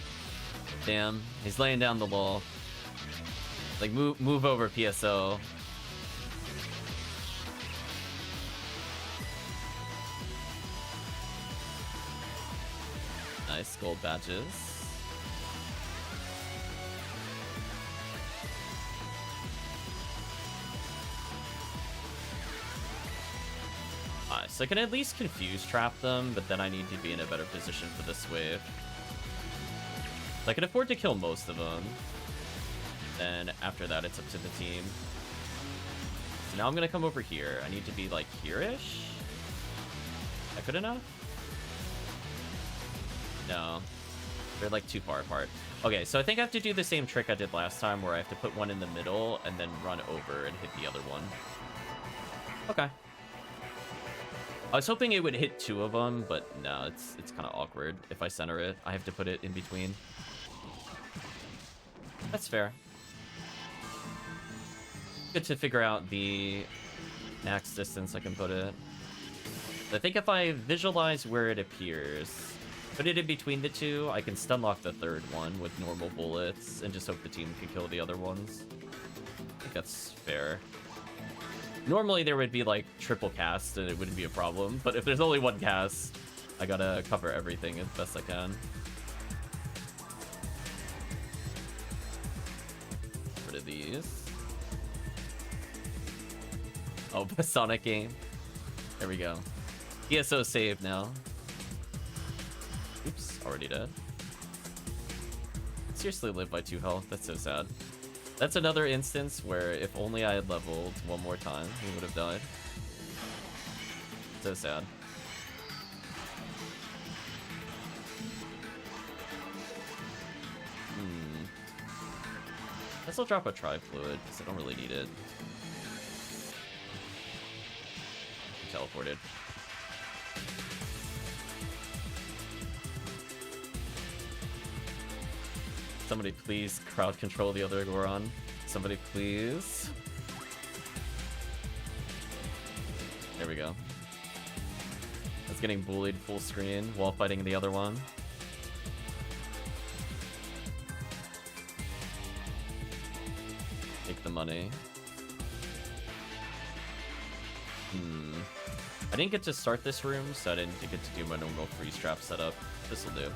Damn, he's laying down the law. Like, move over, PSO. Nice gold badges. So I can at least confuse trap them, but then I need to be in a better position for this wave. So I can afford to kill most of them. Then after that, it's up to the team. So now I'm gonna come over here. I need to be like here-ish. Is that good enough? No. They're like too far apart. Okay, so I think I have to do the same trick I did last time where I have to put one in the middle and then run over and hit the other one. Okay. I was hoping it would hit two of them, but no, it's kind of awkward. If I center it, I have to put it in between. That's fair. Good to figure out the max distance I can put it. I think if I visualize where it appears, put it in between the two, I can stun lock the third one with normal bullets and just hope the team can kill the other ones. I think that's fair. Normally there would be like triple cast and it wouldn't be a problem, but if there's only one cast, I gotta cover everything as best I can. Get rid of these. Oh, Sonic game. There we go. PSO saved now. Oops, already dead. Seriously live by 2 health, that's so sad. That's another instance where if only I had leveled one more time, he would have died. So sad. I guess I'll drop a tri-fluid, because I don't really need it. I'm teleported. Somebody please crowd control the other Goron. Somebody please. There we go. I was getting bullied full screen while fighting the other one. the money. I didn't get to start this room, so I didn't get to do my normal freeze trap setup. This'll do.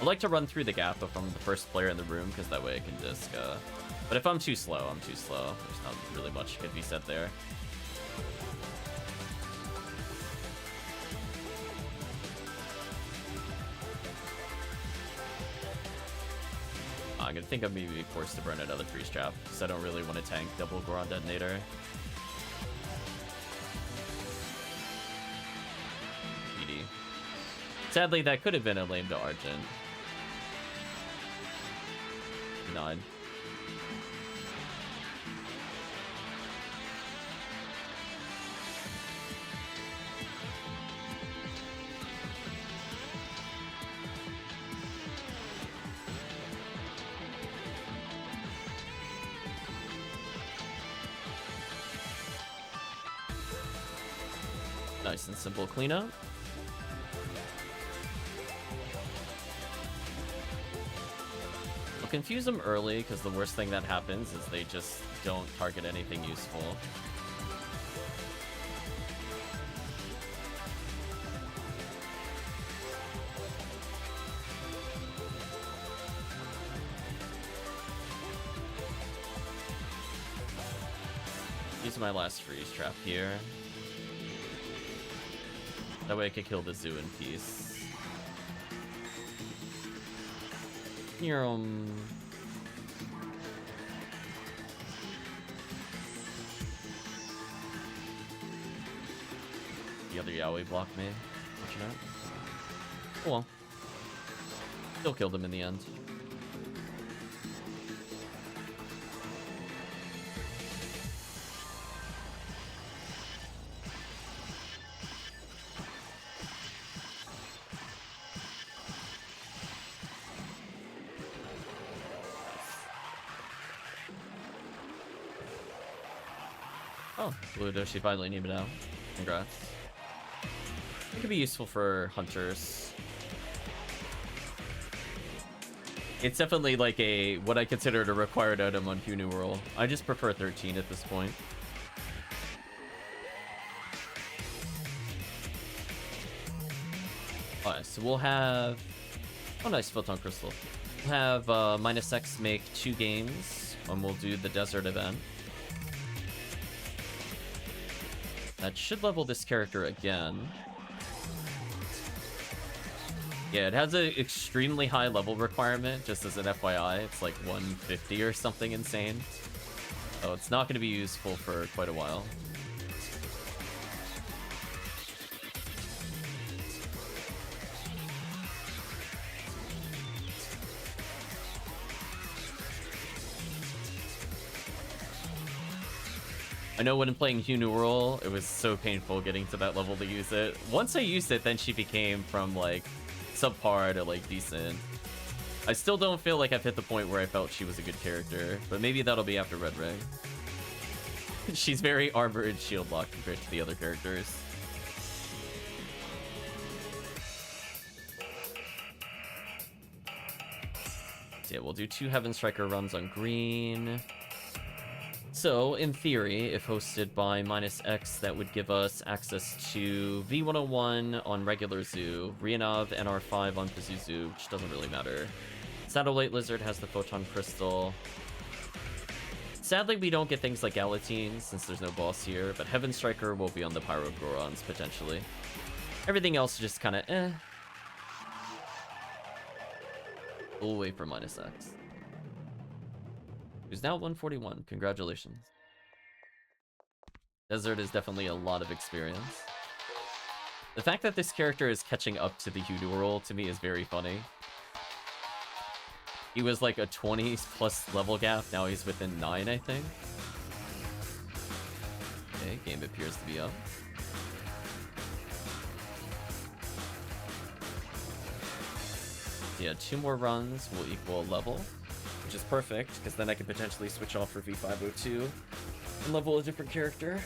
I like to run through the gap if I'm the first player in the room, because that way I can disc. But if I'm too slow, I'm too slow. There's not really much could be said there. I'm gonna think I may be forced to burn another freeze trap, because I don't really want to tank double Goron detonator. Sadly, that could have been a lame to Argent. 9. Nice and simple cleanup. Confuse them early, because the worst thing that happens is they just don't target anything useful. Use my last freeze trap here. That way I can kill the zoo in peace. The other Yaoi blocked me. Fortunate. Oh well. Still killed him in the end. Oh, Blue Doshi finally needed out. Congrats. It could be useful for hunters. It's definitely like what I considered a required item on Q New World. I just prefer 13 at this point. Alright, so we'll have... Oh, nice, Photon Crystal. We'll have MinusX make 2 games, and we'll do the desert event. That should level this character again. Yeah, it has an extremely high level requirement, just as an FYI. It's like 150 or something insane. So it's not going to be useful for quite a while. I know when playing Q New World, it was so painful getting to that level to use it. Once I used it, then she became from like subpar to like decent. I still don't feel like I've hit the point where I felt she was a good character, but maybe that'll be after Red Ring. She's very armor and shield locked compared to the other characters. So yeah, we'll do 2 Heaven Striker runs on green. So, in theory, if hosted by MinusX, that would give us access to V101 on regular Zoo, Rianov NR5 on Pazuzu, which doesn't really matter. Satellite Lizard has the Photon Crystal. Sadly, we don't get things like Galatine, since there's no boss here, but Heaven Striker will be on the Pyro Gorons, potentially. Everything else is just kind of eh. We'll wait for MinusX. Who's now 141. Congratulations. Desert is definitely a lot of experience. The fact that this character is catching up to the Q New World to me is very funny. He was like a 20 plus level gap. Now he's within 9, I think. Okay, game appears to be up. So yeah, 2 more runs will equal a level, which is perfect, because then I can potentially switch off for V502 and level a different character.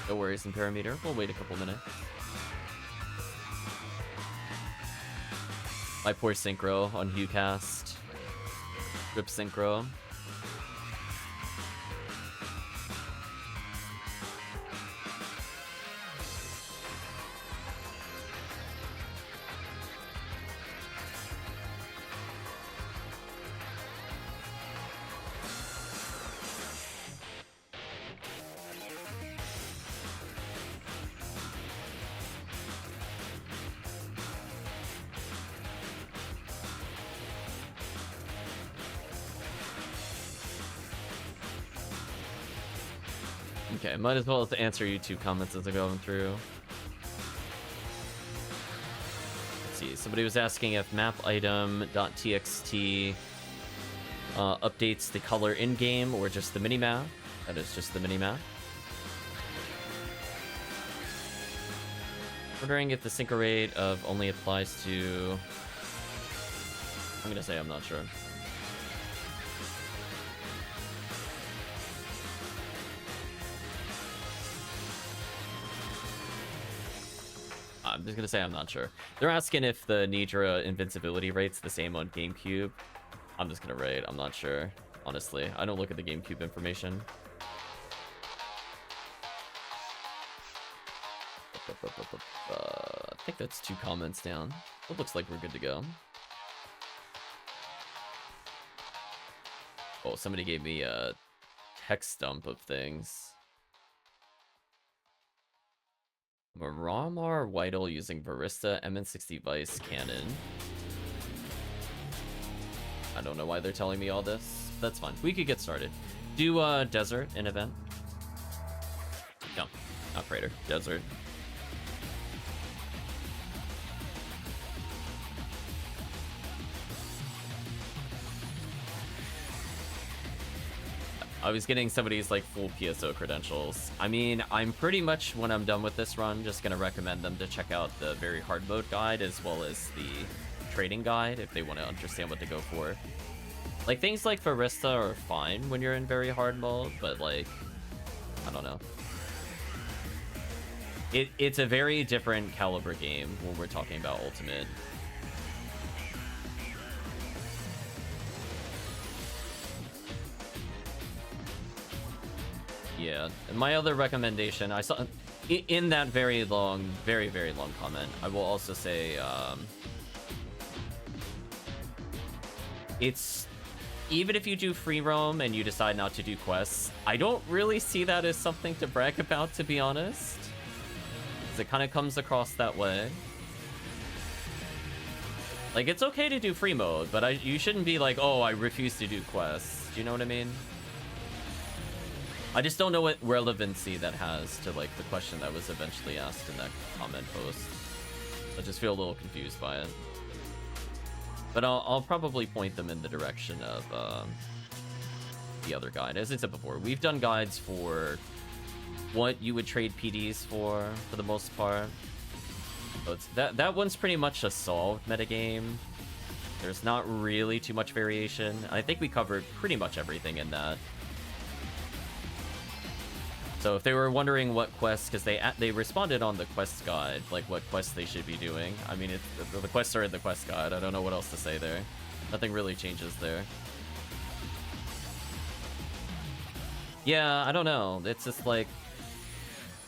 No worries in Parameter, we'll wait a couple minutes. My poor synchro on HughCast. Rip synchro. Okay, might as well answer YouTube comments as they're going through. Let's see, somebody was asking if mapitem.txt updates the color in-game or just the minimap. That is just the minimap. Wondering if the sync rate of only applies to... I'm gonna say I'm not sure. I'm just gonna say I'm not sure. They're asking if the Nidra invincibility rate's the same on GameCube. I'm just gonna rate. I'm not sure. Honestly, I don't look at the GameCube information. I think that's 2 comments down. It looks like we're good to go. Oh, somebody gave me a text dump of things. Miramar Whittle using Barista MN60 Vice Cannon. I don't know why they're telling me all this. That's fine. We could get started. Do Desert in event. No, not Praetor. Desert. I was getting somebody's like full PSO credentials. I mean, I'm pretty much, when I'm done with this run, just gonna recommend them to check out the very hard mode guide as well as the trading guide if they want to understand what to go for. Like, things like Barista are fine when you're in very hard mode, but like, I don't know. It's a very different caliber game when we're talking about Ultimate. Yeah, and my other recommendation, I saw in that very long comment, I will also say, it's, even if you do free roam and you decide not to do quests, I don't really see that as something to brag about, to be honest. Because it kind of comes across that way. Like, it's okay to do free mode, but you shouldn't be like, oh, I refuse to do quests. Do you know what I mean? I just don't know what relevancy that has to, like, the question that was eventually asked in that comment post. I just feel a little confused by it. But I'll probably point them in the direction of the other guide. As I said before, we've done guides for what you would trade PDs for the most part. So it's that one's pretty much a solved metagame. There's not really too much variation. I think we covered pretty much everything in that. So if they were wondering what quests, because they responded on the quest guide, like what quests they should be doing. I mean, the quests are in the quest guide. I don't know what else to say there. Nothing really changes there. Yeah, I don't know. It's just like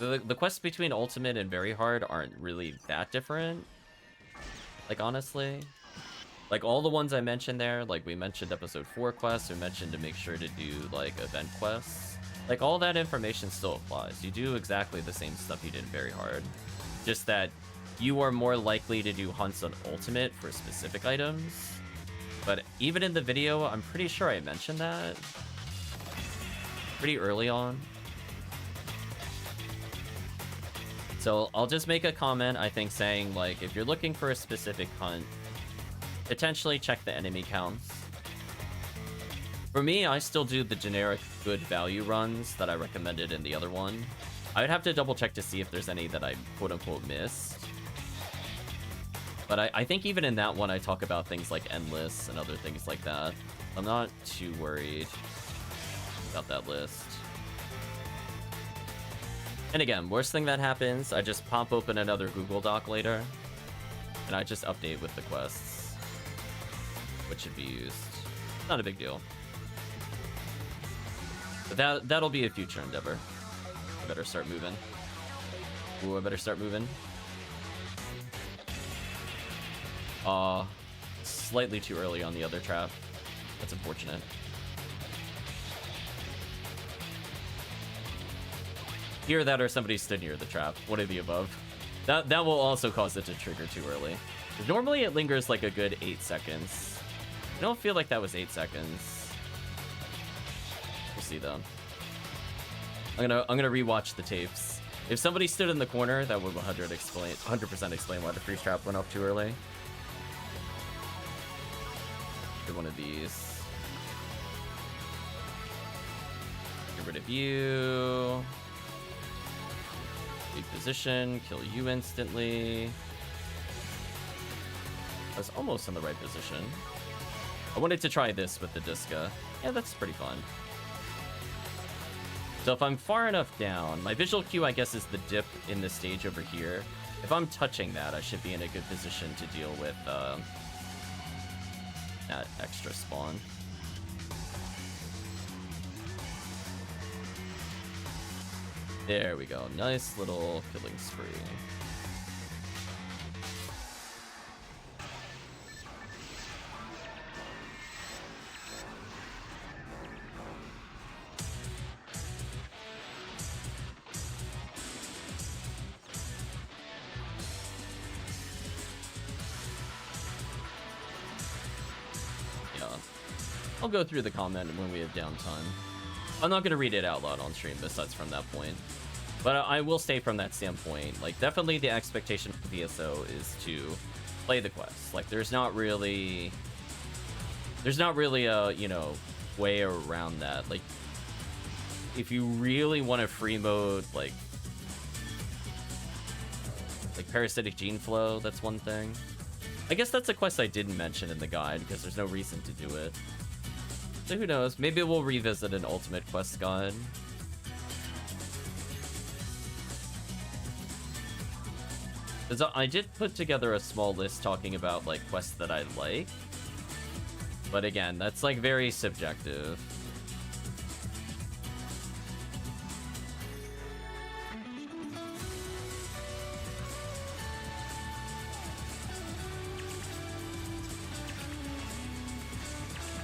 the quests between Ultimate and Very Hard aren't really that different. Like, honestly. Like, all the ones I mentioned there, like we mentioned episode 4 quests, we mentioned to make sure to do like event quests. Like, all that information still applies. You do exactly the same stuff you did Very Hard. Just that you are more likely to do hunts on Ultimate for specific items. But even in the video, I'm pretty sure I mentioned that pretty early on. So I'll just make a comment, I think, saying, like, if you're looking for a specific hunt, potentially check the enemy counts. For me, I still do the generic good value runs that I recommended in the other one. I would have to double check to see if there's any that I quote-unquote missed. But I think even in that one, I talk about things like Endless and other things like that. I'm not too worried about that list. And again, worst thing that happens, I just pop open another Google Doc later, and I just update with the quests. which should be used. Not a big deal. But that'll be a future endeavor. I better start moving. Ooh, I better start moving. Slightly too early on the other trap. That's unfortunate. Either that or somebody stood near the trap. One of the above. That will also cause it to trigger too early. Normally it lingers like a good 8 seconds. I don't feel like that was 8 seconds. We'll see though. I'm gonna rewatch the tapes. If somebody stood in the corner, that would 100% explain why the freeze trap went off too early. Get one of these. Get rid of you. Reposition, kill you instantly. I was almost in the right position. I wanted to try this with the Disca. Yeah, that's pretty fun. So if I'm far enough down, my visual cue, I guess, is the dip in the stage over here. If I'm touching that, I should be in a good position to deal with that extra spawn. There we go. Nice little killing spree. I'll go through the comment when we have downtime. I'm not going to read it out loud on stream besides from that point. But I will say from that standpoint, like, definitely the expectation for PSO is to play the quest. Like, there's not really a, you know, way around that. Like, if you really want a free mode, like parasitic gene flow, that's one thing. I guess that's a quest I didn't mention in the guide because there's no reason to do it. So who knows? Maybe we'll revisit an ultimate quest guide. Because I did put together a small list talking about, like, quests that I like. But again, that's, like, very subjective.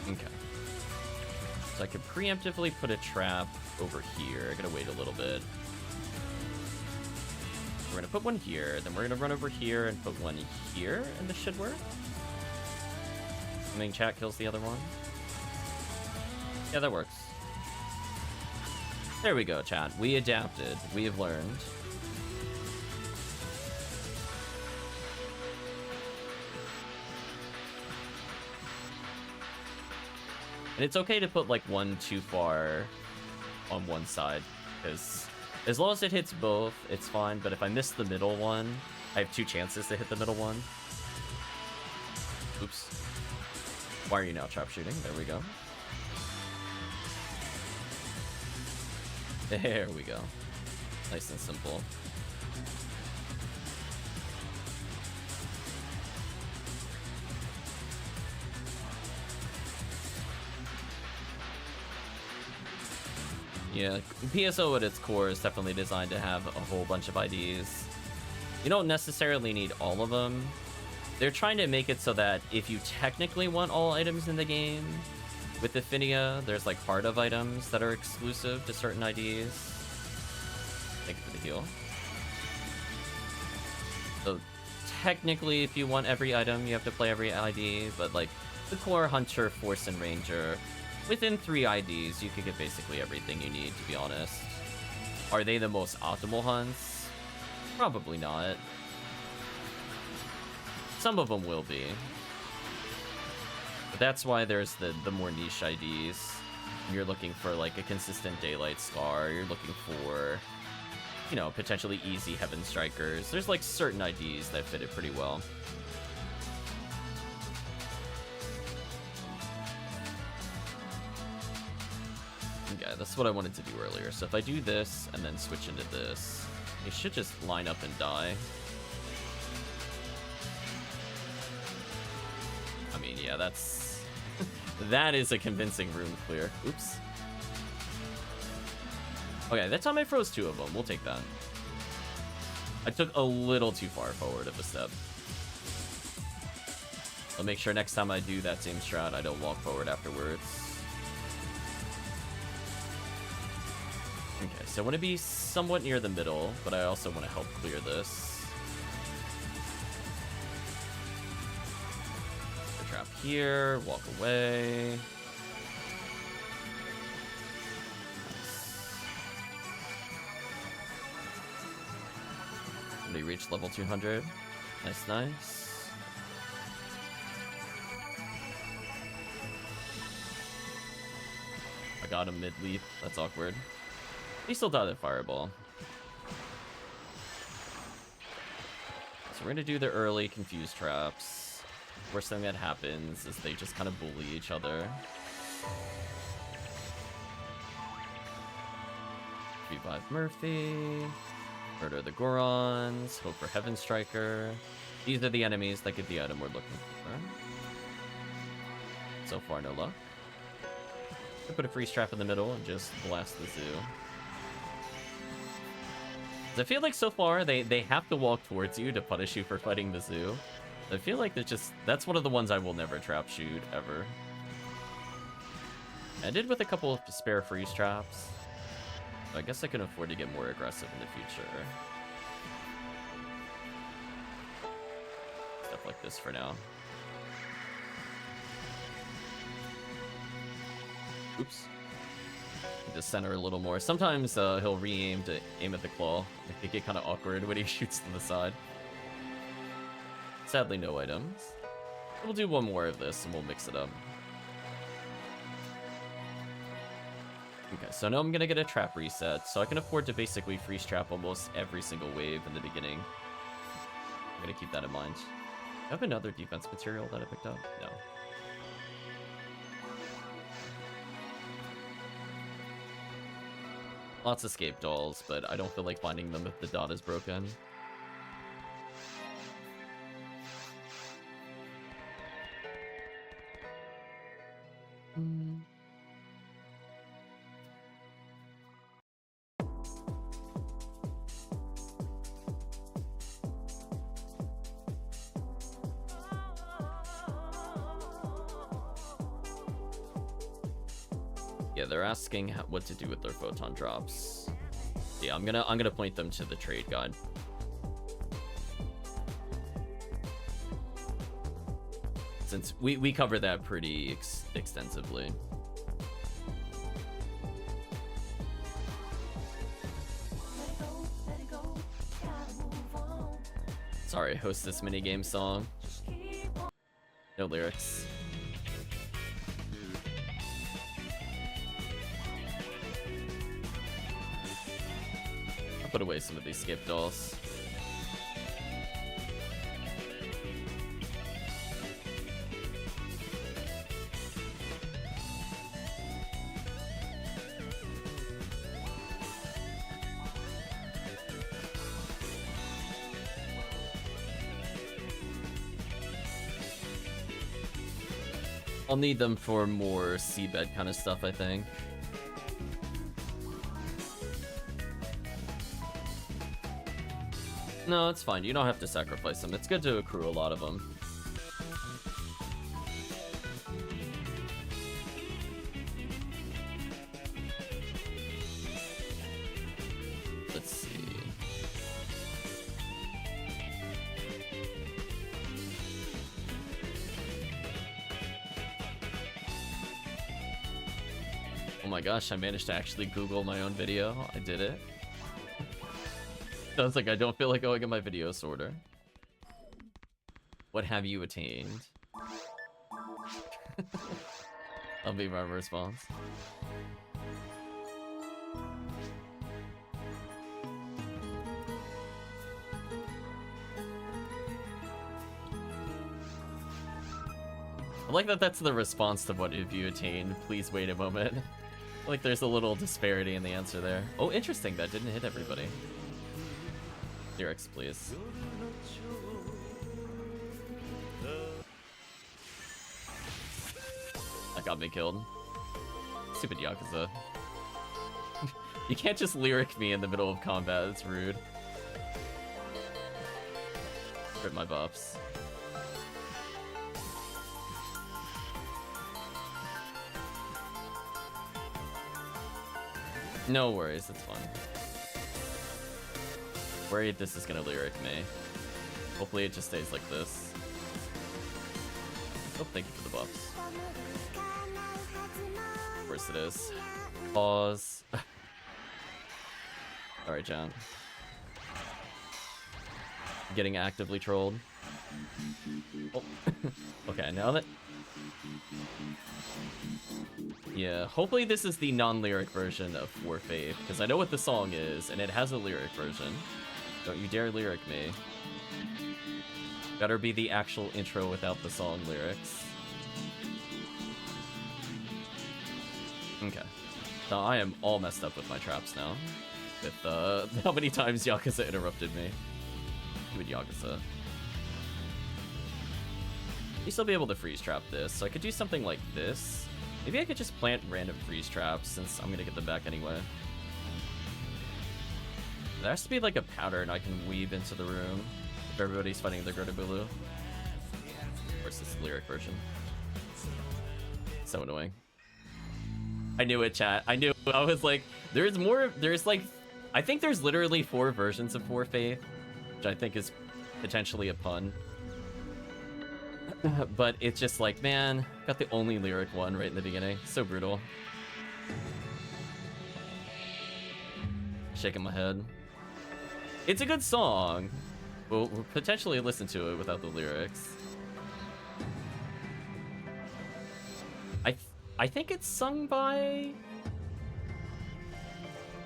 Okay. So I could preemptively put a trap over here. I gotta wait a little bit. We're gonna put one here, then we're gonna run over here and put one here, and this should work. I mean, chat kills the other one. Yeah, that works. There we go, chat. We adapted. We have learned. And it's okay to put, like, one too far on one side, because as long as it hits both, it's fine. But if I miss the middle one, I have 2 chances to hit the middle one. Oops. Why are you now trap shooting? There we go. There we go. Nice and simple. Yeah, PSO at its core is definitely designed to have a whole bunch of IDs. You don't necessarily need all of them. They're trying to make it so that if you technically want all items in the game, with Ephinea, there's like part of items that are exclusive to certain IDs. Thank you for the heal. So technically, if you want every item, you have to play every ID, but like the core Hunter, Force, and Ranger, within 3 IDs, you could get basically everything you need, to be honest. Are they the most optimal hunts? Probably not. Some of them will be. But that's why there's the more niche IDs. You're looking for like a consistent Daylight Scar, you're looking for, you know, potentially easy Heaven Strikers. There's like certain IDs that fit it pretty well. Okay, that's what I wanted to do earlier. So if I do this and then switch into this, it should just line up and die. I mean, yeah, that's That is a convincing room clear. Oops. Okay, that time I froze 2 of them. We'll take that. I took a little too far forward of a step. I'll make sure next time I do that same strat, I don't walk forward afterwards. Okay, so I want to be somewhat near the middle, but I also want to help clear this. Trap here, walk away. We reached level 200. Nice, nice. I got him mid-leap. That's awkward. He still died at Fireball. So we're gonna do the early confused traps. Worst thing that happens is they just kind of bully each other. Revive Murphy. Murder the Gorons. Hope for Heaven Striker. These are the enemies that get the item we're looking for. So far, no luck. I put a freeze trap in the middle and just blast the zoo. I feel like so far they have to walk towards you to punish you for fighting the zoo. I feel like that's one of the ones I will never trap shoot ever. I did with a couple of spare freeze traps. So I guess I can afford to get more aggressive in the future. Stuff like this for now. Oops. The center a little more. Sometimes he'll re-aim to aim at the claw. It can get kind of awkward when he shoots to the side. Sadly, no items. We'll do one more of this and we'll mix it up. Okay, so now I'm gonna get a trap reset, so I can afford to basically freeze trap almost every single wave in the beginning. I'm gonna keep that in mind. Do I have another defense material that I picked up? No. Lots of escape dolls, but I don't feel like finding them if the dot is broken. Yeah, they're asking what to do with their photon drops. Yeah, I'm gonna point them to the trade guide. Since we cover that pretty extensively. Sorry, hostess minigame song. No lyrics. I'll put away some of these skip dolls. I'll need them for more seabed kind of stuff, I think. No, it's fine. You don't have to sacrifice them. It's good to accrue a lot of them. Let's see. Oh my gosh, I managed to actually Google my own video. I did it. Sounds like I don't feel like going in my video sorter. What have you attained? I'll be my response. I like that that's the response to what have you attained. Please wait a moment. Like there's a little disparity in the answer there. Oh, interesting. That didn't hit everybody. Lyrics, please. got me killed. Stupid Yakuza. You can't just lyric me in the middle of combat, it's rude. Rip my buffs. No worries, it's fine. Worried this is gonna lyric me. Hopefully it just stays like this. Oh, thank you for the buffs. Of course it is. Pause. Alright, John. Getting actively trolled. Oh. Okay, now that... Yeah, hopefully this is the non-lyric version of War Faith, because I know what the song is, and it has a lyric version. Don't you dare lyric me. Better be the actual intro without the song lyrics. Okay. Now I am all messed up with my traps now. With how many times Yakuza interrupted me. Stupid Yakuza. You still be able to freeze trap this, so I could do something like this. Maybe I could just plant random freeze traps, since I'm gonna get them back anyway. There has to be like a pattern I can weave into the room if everybody's fighting the Grotobulu. Of course, this is the lyric version. So annoying. I knew it, chat. I knew. I was like, there's more. There's like, I think there's literally 4 versions of War Faith, which I think is potentially a pun. But it's just like, man, got the only lyric one right in the beginning. So brutal. Shaking my head. It's a good song. We'll potentially listen to it without the lyrics. I think it's sung by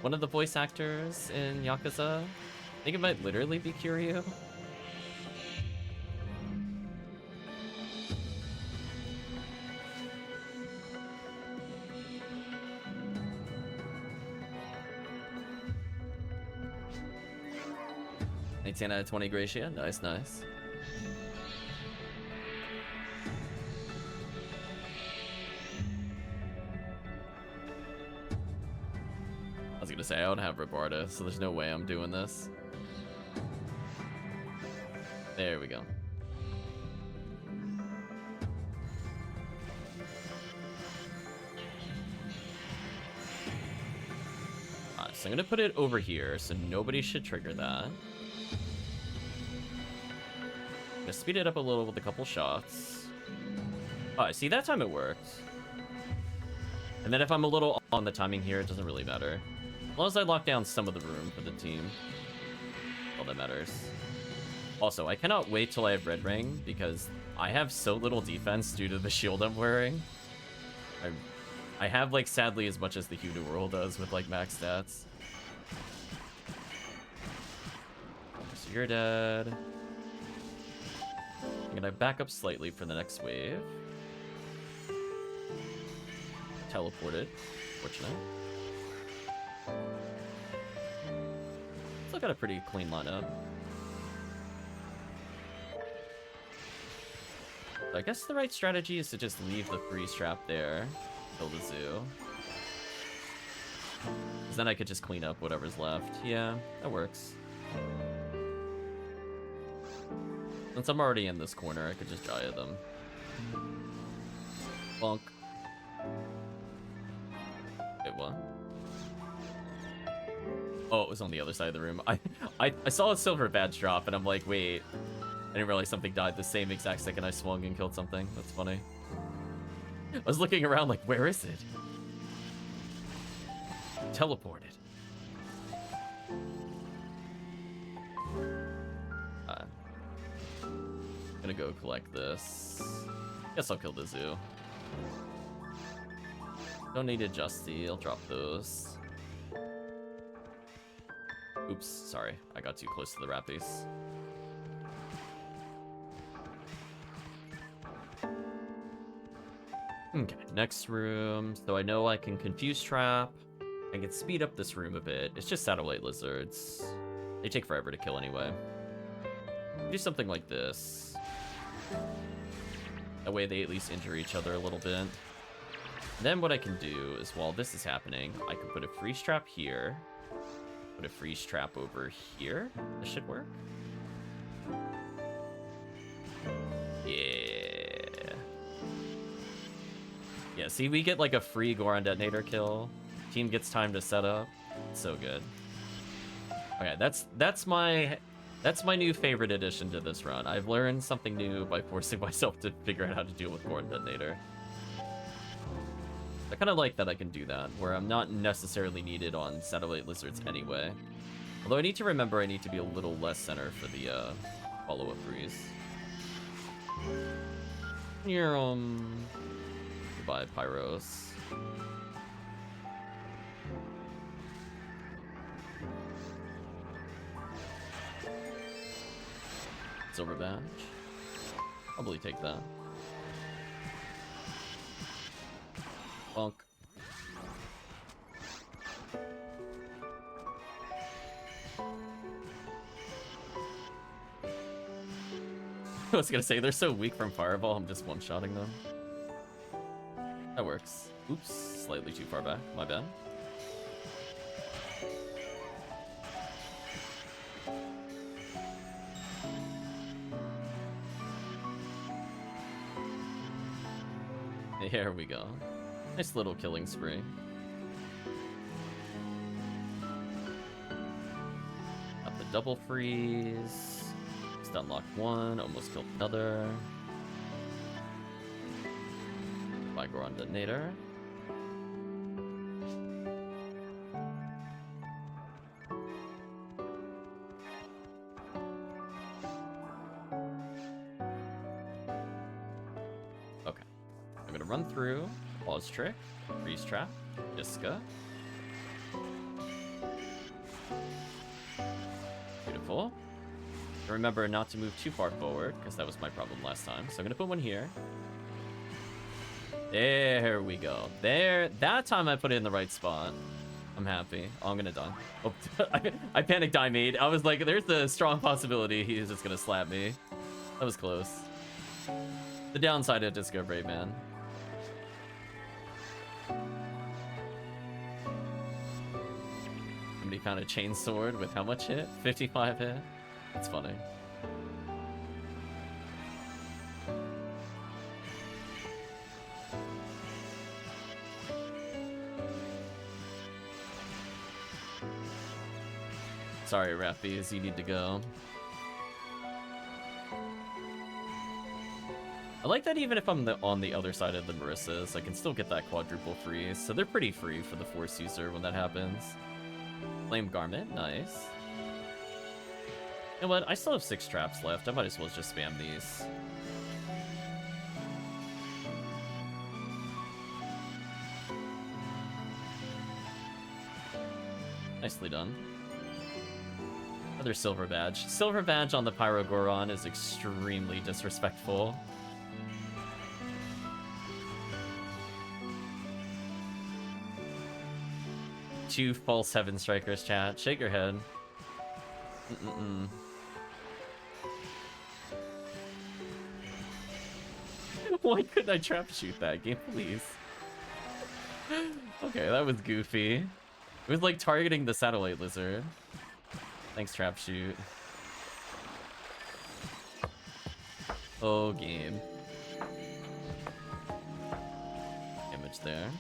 one of the voice actors in Yakuza. I think it might literally be Kiryu. '18 out of 20 Gracia. Nice, nice. I was gonna say, I don't have Robarda, so there's no way I'm doing this. There we go. Alright, so I'm gonna put it over here, so nobody should trigger that. I'm gonna speed it up a little with a couple shots. Alright, see, that time it worked. And then if I'm a little on the timing here, it doesn't really matter. As long as I lock down some of the room for the team. All that matters. Also, I cannot wait till I have Red Ring, because I have so little defense due to the shield I'm wearing. I have, like, sadly as much as the Hugh New World does with, like, max stats. So you're dead. I'm gonna back up slightly for the next wave. Teleported. Fortunate. Still got a pretty clean lineup. So I guess the right strategy is to just leave the freeze trap there. Kill the zoo. Because then I could just clean up whatever's left. Yeah, that works. Since I'm already in this corner, I could just Jaya them. Bonk. Wait, what? Oh, it was on the other side of the room. I saw a silver badge drop, and I'm like, wait. I didn't realize something died the same exact second I swung and killed something. That's funny. I was looking around like, where is it? Teleported. Gonna go collect this. Guess I'll kill the zoo. Don't need a Justy. I'll drop those. Oops, sorry. I got too close to the Rappies. Okay, next room. So I know I can Confuse Trap. I can speed up this room a bit. It's just Satellite Lizards. They take forever to kill anyway. Do something like this. That way they at least injure each other a little bit. Then what I can do is, while this is happening, I can put a freeze trap here. Put a freeze trap over here. This should work. Yeah. Yeah, see, we get like a free Goron Detonator kill. Team gets time to set up. It's so good. Okay, that's my new favorite addition to this run. I've learned something new by forcing myself to figure out how to deal with Goron Detonator. I kind of like that I can do that, where I'm not necessarily needed on Satellite Lizards anyway. Although I need to remember I need to be a little less center for the follow-up freeze. Goodbye, Pyros. Silver badge. Probably take that. Bonk. I was gonna say, they're so weak from Fireball, I'm just one-shotting them. That works. Oops, slightly too far back. My bad. There we go. Nice little killing spree. Got the double freeze. Just unlocked one, almost killed another. By Goron Detonator. Okay. I'm gonna run through. Pause trick, freeze trap, Iska. Beautiful. And remember not to move too far forward, because that was my problem last time. So I'm gonna put one here. There we go. There, that time I put it in the right spot. I'm happy. Oh, I'm gonna die. Oh, I panicked diemade. I was like, there's a strong possibility he's just gonna slap me. That was close. The downside of Disco Brave Man. Somebody found a chain sword with how much hit? 55 hit? That's funny. Sorry, Rappies, you need to go. I like that even if I'm on the other side of the Marissas, I can still get that quadruple freeze. So they're pretty free for the Force user when that happens. Flame Garment, nice. You know what? I still have 6 traps left. I might as well just spam these. Nicely done. Another silver badge. Silver badge on the Pyro Goron is extremely disrespectful. Two false Heaven Strikers, chat. Shake your head. Why couldn't I trap shoot that game, please? Okay, that was goofy. It was like targeting the Satellite Lizard. Thanks, trap shoot. Oh, game. Damage there.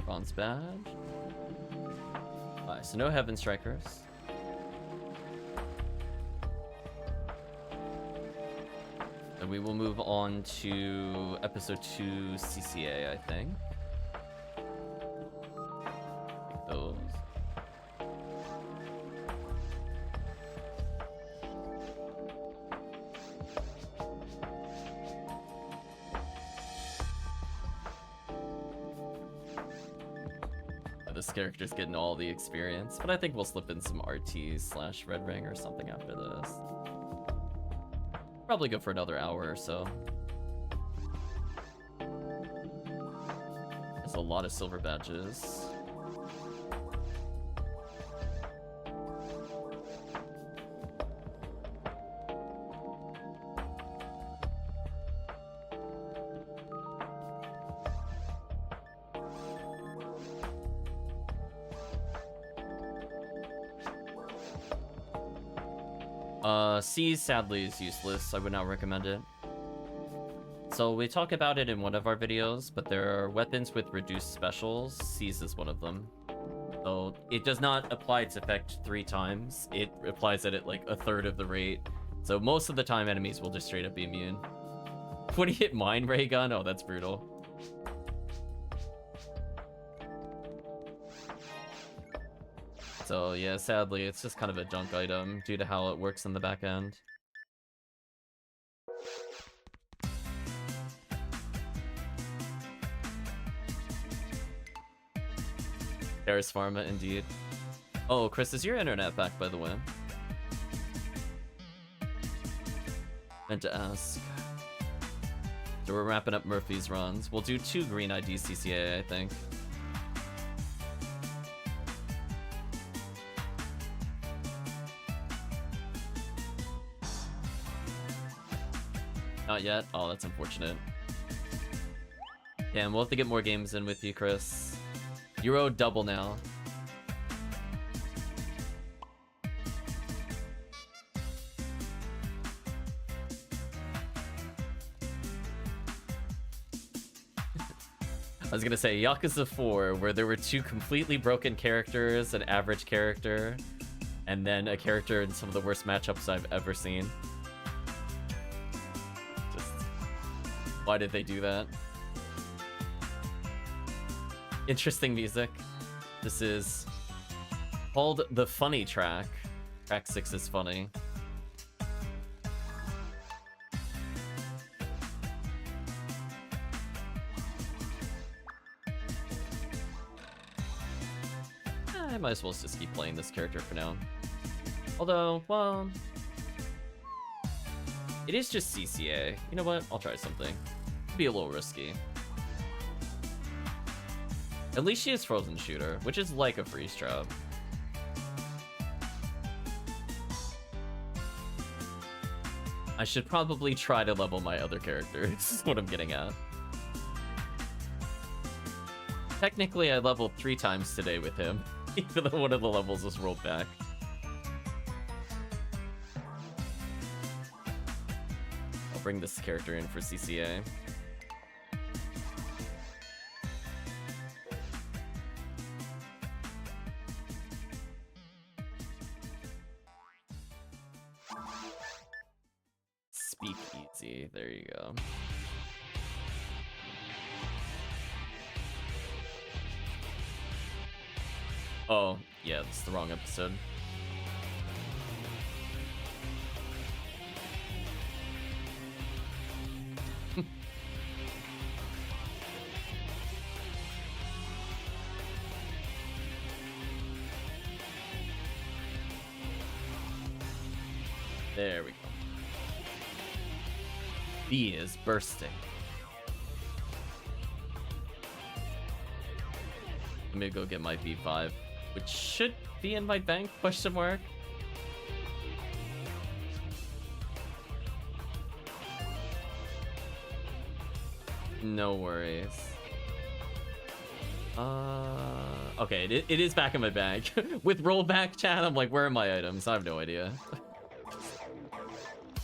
Bronze badge. Alright, so no Heaven Strikers. And we will move on to episode 2 CCA, I think. Take those. This character's getting all the experience, but I think we'll slip in some RT/Red Ring or something after this. Probably go for another hour or so. There's a lot of silver badges. C sadly is useless. I would not recommend it. So we talk about it in one of our videos, but there are weapons with reduced specials. C's is one of them. So it does not apply its effect 3 times. It applies it at like a third of the rate. So most of the time enemies will just straight up be immune. When you hit Mind Ray Gun, oh, that's brutal. So yeah, sadly, it's just kind of a junk item due to how it works in the back end. Paris Pharma, indeed. Oh, Chris, is your internet back, by the way? Meant to ask. So we're wrapping up Murphy's runs. We'll do 2 green ID CCA, I think. Not yet? Oh, that's unfortunate. Damn, we'll have to get more games in with you, Chris. You're owed double now. I was gonna say, Yakuza 4, where there were 2 completely broken characters, an average character, and then a character in some of the worst matchups I've ever seen. Just... why did they do that? Interesting music. This is called The Funny Track. Track 6 is funny. I might as well just keep playing this character for now. Although, well... it is just CCA. You know what? I'll try something. It'd be a little risky. At least she is Frozen Shooter, which is like a freeze trap. I should probably try to level my other characters, is what I'm getting at. Technically, I leveled 3 times today with him, even though one of the levels was rolled back. I'll bring this character in for CCA. Speak easy, there you go. Oh, yeah, that's the wrong episode. There we go. B is bursting. Let me go get my B5, which should be in my bank, question mark. No worries. Okay, it is back in my bag. With rollback chat, I'm like, where are my items? I have no idea.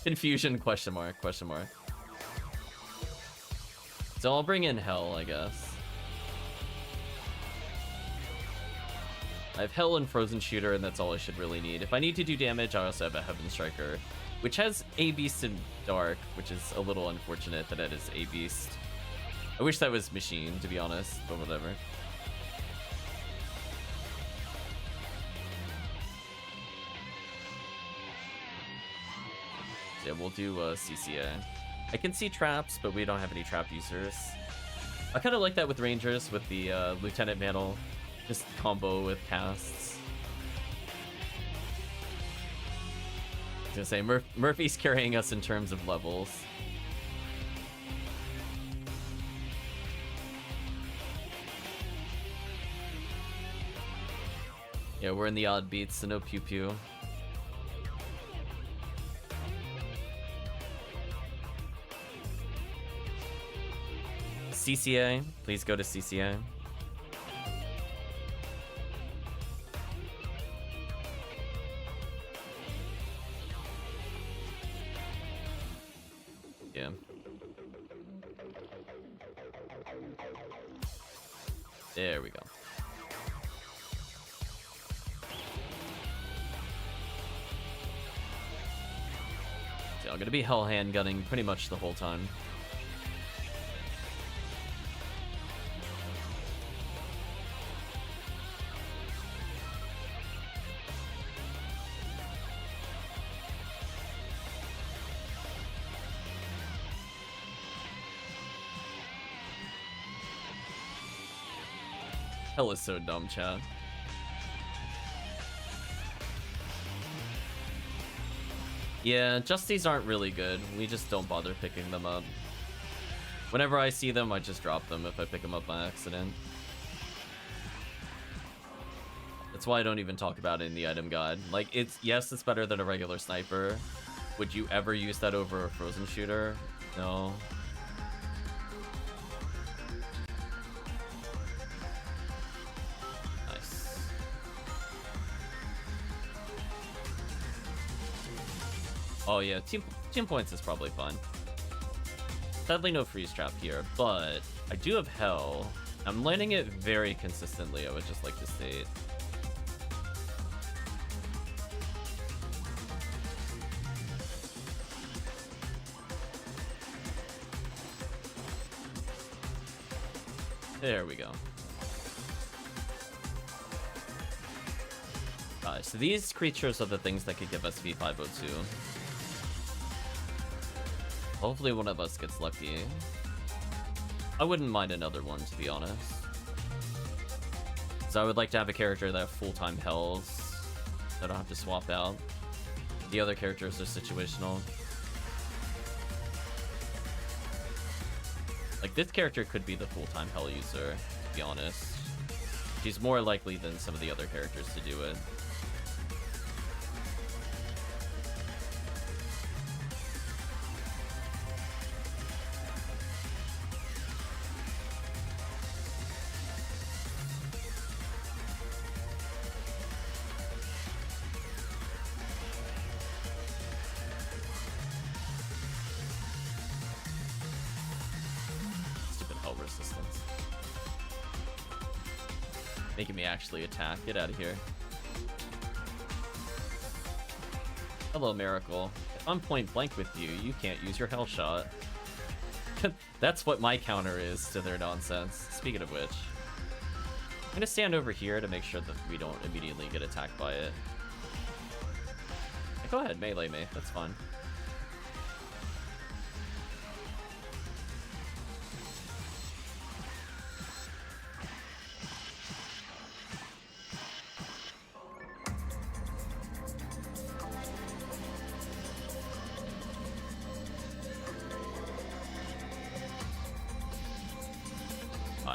Confusion, question mark, question mark. So I'll bring in Hell, I guess. I have Hell and Frozen Shooter, and that's all I should really need. If I need to do damage, I also have a Heaven Striker, which has A-Beast and Dark, which is a little unfortunate that it is A-Beast. I wish that was Machine, to be honest, but whatever. Yeah, we'll do CCA. I can see traps, but we don't have any trap users. I kind of like that with Rangers, with the Lieutenant Mantle. Just combo with casts. I was gonna say, Murphy's carrying us in terms of levels. Yeah, we're in the odd beats, so no pew pew. CCA, please go to CCA. There we go. So I'm gonna be hell handgunning pretty much the whole time. Hell is so dumb, chat. Yeah, Justies aren't really good. We just don't bother picking them up. Whenever I see them, I just drop them if I pick them up by accident. That's why I don't even talk about it in the item guide. Like, yes, it's better than a regular sniper. Would you ever use that over a frozen shooter? No. Oh yeah, team points is probably fine. Sadly no freeze trap here, but I do have Hell. I'm landing it very consistently, I would just like to state. There we go. So these creatures are the things that could give us V502. Hopefully one of us gets lucky. I wouldn't mind another one, to be honest. So I would like to have a character that have full-time Hells that I don't have to swap out. The other characters are situational. Like, this character could be the full-time Hell user, to be honest. She's more likely than some of the other characters to do it. Making me actually attack. Get out of here. Hello, Miracle. If I'm point blank with you, you can't use your Hell shot. That's what my counter is to their nonsense. Speaking of which, I'm gonna stand over here to make sure that we don't immediately get attacked by it. Go ahead, melee me. That's fine.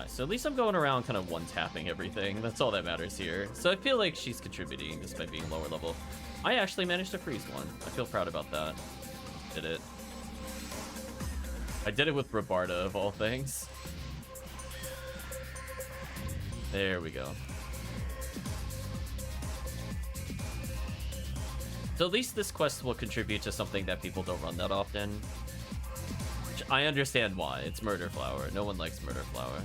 So at least I'm going around kind of one-tapping everything. That's all that matters here. So I feel like she's contributing despite being lower level. I actually managed to freeze one. I feel proud about that. Did it. I did it with Rabarda, of all things. There we go. So at least this quest will contribute to something that people don't run that often. Which I understand why. It's Murder Flower. No one likes Murder Flower.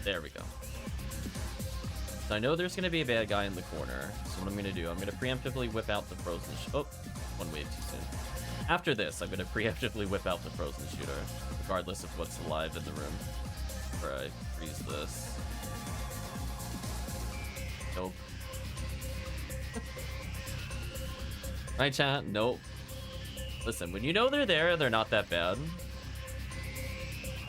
There we go. So I know there's going to be a bad guy in the corner. So what I'm going to do, I'm going to preemptively whip out the frozen... Oh, one wave too soon. After this, I'm going to preemptively whip out the frozen shooter, regardless of what's alive in the room. Before I freeze this. Nope. Right, chat? Nope. Listen, when you know they're there, they're not that bad.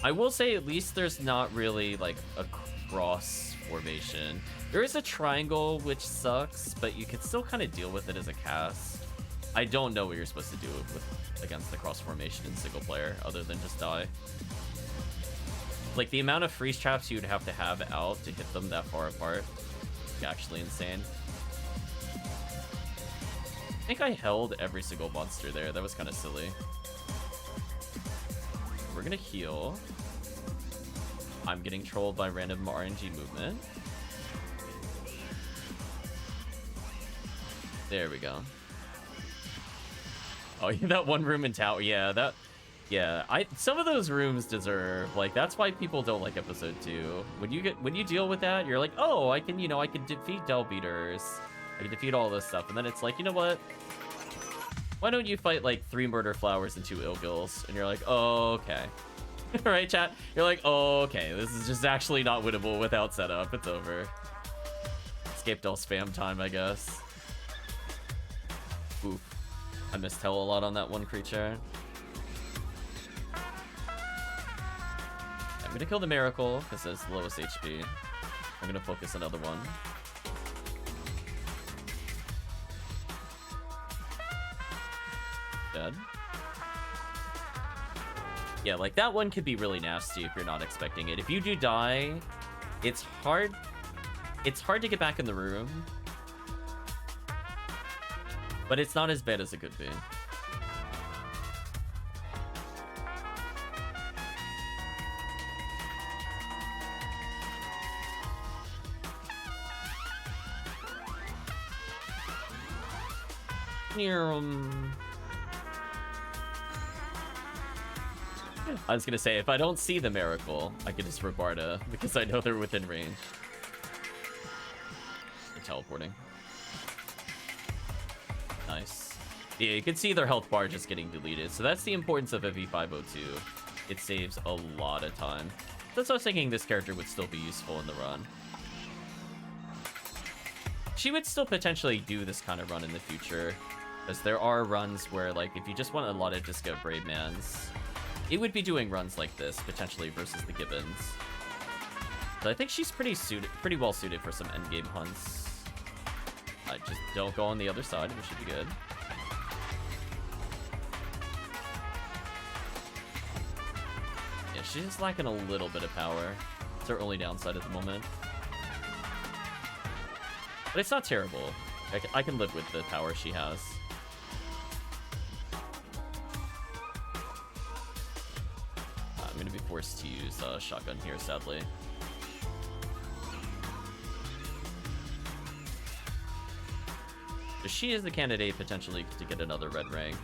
I will say at least there's not really like a cross formation. There is a triangle, which sucks, but you can still kind of deal with it as a cast. I don't know what you're supposed to do against the cross formation in single player other than just die. Like the amount of freeze traps you'd have to have out to hit them that far apart is actually insane. I think I held every single monster there. That was kind of silly. We're gonna heal. I'm getting trolled by random RNG movement. There we go. Oh, that one room in tower. Yeah, some of those rooms deserve, like, that's why people don't like episode 2. When you deal with that, you're like, oh, I can defeat Del Beaters. I can defeat all this stuff. And then it's like, you know what? Why don't you fight like 3 murder flowers and 2 Ilgils? And you're like, oh, okay. Right, chat? You're like, oh, okay. This is just actually not winnable without setup. It's over. Escaped all spam time, I guess. Oof. I missed hell a lot on that one creature. I'm gonna kill the Miracle because it's the lowest HP. I'm gonna focus another one. Dead. Yeah, like that one could be really nasty if you're not expecting it. If you do die, it's hard to get back in the room. But it's not as bad as it could be. I was gonna say, if I don't see the Miracle, I could just Robarda, because I know they're within range. They're teleporting. Nice. Yeah, you can see their health bar just getting deleted. So that's the importance of a V502. It saves a lot of time. That's why I was thinking this character would still be useful in the run. She would still potentially do this kind of run in the future. Because there are runs where, like, if you just want a lot of Disco Brave Mans, it would be doing runs like this, potentially, versus the Gibbons. So I think she's pretty well suited for some endgame hunts. I just don't go on the other side, which should be good. Yeah, she's just lacking a little bit of power. It's her only downside at the moment. But it's not terrible. I can live with the power she has. I'm going to be forced to use shotgun here, sadly. But she is the candidate potentially to get another red ring.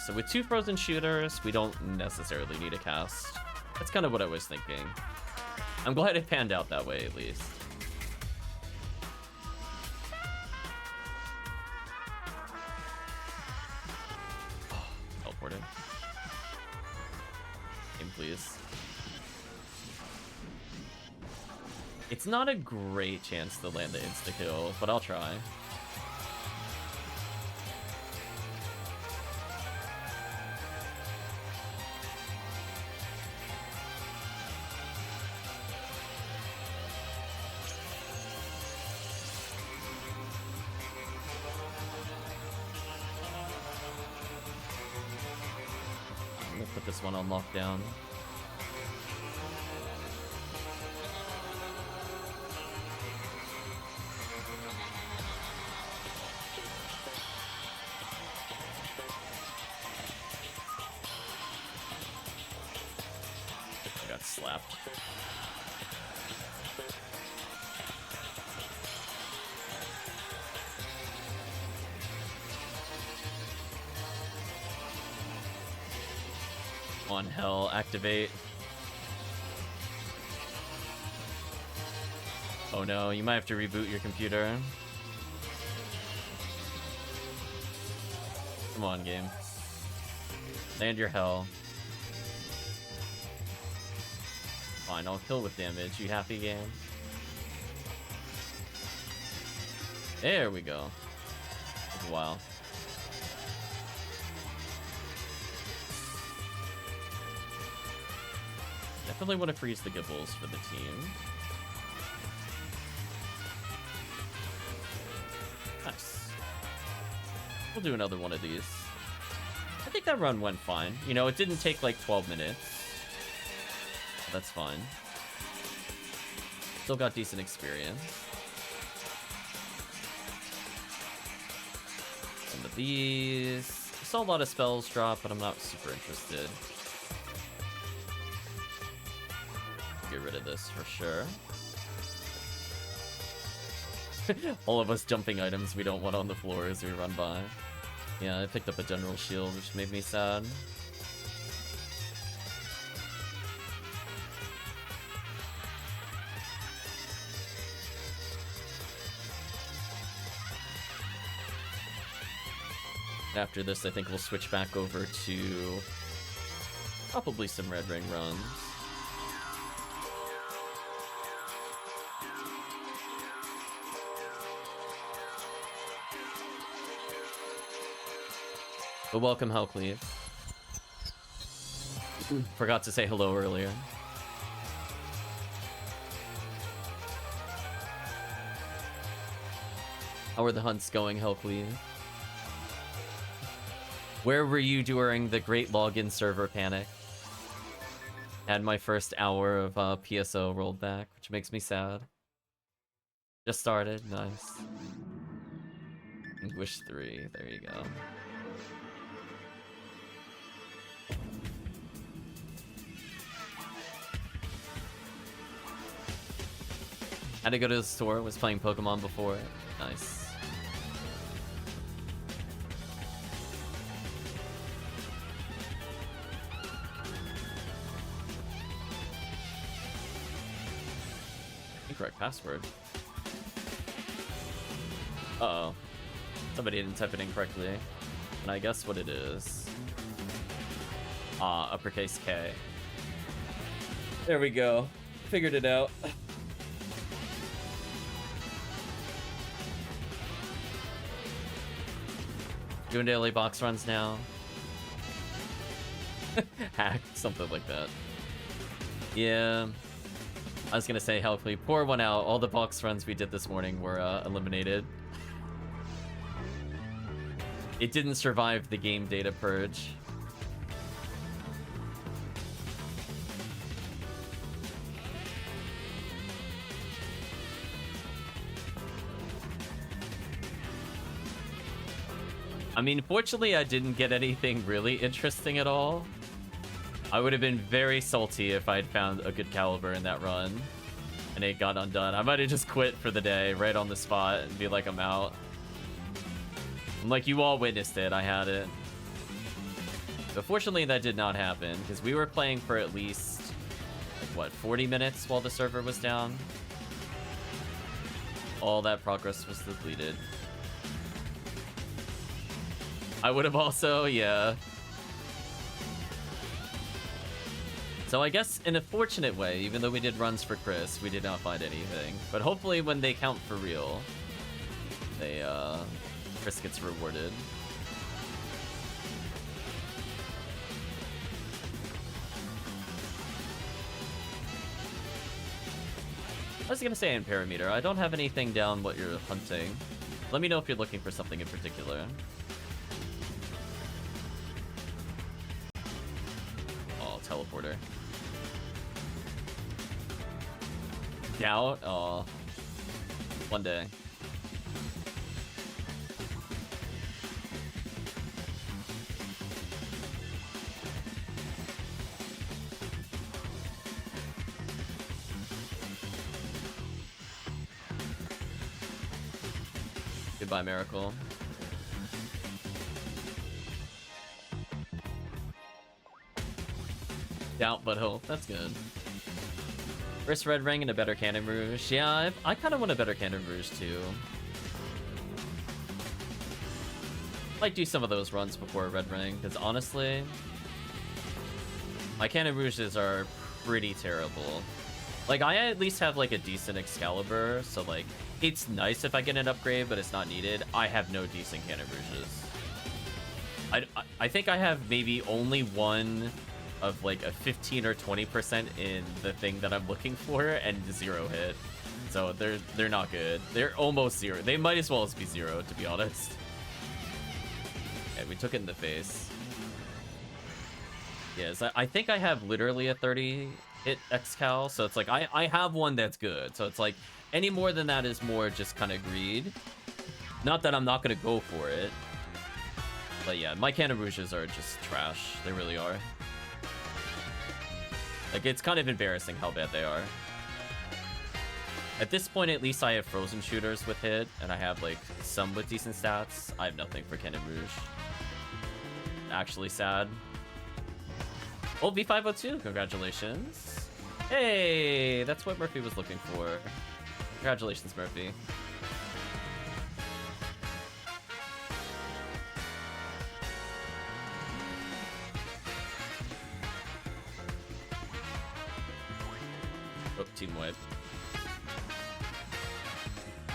So with 2 frozen shooters, we don't necessarily need a cast. That's kind of what I was thinking. I'm glad it panned out that way, at least. Oh, teleported. Game, please. It's not a great chance to land the insta-kill, but I'll try. This one on lockdown. I got slapped. On hell, activate. Oh no, you might have to reboot your computer. Come on, game. Land your hell. Fine, I'll kill with damage. You happy, game? There we go. Took a while. Definitely want to freeze the Gibbles for the team. Nice. We'll do another one of these. I think that run went fine. You know, it didn't take like 12 minutes. That's fine. Still got decent experience. Some of these. Saw a lot of spells drop, but I'm not super interested. Get rid of this for sure. All of us jumping items we don't want on the floor as we run by. Yeah, I picked up a general shield, which made me sad. After this, I think we'll switch back over to probably some red ring runs. But welcome, HellCleave. Forgot to say hello earlier. How are the hunts going, HellCleave? Where were you during the great login server panic? Had my first hour of PSO Rollback, which makes me sad. Just started, nice. English 3, there you go. Had to go to the store, was playing Pokemon before. Nice. Incorrect password. Uh-oh. Somebody didn't type it in correctly. And I guess what it is. Uppercase K. There we go. Figured it out. Doing daily box runs now. Hack, something like that. Yeah. I was gonna say, HellCleave, pour one out. All the box runs we did this morning were eliminated. It didn't survive the game data purge. I mean, fortunately, I didn't get anything really interesting at all. I would have been very salty if I'd found a good caliber in that run and it got undone. I might have just quit for the day right on the spot and be like, I'm out. I'm like, you all witnessed it. I had it. But fortunately, that did not happen because we were playing for at least, like, what, 40 minutes while the server was down? All that progress was deleted. I would have also, yeah. So I guess in a fortunate way, even though we did runs for Chris, we did not find anything. But hopefully when they count for real, they, Chris gets rewarded. I was gonna say in Parameter, I don't have anything down what you're hunting. Let me know if you're looking for something in particular. Teleporter. Doubt? Oh. One day. Goodbye, Miracle. Doubt but hope. That's good. First red ring and a better Cannon Rouge. Yeah, I kind of want a better Cannon Rouge too. Might do some of those runs before a red ring, because honestly, my Cannon Rouges are pretty terrible. Like, I at least have like a decent Excalibur, so like, it's nice if I get an upgrade, but it's not needed. I have no decent Cannon Rouges. I think I have maybe only one of like a 15 or 20% in the thing that I'm looking for and 0 hit. So they're not good. They're almost 0. They might as well be 0, to be honest. Okay, we took it in the face. Yes, I think I have literally a 30 hit XCal, so it's like I have one that's good. So it's like any more than that is more just kind of greed. Not that I'm not gonna go for it. But yeah, my Cannon Rouges are just trash. They really are. Like, it's kind of embarrassing how bad they are. At this point, at least I have Frozen Shooters with hit, and I have, like, some with decent stats. I have nothing for Cannon Rouge. Actually sad. Oh, V502, congratulations. Hey, that's what Murphy was looking for. Congratulations, Murphy. Oh, team wipe.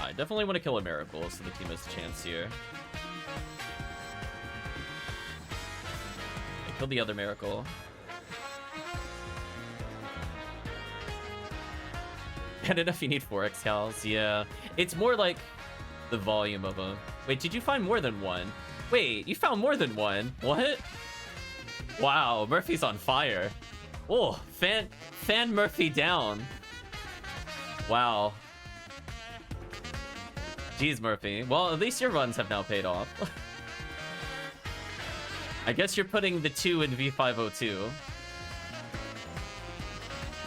I definitely want to kill a Miracle, so the team has a chance here. I killed the other Miracle. And enough you need 4 Excals. Yeah, it's more like the volume of them. Wait, did you find more than one? Wait, you found more than one? What? Wow, Murphy's on fire. Oh, fan Murphy down. Wow. Jeez, Murphy. Well, at least your runs have now paid off. I guess you're putting the 2 in V502.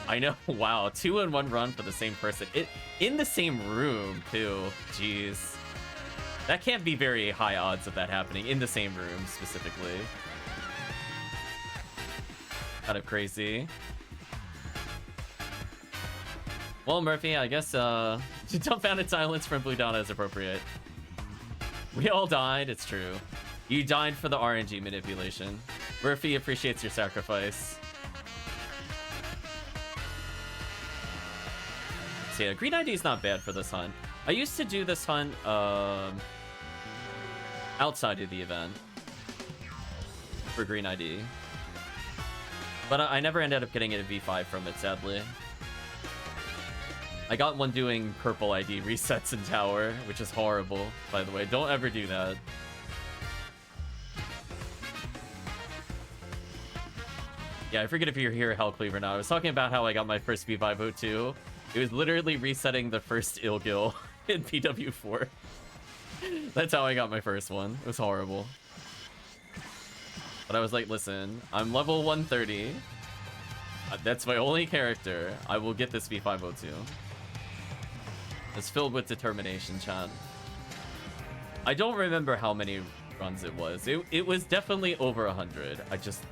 I know. Wow, 2 in 1 run for the same person. In the same room, too. Jeez. That can't be very high odds of that happening in the same room, specifically. Kind of crazy. Well, Murphy, I guess, jump out in silence from Blue Donna is appropriate. We all died, it's true. You died for the RNG manipulation. Murphy appreciates your sacrifice. So yeah, green ID is not bad for this hunt. I used to do this hunt, outside of the event. For green ID. But I never ended up getting a V5 from it, sadly. I got one doing purple ID resets in tower, which is horrible, by the way. Don't ever do that. Yeah, I forget if you're here, HellCleave, or not. I was talking about how I got my first V502. It was literally resetting the first Ilgil in PW4. That's how I got my first one. It was horrible. But I was like, listen, I'm level 130. That's my only character. I will get this V502. It's filled with determination, chat. I don't remember how many runs it was. It was definitely over 100.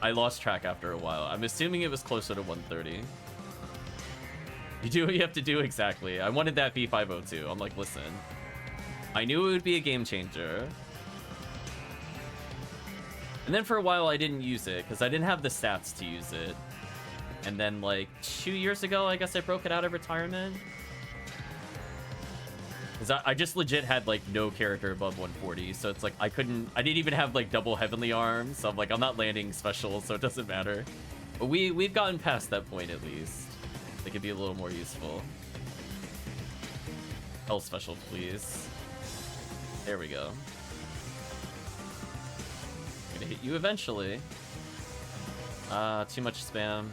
I lost track after a while. I'm assuming it was closer to 130. You do what you have to do, exactly. I wanted that V502. I'm like, listen. I knew it would be a game changer. And then for a while I didn't use it, because I didn't have the stats to use it. And then like 2 years ago, I guess I broke it out of retirement. Because I just legit had like no character above 140, so it's like I didn't even have like double heavenly arms, so I'm like, I'm not landing special, so it doesn't matter. But we've gotten past that point at least. They could be a little more useful. Hell special, please. There we go. I'm gonna hit you eventually. Too much spam.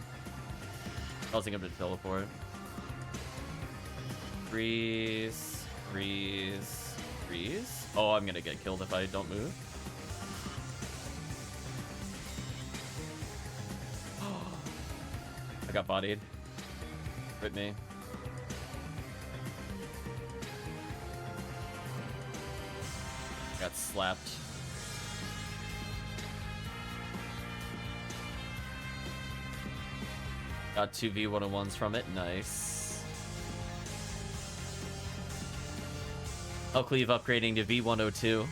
Causing him to teleport. Freeze. Freeze. Freeze? Oh, I'm gonna get killed if I don't move. I got bodied. Hit me. Got slapped. Got 2 V101s from it. Nice. HellCleave upgrading to V102.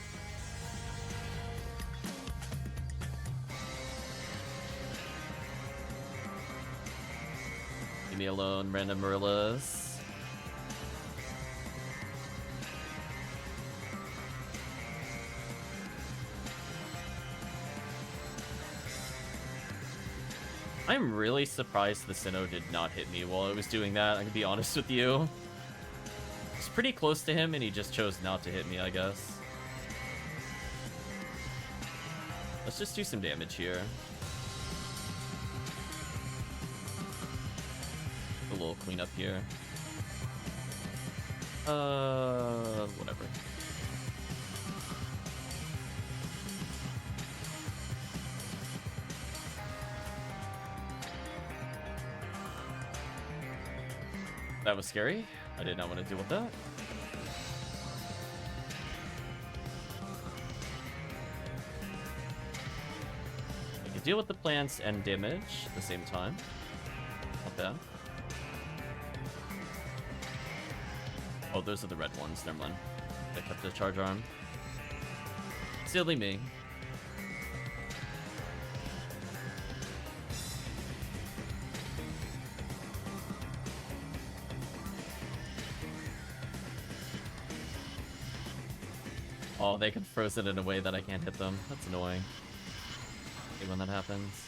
Leave me alone, random Marillas. I'm really surprised the Sinnoh did not hit me while I was doing that, I can be honest with you. It's pretty close to him and he just chose not to hit me, I guess. Let's just do some damage here. little cleanup here. Whatever. That was scary. I did not want to deal with that. I can deal with the plants and damage at the same time. Not bad. Oh, those are the red ones. Never mind. I kept the charge arm. Silly me. Oh, they can froze it in a way that I can't hit them. That's annoying. I hate when that happens.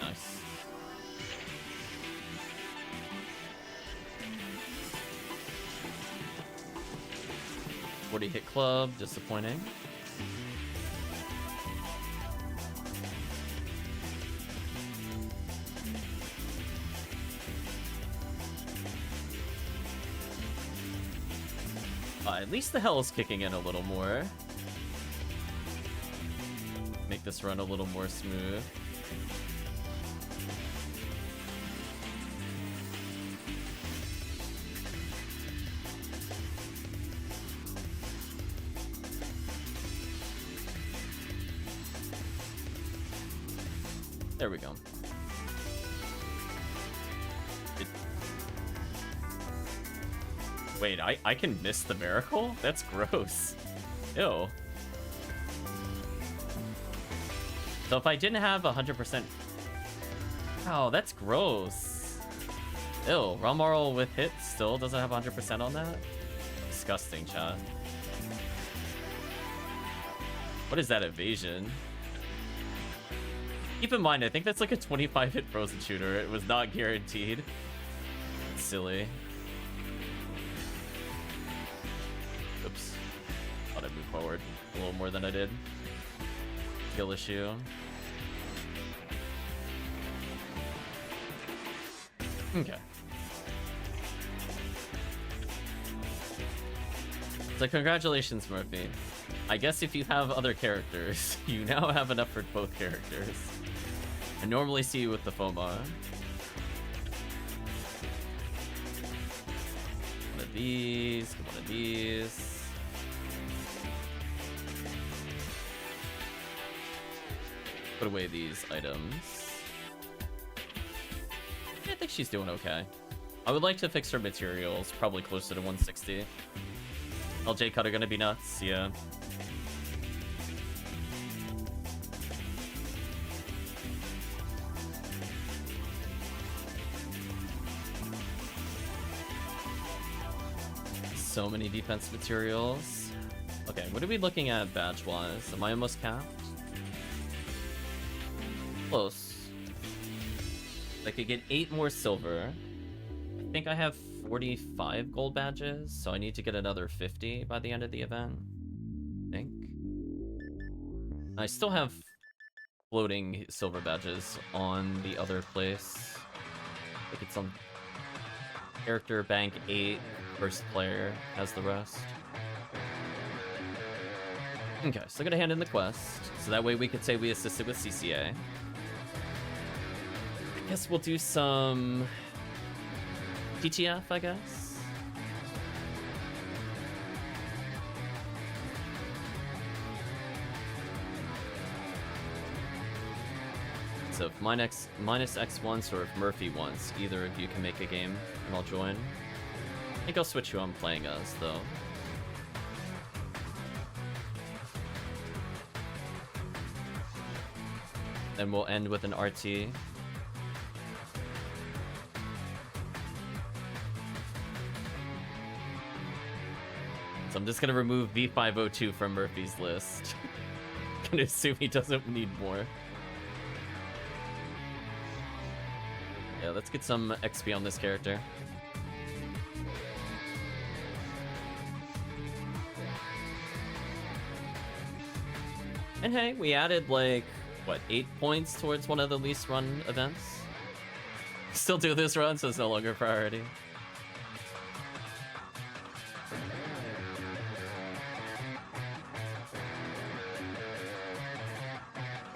Nice. 40 hit club, disappointing. At least the hell is kicking in a little more. Make this run a little more smooth. There we go. Wait, I can miss the miracle? That's gross. Ew. So if I didn't have 100%... Oh, that's gross. Ew, Romoral with hit still doesn't have 100% on that? Disgusting, chat. What is that evasion? Keep in mind, I think that's like a 25 hit frozen shooter. It was not guaranteed. It's silly. Oops. Thought I'd move forward a little more than I did. Skill issue. Okay. So congratulations, Murphy. I guess if you have other characters, you now have enough for both characters. I normally see you with the Fomar. One of these, one of these. Put away these items. I think she's doing okay. I would like to fix her materials, probably closer to 160. LJ cut are gonna be nuts, yeah. So many defense materials. Okay, what are we looking at badge-wise? Am I almost capped? Close. I could get 8 more silver. I think I have 45 gold badges, so I need to get another 50 by the end of the event. I think. I still have floating silver badges on the other place. I think it's on character bank 8. First player has the rest. Okay, so I'm gonna hand in the quest, so that way we could say we assisted with CCA. I guess we'll do some TTF, I guess. So if MinusX wants, or if Murphy wants, either of you can make a game and I'll join. I think I'll switch who I'm playing as, though. Then we'll end with an RT. So I'm just gonna remove V502 from Murphy's list. Gonna assume he doesn't need more. Yeah, let's get some XP on this character. And hey, we added like what, 8 points towards one of the least run events. Still do this run, so it's no longer a priority.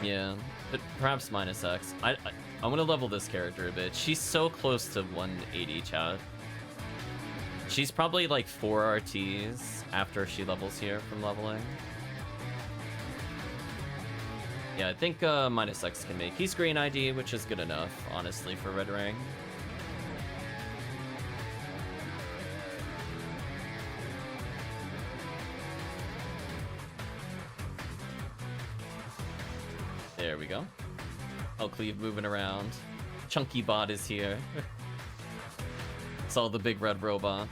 Yeah, but perhaps MinusX. I'm gonna level this character a bit. She's so close to 180, chat. She's probably like 4 RTs after she levels here from leveling. Yeah, I think MinusX can make. He's green ID, which is good enough, honestly, for Red Ring. There we go. HellCleave moving around. Chunky Bot is here. Saw the big red robot.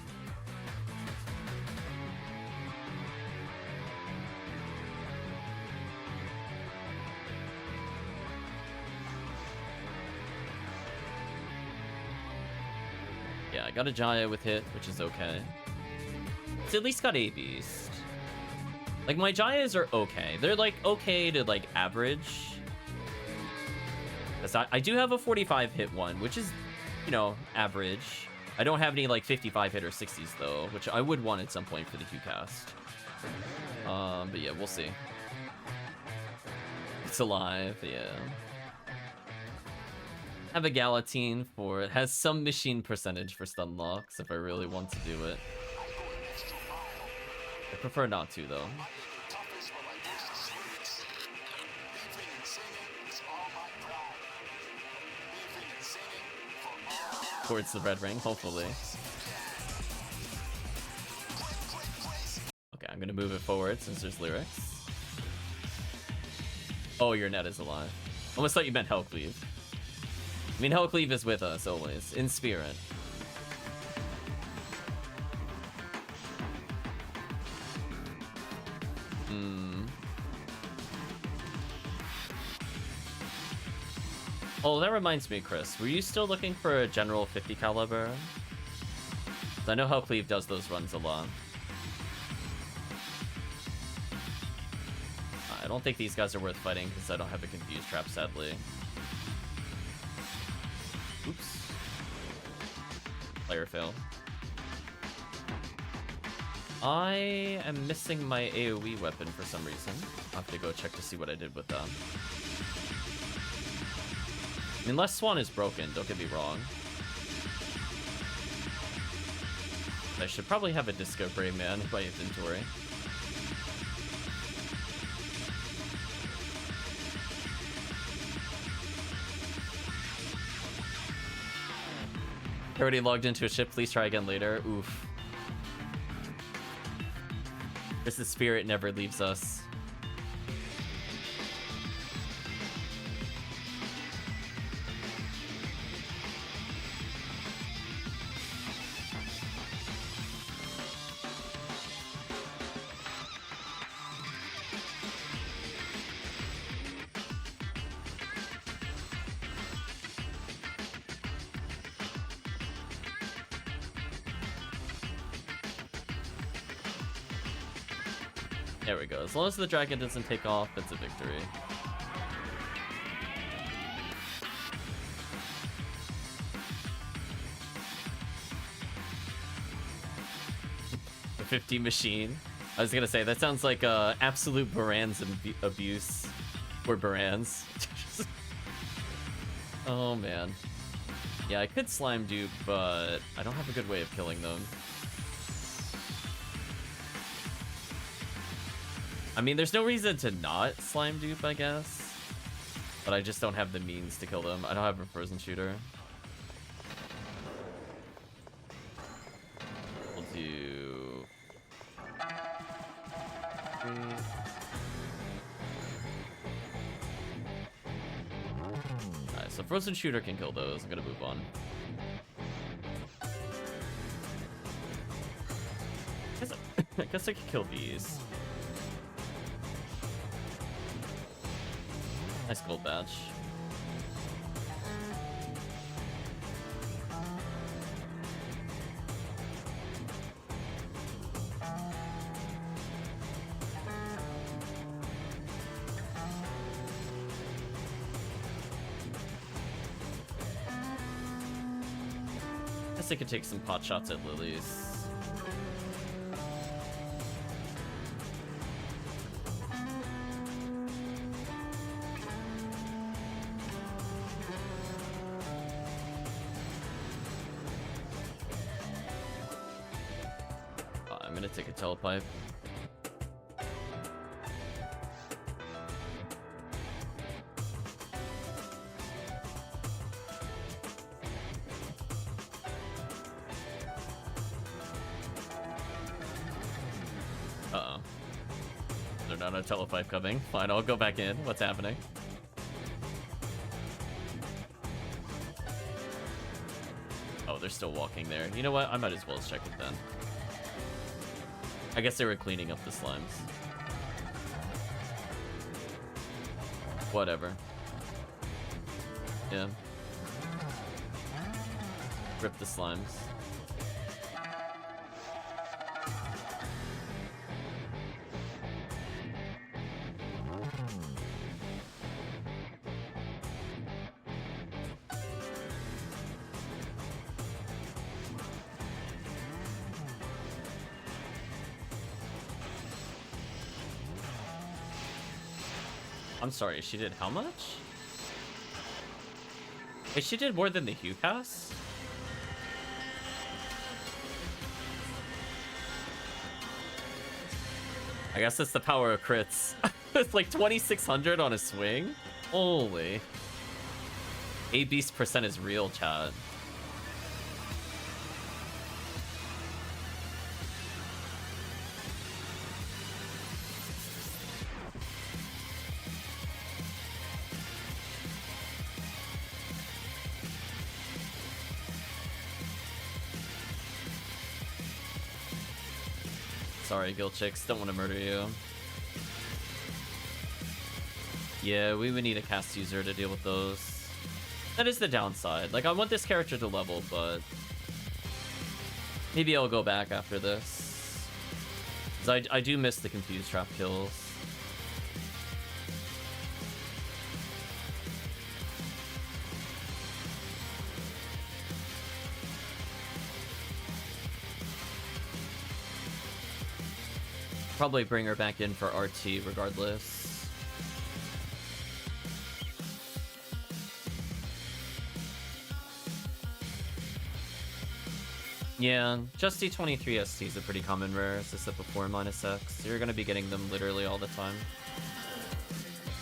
Yeah, I got a Jaya with hit, which is okay. It's at least got a beast. Like, my Jayas are okay. They're like okay to like average. I do have a 45 hit one, which is, you know, average. I don't have any like 55 hit or 60s though, which I would want at some point for the Q-cast. But yeah, we'll see. It's alive, yeah. Have a Galatine for it. Has some machine percentage for stun locks if I really want to do it. I prefer not to though. Towards the red ring, hopefully. Okay, I'm gonna move it forward since there's lyrics. Oh, your net is alive. Almost thought you meant HellCleave. I mean, HellCleave is with us always, in spirit. Oh, that reminds me, Chris. Were you still looking for a general 50 caliber? I know HellCleave does those runs a lot. I don't think these guys are worth fighting because I don't have a confused trap, sadly. Oops. Player fail. I am missing my AoE weapon for some reason. I'll have to go check to see what I did with that. Unless Swan is broken, don't get me wrong. I should probably have a Disco Brave Man in my inventory. Already logged into a ship, please try again later. Oof. This is spirit never leaves us. There we go. As long as the dragon doesn't take off, it's a victory. The 50 machine. I was gonna say, that sounds like absolute Baran's abuse. Or Baran's. Oh man. Yeah, I could slime dupe, but I don't have a good way of killing them. I mean, there's no reason to not slime dupe, I guess. But I just don't have the means to kill them. I don't have a frozen shooter. We'll do... Alright, so frozen shooter can kill those. I'm gonna move on. I guess I could kill these. Nice gold badge. Guess I could take some pot shots at lilies. I'm gonna take a telepipe. Uh-oh. They're not a telepipe coming. Fine, I'll go back in. What's happening? Oh, they're still walking there. You know what? I might as well check it then. I guess they were cleaning up the slimes. Whatever. Yeah. Rip the slimes. I'm sorry, she did how much? Hey, she did more than the Hue Pass? I guess that's the power of crits. It's like 2600 on a swing? Holy. A beast percent is real, chat. Sorry, Guild Chicks. Don't want to murder you. Yeah, we would need a cast user to deal with those. That is the downside. Like, I want this character to level, but maybe I'll go back after this. Because I do miss the Confused Trap kills. Probably bring her back in for RT regardless. Yeah, just D23 ST is a pretty common rare, as I said before in MinusX. You're going to be getting them literally all the time.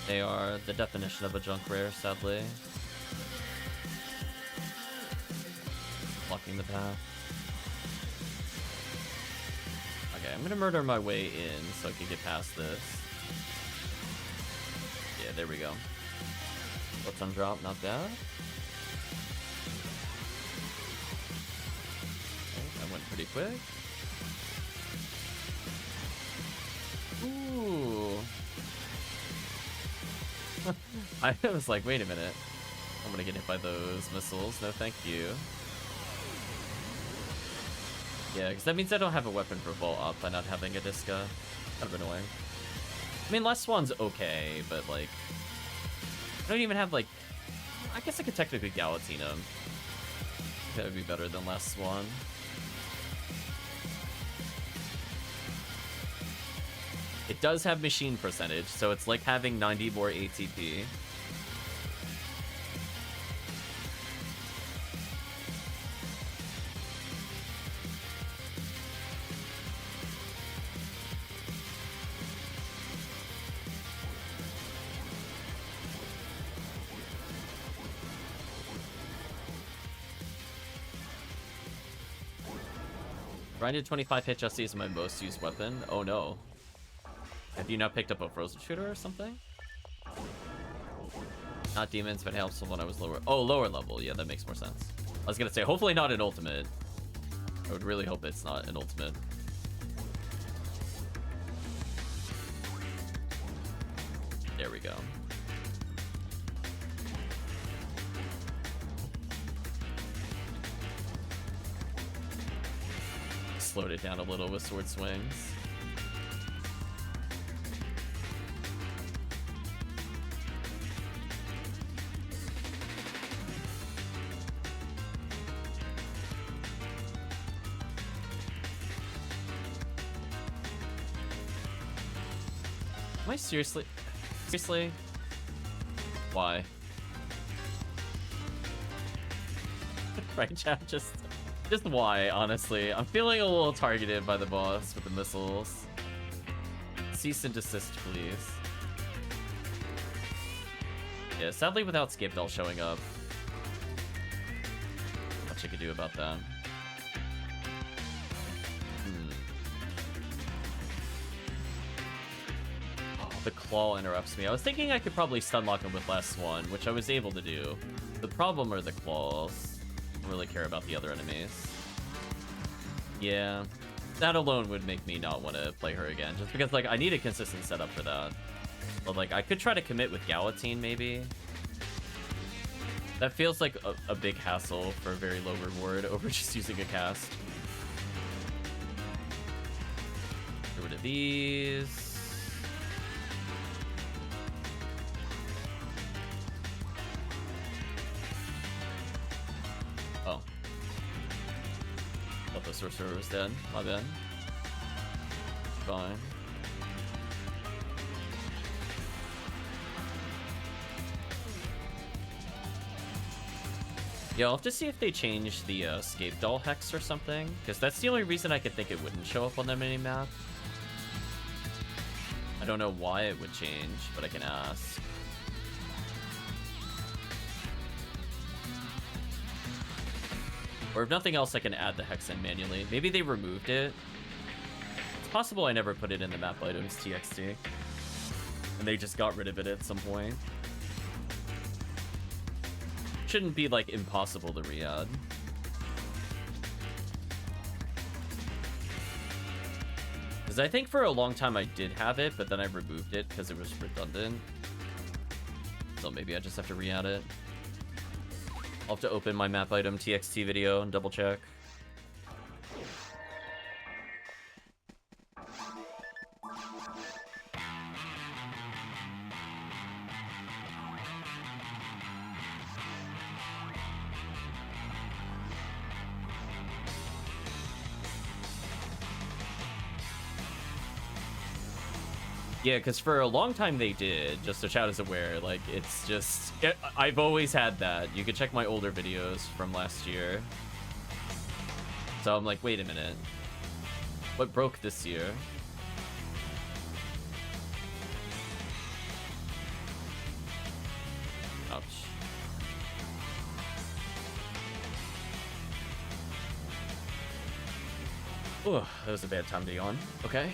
They are the definition of a junk rare, sadly. Blocking the path. Okay, I'm gonna murder my way in so I can get past this. Yeah, there we go. What's on drop? Not bad. Okay, that went pretty quick. Ooh. I was like, wait a minute. I'm gonna get hit by those missiles. No, thank you. Yeah, because that means I don't have a weapon for Vault Up by not having a Disca. Kind of annoying. I mean, Last Swan's okay, but, like, I don't even have, like, I guess I could technically Guillotine him. That would be better than Last Swan. It does have machine percentage, so it's like having 90 more ATP. Grinded 25 hit Justy is my most used weapon. Oh no. Have you not picked up a frozen shooter or something? Not demons, but helps when I was lower. Oh, lower level. Yeah, that makes more sense. I was gonna say, hopefully not an ultimate. I would really hope it's not an ultimate. There we go. Slowed it down a little with sword swings. Am I seriously? Seriously? Why? Right, chat? Just why, honestly? I'm feeling a little targeted by the boss with the missiles. Cease and desist, please. Yeah, sadly without Scape Doll showing up. Not much I could do about that. Oh, the claw interrupts me. I was thinking I could probably stunlock him with last one, which I was able to do. The problem are the claws. I don't really care about the other enemies. Yeah, that alone would make me not want to play her again, just because, like, I need a consistent setup for that. But, like, I could try to commit with Galatine, maybe. That feels like a big hassle for a very low reward over just using a cast. Get rid of these. Oh. Thought the sorcerer was dead. My bad. Fine. Yeah, I'll have to see if they change the Scape Doll Hex or something, because that's the only reason I could think it wouldn't show up on the mini-map. I don't know why it would change, but I can ask. Or if nothing else, I can add the Hex in manually. Maybe they removed it. It's possible I never put it in the map items TXT, and they just got rid of it at some point. Shouldn't be, like, impossible to re-add. Because I think for a long time I did have it, but then I removed it because it was redundant. So maybe I just have to re-add it. I'll have to open my map item TXT video and double check. Yeah, because for a long time they did, just so chat is aware, like, it's just... I've always had that. You can check my older videos from last year. So I'm like, wait a minute. What broke this year? Ouch. Ooh, that was a bad time to yawn. Okay.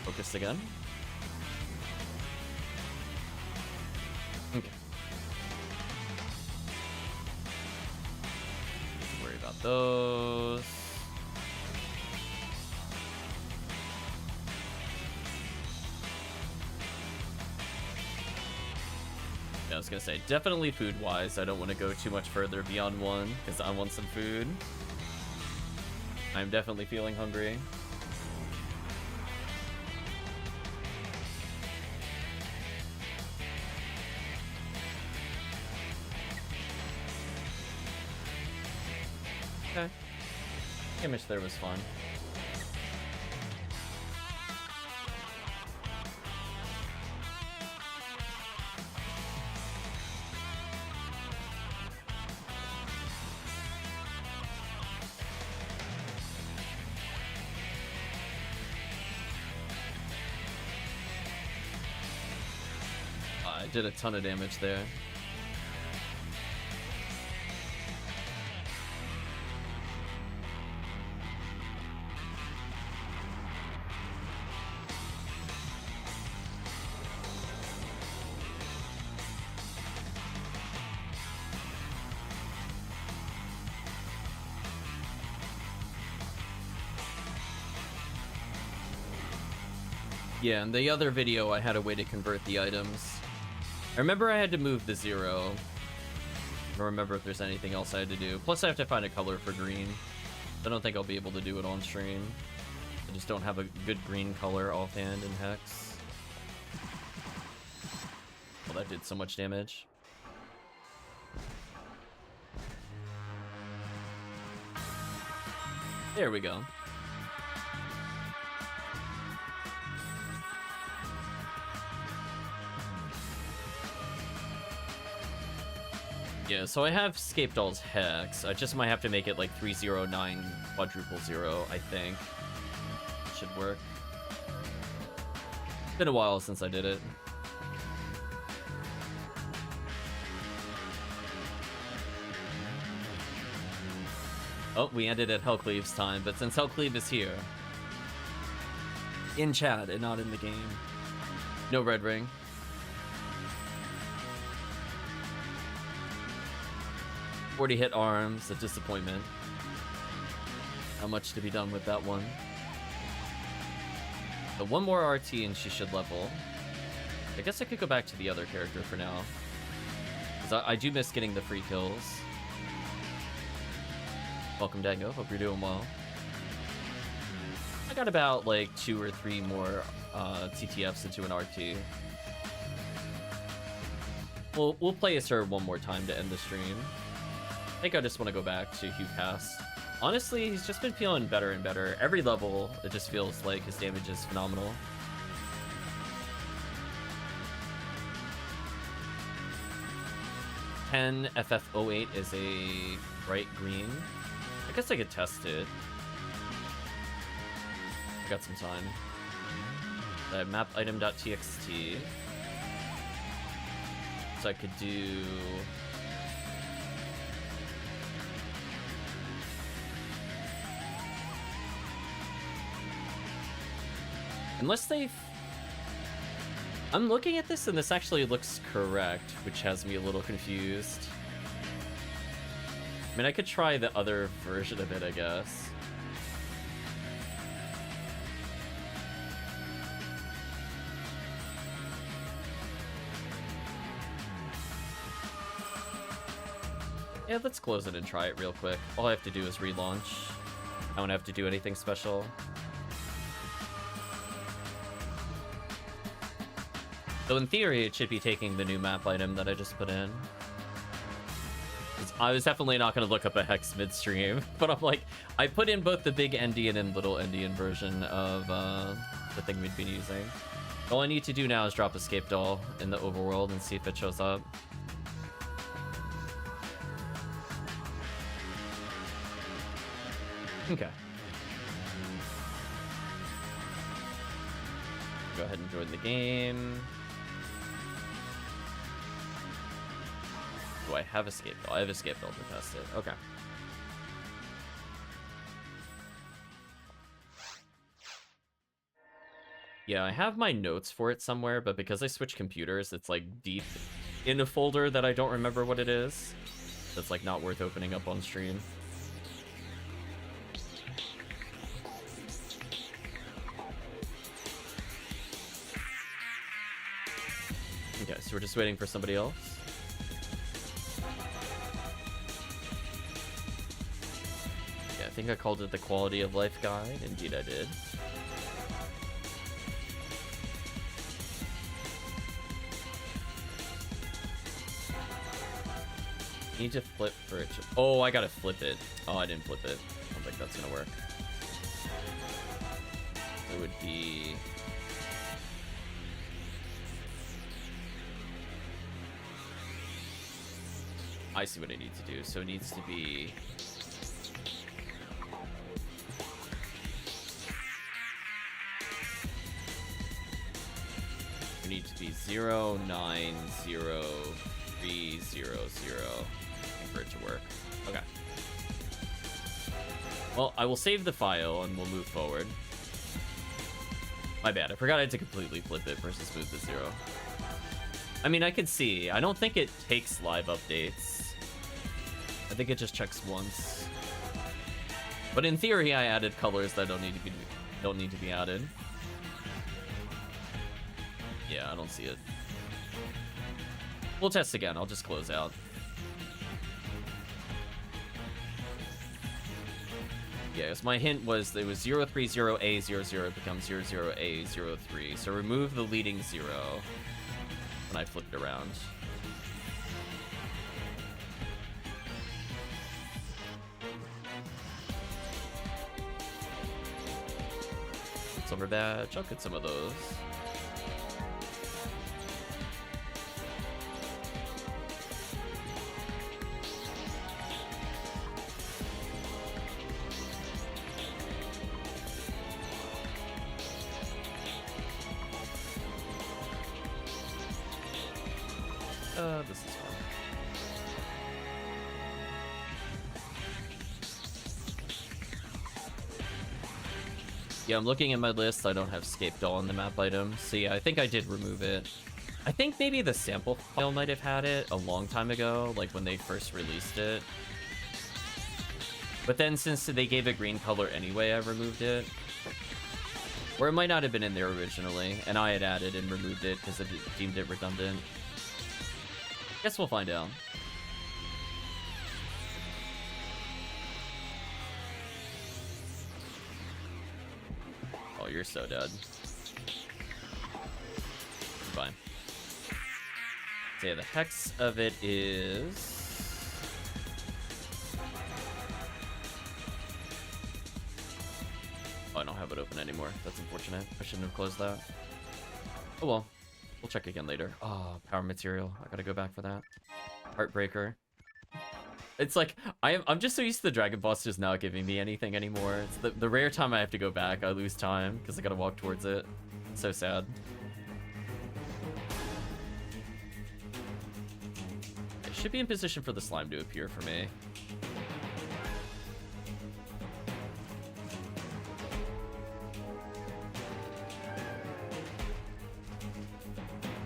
Focus again. Okay. Don't worry about those. Yeah, I was gonna say, definitely food-wise, I don't want to go too much further beyond one, because I want some food. I'm definitely feeling hungry. Okay. Image there was fun. I did a ton of damage there. Yeah, in the other video, I had a way to convert the items. I remember I had to move the 0. I don't remember if there's anything else I had to do. Plus, I have to find a color for green. I don't think I'll be able to do it on stream. I just don't have a good green color offhand in Hex. Well, that did so much damage. There we go. Yeah, so I have Scapedoll's Hex. I just might have to make it like 309 quadruple 0, I think. Should work. Been a while since I did it. Oh, we ended at HellCleave's time, but since HellCleave is here, in chat and not in the game, no red ring. Forty hit arms, a disappointment. How much to be done with that one? But one more RT and she should level. I guess I could go back to the other character for now, because I do miss getting the free kills. Welcome, Dango. Hope you're doing well. I got about like 2 or 3 more TTFs into an RT. We'll play as her one more time to end the stream. I think I just want to go back to Hugh Cast. Honestly, he's just been feeling better and better. Every level, it just feels like his damage is phenomenal. FF08 is a bright green. I guess I could test it. I got some time. I have map item.txt. So I could do... Unless they've... I'm looking at this and this actually looks correct, which has me a little confused. I mean, I could try the other version of it, I guess. Yeah, let's close it and try it real quick. All I have to do is relaunch. I don't have to do anything special. So in theory, it should be taking the new map item that I just put in. I was definitely not going to look up a Hex midstream, but I'm like, I put in both the big Endian and little Endian version of the thing we'd been using. All I need to do now is drop Escape Doll in the overworld and see if it shows up. Okay. Go ahead and join the game. Do I have Escape Doll? I have Escape Doll to test it. Okay. Yeah, I have my notes for it somewhere, but because I switched computers, it's like deep in a folder that I don't remember what it is. That's like not worth opening up on stream. Okay, so we're just waiting for somebody else. Yeah, I think I called it the Quality of Life Guide. Indeed I did. Need to flip for it to... Oh, I gotta flip it. Oh, I didn't flip it. I don't think that's gonna work. It would be... I see what I need to do. So it needs to be... It needs to be 090300 for it to work. Okay. Well, I will save the file and we'll move forward. My bad. I forgot I had to completely flip it versus move the 0. I mean, I could see. I don't think it takes live updates. I think it just checks once. But in theory, I added colors that don't need to be added. Yeah, I don't see it. We'll test again. I'll just close out. Yeah, because my hint was it was 030A00 becomes 00A03. So remove the leading 0 when I flipped around. Silver badge. I'll get some of those. This is fun. Yeah, I'm looking at my list. I don't have Scape Doll in the map item. So yeah, I think I did remove it. I think maybe the sample file might have had it a long time ago, like when they first released it. But then since they gave it green color anyway, I removed it. Or it might not have been in there originally, and I had added and removed it because it deemed it redundant. Guess we'll find out. Oh, you're so dead. Fine. So yeah, the hex of it is... Oh, I don't have it open anymore. That's unfortunate. I shouldn't have closed that. Oh well. We'll check again later. Oh, power material. I gotta go back for that. Heartbreaker. It's like, I'm just so used to the Dragon Boss just not giving me anything anymore. It's the rare time I have to go back, I lose time because I gotta walk towards it. It's so sad. I should be in position for the slime to appear for me.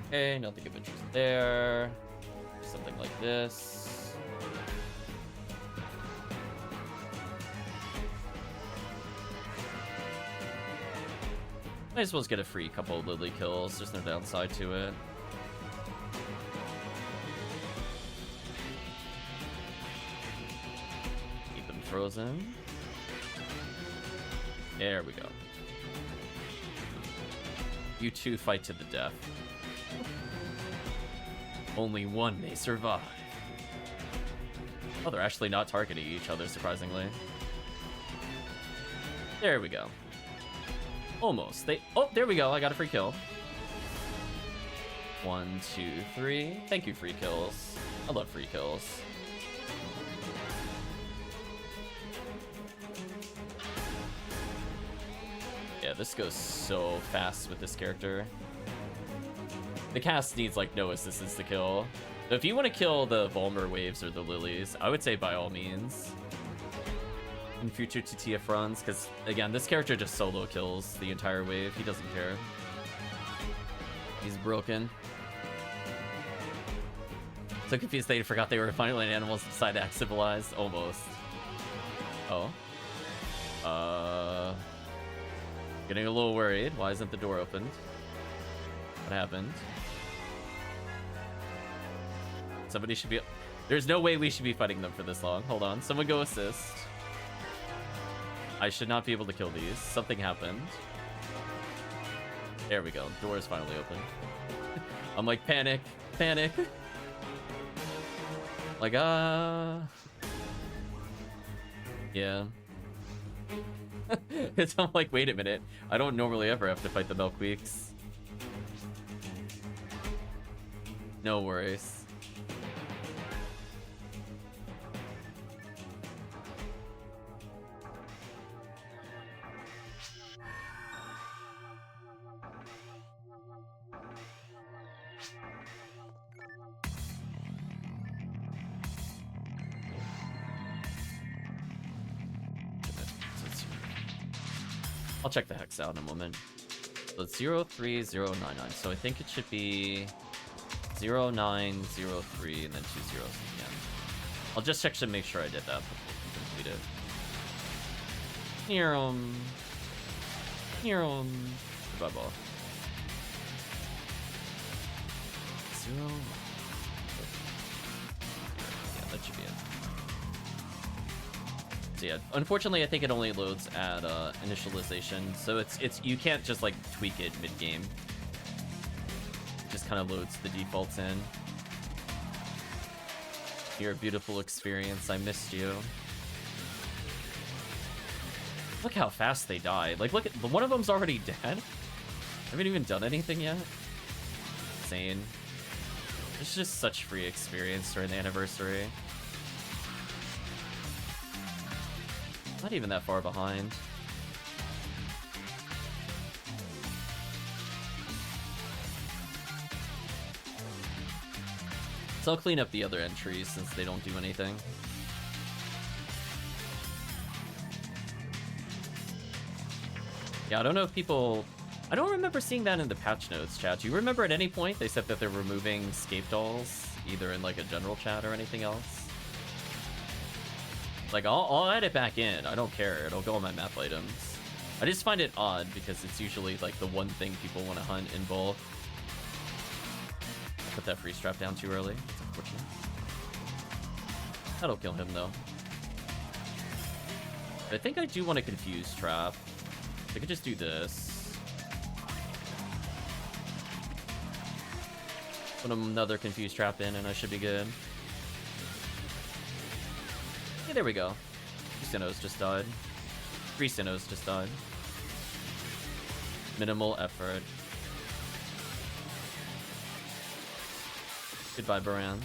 Okay, nothing of interest there. Something like this. Might as well just get a free couple of Lily kills. There's no downside to it. Keep them frozen. There we go. You two fight to the death. Only one may survive. Oh, they're actually not targeting each other, surprisingly. There we go. Almost. Oh, there we go. I got a free kill. 1, 2, 3. Thank you, free kills. I love free kills. Yeah, this goes so fast with this character. The cast needs, like, no assistance to kill. So if you want to kill the Volmer waves or the lilies, I would say by all means. In future TTF runs, because, again, this character just solo kills the entire wave. He doesn't care. He's broken. So confused they forgot they were finally animals decided to act civilized. Almost. Oh. Getting a little worried. Why isn't the door opened? What happened? Somebody should be... There's no way we should be fighting them for this long. Hold on. Someone go assist. I should not be able to kill these. Something happened. There we go. Door is finally open. I'm like, panic. Panic. Like, yeah. I'm like, wait a minute. I don't normally ever have to fight the Milkweeks. No worries. I'll check the hex out in a moment. So it's 03099. So I think it should be 0903 and then 2 zeros again. I'll just check to make sure I did that before we complete it. Here, bye-bye. 0. Yeah, that should be it. So yeah, unfortunately, I think it only loads at initialization, so it's you can't just like tweak it mid-game. It just kind of loads the defaults in. You're a beautiful experience. I missed you. Look how fast they died. Like, look at one of them's already dead. I haven't even done anything yet. Insane. It's just such free experience during the anniversary. Not even that far behind. So I'll clean up the other entries since they don't do anything. Yeah, I don't know if people... I don't remember seeing that in the patch notes, chat. Do you remember at any point they said that they're removing scape dolls, either in like a general chat or anything else? Like, I'll add it back in. I don't care. It'll go on my map items. I just find it odd because it's usually like the one thing people want to hunt in bulk. I put that freeze trap down too early. It's unfortunate. That'll kill him though. But I think I do want a confuse trap. I could just do this. Put another confuse trap in and I should be good. Hey, there we go. 2 Sinnohs just died. 3 Sinnohs just died. Minimal effort. Goodbye, Barans.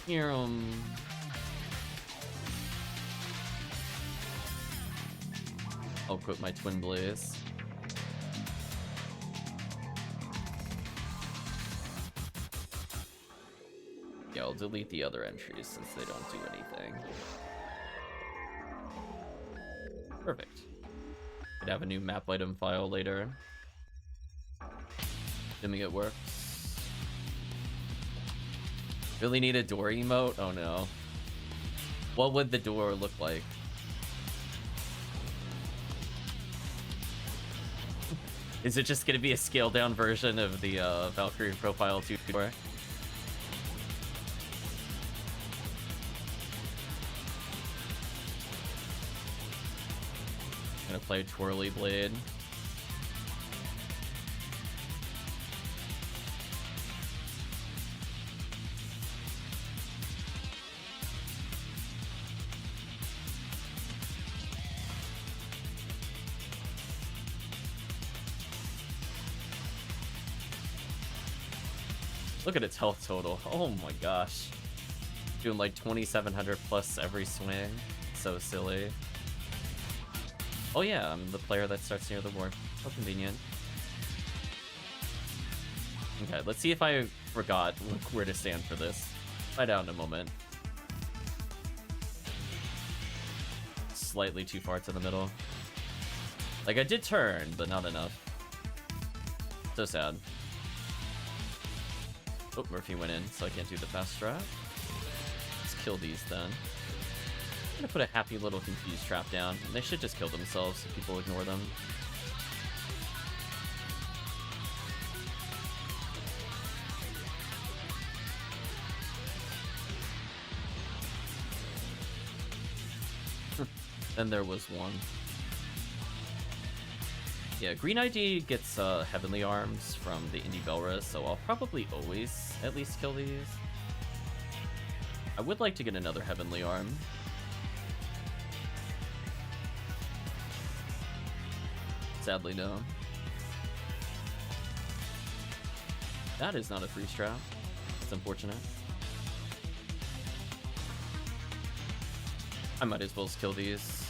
Here, I'll quit my Twin Blaze. Yeah, I'll delete the other entries since they don't do anything. Perfect. Could have a new map item file later. Assuming it works. Really need a door emote? Oh no. What would the door look like? Is it just gonna be a scaled down version of the Valkyrie Profile 2 door? Gonna play Twirly Blade. Look at its health total. Oh my gosh. Doing like 2,700 plus every swing. So silly. Oh yeah, I'm the player that starts near the ward. How convenient. Okay, let's see if I forgot where to stand for this. Find out in a moment. Slightly too far to the middle. Like, I did turn, but not enough. So sad. Oh, Murphy went in, so I can't do the fast strat. Let's kill these then. I'm gonna put a happy little confused trap down. They should just kill themselves if people ignore them. Then there was one. Yeah, Green ID gets Heavenly Arms from the Indie Belras, so I'll probably always at least kill these. I would like to get another Heavenly Arm. Sadly, no. That is not a freeze trap. It's unfortunate. I might as well just kill these.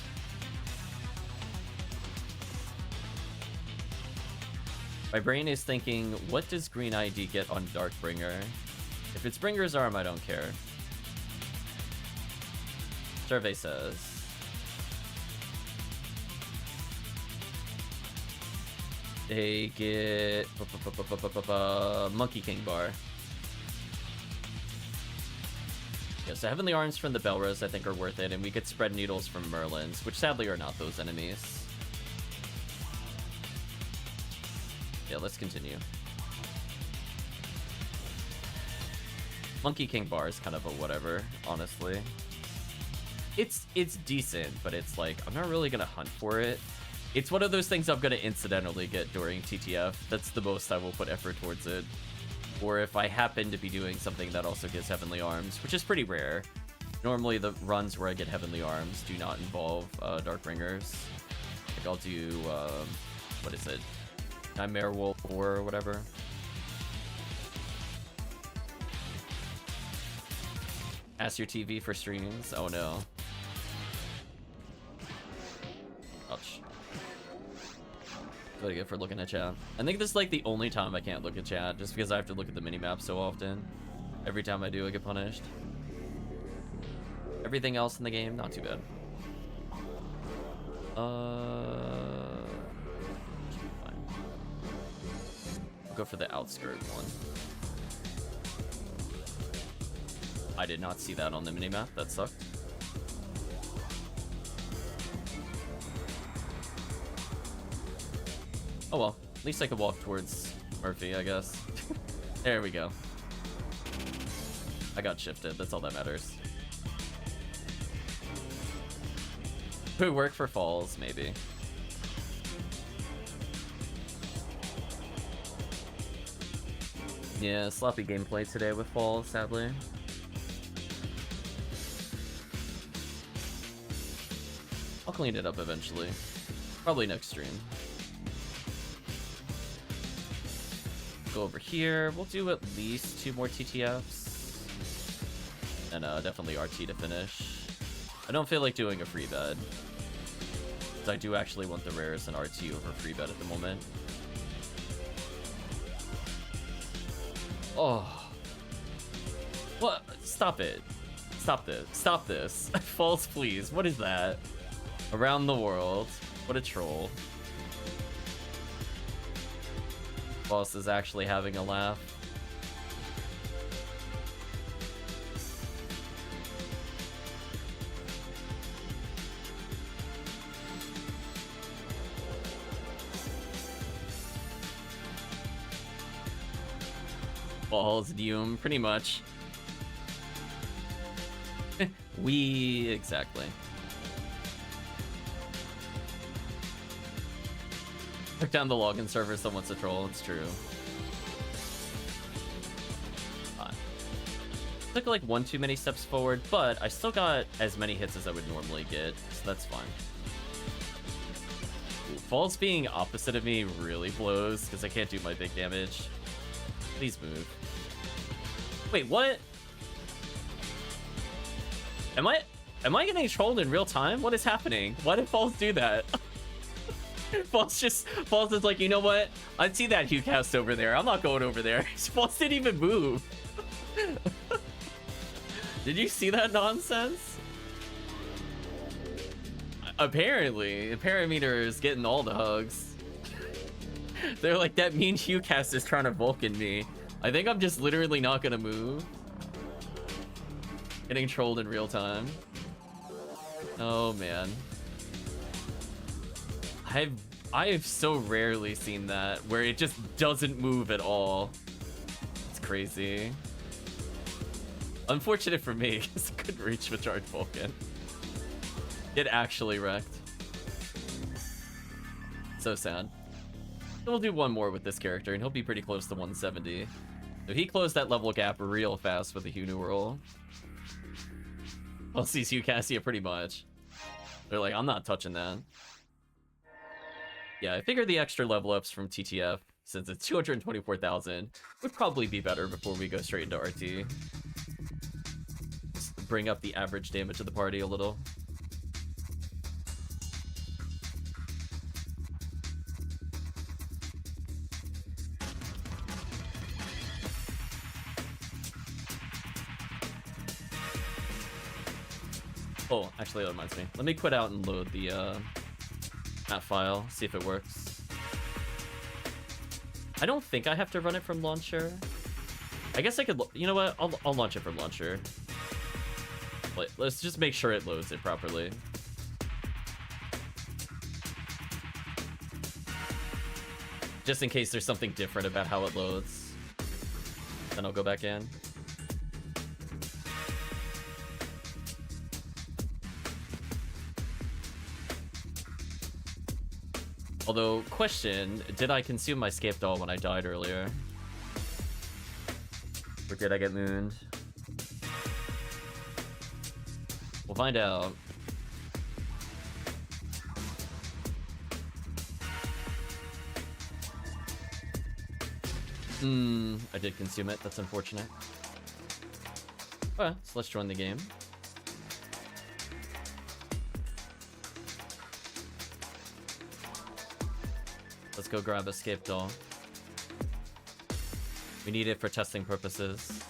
My brain is thinking, what does Green ID get on Darkbringer? If it's Bringer's Arm, I don't care. Survey says. They get Monkey King Bar. Yeah, so Heavenly Arms from the Belras I think are worth it, and we get Spread Needles from Merlins, which sadly are not those enemies. Yeah, let's continue. Monkey King Bar is kind of a whatever, honestly. It's decent, but it's like, I'm not really gonna hunt for it. It's one of those things I'm gonna incidentally get during TTF. That's the most I will put effort towards it. Or if I happen to be doing something that also gives Heavenly Arms, which is pretty rare. Normally the runs where I get Heavenly Arms do not involve Darkbringers. Like I'll do, what is it? Nightmare Wolf or whatever. Ask your TV for streams? Oh no. What do I get for looking at chat? I think this is like the only time I can't look at chat, just because I have to look at the minimap so often. Every time I do, I get punished. Everything else in the game, not too bad. Fine. I'll go for the outskirt one. I did not see that on the minimap. That sucked. Oh well, at least I could walk towards Murphy, I guess. There we go. I got shifted, that's all that matters. Could work for falls, maybe. Yeah, sloppy gameplay today with falls, sadly. I'll clean it up eventually. Probably next stream. Go over here. We'll do at least 2 more TTFs. And definitely RT to finish. I don't feel like doing a free bed. Because I do actually want the rares and RT over free bed at the moment. Oh. What? Stop it. Stop this. Stop this. False, please. What is that? Around the world. What a troll. Boss is actually having a laugh. Balls, Doom, pretty much. Exactly. Took down the login server, someone's a troll, it's true. Took like 1 too many steps forward, but I still got as many hits as I would normally get, so that's fine. Ooh, Falls being opposite of me really blows, because I can't do my big damage. Please move. Wait, what? Am I getting trolled in real time? What is happening? Why did Falls do that? Falls is like, you know what? I see that Hugh cast over there. I'm not going over there. Falls didn't even move. Did you see that nonsense? Apparently, Parameter is getting all the hugs. They're like, that mean Hugh cast is trying to Vulcan me. I think I'm just literally not gonna move. Getting trolled in real time. Oh man. I've so rarely seen that where it just doesn't move at all. It's crazy. Unfortunate for me, because I couldn't reach the charge Vulcan. It actually wrecked. So sad. We'll do one more with this character, and he'll be pretty close to 170. So he closed that level gap real fast with the Hugh New World. Well, sees Hugh Cassia pretty much. They're like, I'm not touching that. Yeah, I figured the extra level ups from TTF, since it's 224,000, would probably be better before we go straight into RT. Just bring up the average damage of the party a little. Oh, actually that reminds me. Let me quit out and load the map file, see if it works. I don't think I have to run it from launcher. I guess I could, you know what? I'll launch it from launcher. Let's just make sure it loads it properly. Just in case there's something different about how it loads. Then I'll go back in. Although, question, did I consume my scape doll when I died earlier? Or did I get mooned? We'll find out. I did consume it. That's unfortunate. Alright, so let's join the game. Let's go grab Escape Doll. We need it for testing purposes.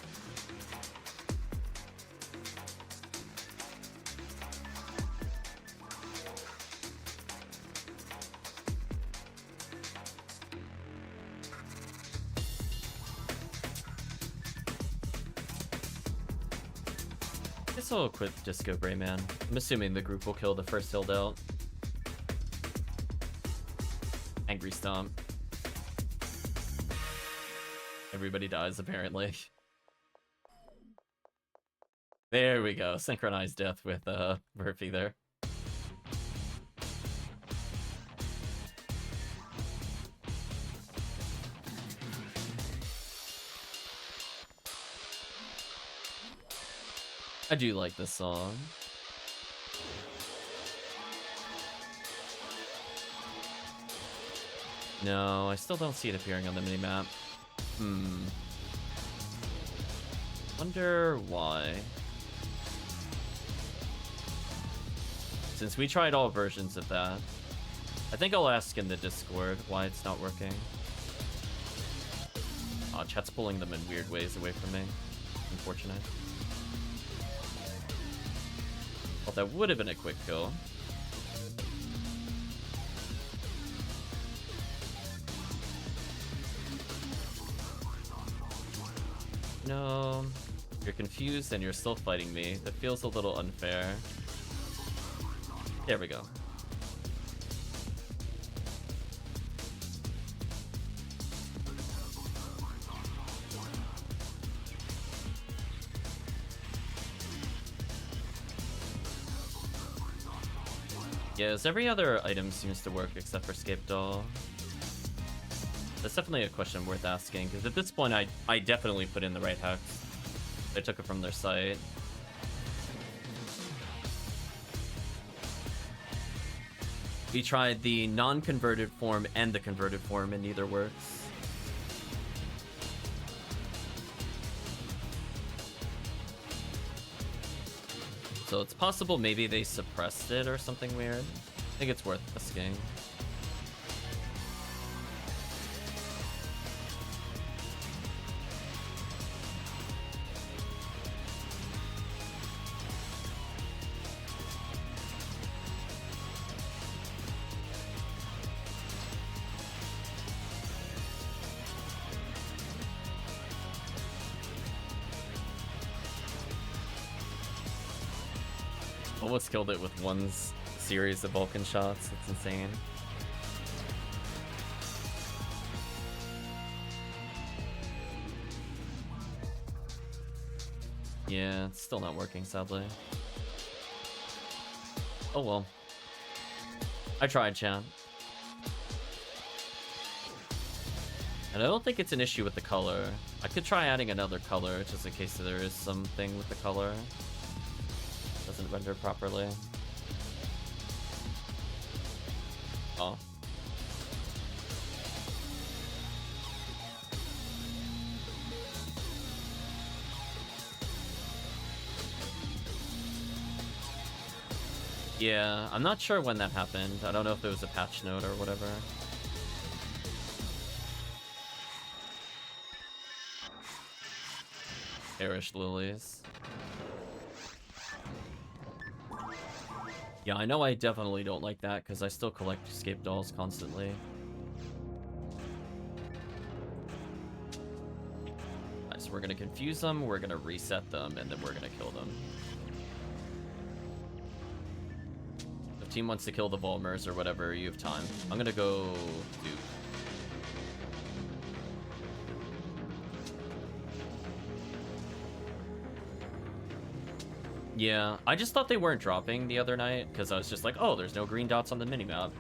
I'll equip Disco Brayman. I'm assuming the group will kill the first holdout. Angry Stomp. Everybody dies, apparently. There we go. Synchronized death with Murphy there. I do like this song. No, I still don't see it appearing on the minimap. Wonder why. Since we tried all versions of that, I think I'll ask in the Discord why it's not working. Aw, chat's pulling them in weird ways away from me. Unfortunate. Well, that would have been a quick kill. No, you're confused and you're still fighting me. That feels a little unfair. There we go. Yes, every other item seems to work except for Escape Doll. That's definitely a question worth asking, because at this point I definitely put in the right hex. I took it from their site. We tried the non-converted form and the converted form, and neither works. So it's possible maybe they suppressed it or something weird. I think it's worth asking. Almost killed it with one series of Vulcan shots. That's insane. Yeah, it's still not working, sadly. Oh well. I tried, chat. And I don't think it's an issue with the color. I could try adding another color, just in case there is something with the color. Doesn't render properly. Oh. Yeah, I'm not sure when that happened. I don't know if it was a patch note or whatever. Perish lilies. Yeah, I know I definitely don't like that, because I still collect escape dolls constantly. Right, so we're gonna confuse them, we're gonna reset them, and then we're gonna kill them. If team wants to kill the Volmers or whatever, you have time. I'm gonna go Duke. Yeah, I just thought they weren't dropping the other night, because I was just like, oh, there's no green dots on the minimap.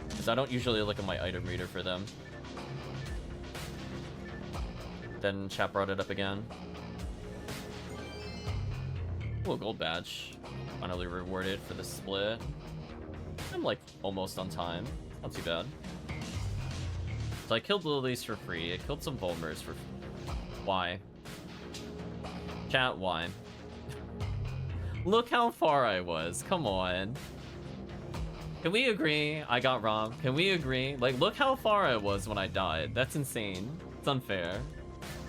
Because I don't usually look at my item reader for them. Then chat brought it up again. Ooh, gold badge. Finally rewarded for the split. I'm like almost on time. Not too bad. So I killed lilies for free. I killed some Volmers for free. Why? Chat, why? Look how far I was. Come on. Can we agree I got robbed? Can we agree? Like, look how far I was when I died. That's insane. It's unfair.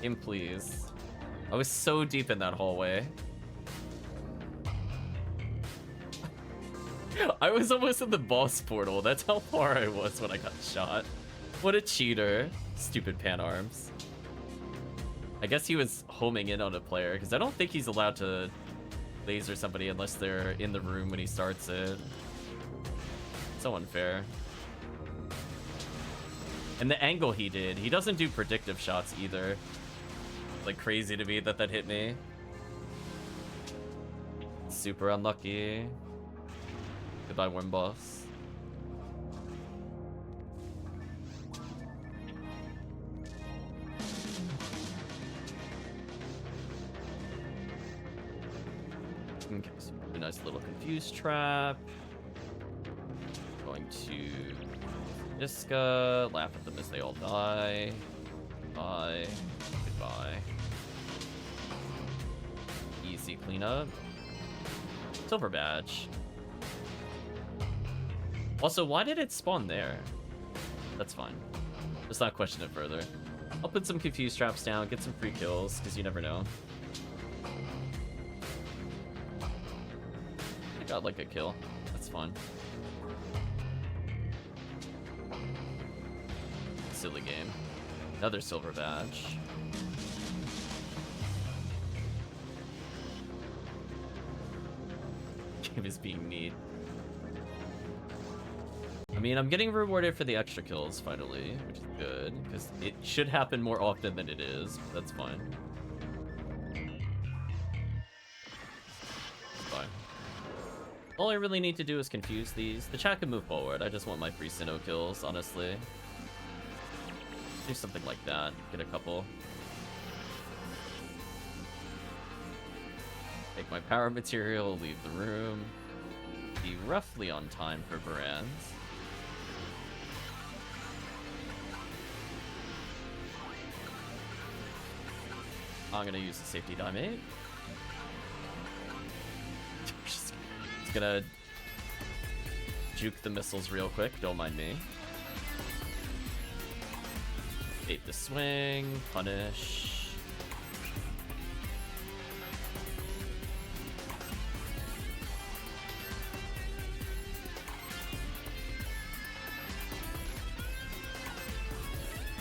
Game, please. I was so deep in that hallway. I was almost in the boss portal. That's how far I was when I got shot. What a cheater. Stupid pan arms. I guess he was homing in on a player, because I don't think he's allowed to laser somebody unless they're in the room when he starts it. So unfair. And the angle he did, he doesn't do predictive shots either. Like, crazy to me that that hit me. Super unlucky. Goodbye, Worm Boss. Okay, so a nice little confused trap. Going to Iska, laugh at them as they all die. Bye. Goodbye. Easy cleanup. Silver badge. Also, why did it spawn there? That's fine. Let's not question it further. I'll put some confused traps down, get some free kills, because you never know. I got like a kill. That's fine. Silly game. Another silver badge. Game is being neat. I mean, I'm getting rewarded for the extra kills finally, which is good, because it should happen more often than it is, but that's fine. It's fine. All I really need to do is confuse these. The chat can move forward. I just want my free Sinnoh kills, honestly. Do something like that. Get a couple. Take my power material, leave the room. Be roughly on time for Baran's. I'm gonna use the safety diamond. Just gonna juke the missiles real quick, don't mind me. Bait the swing, punish.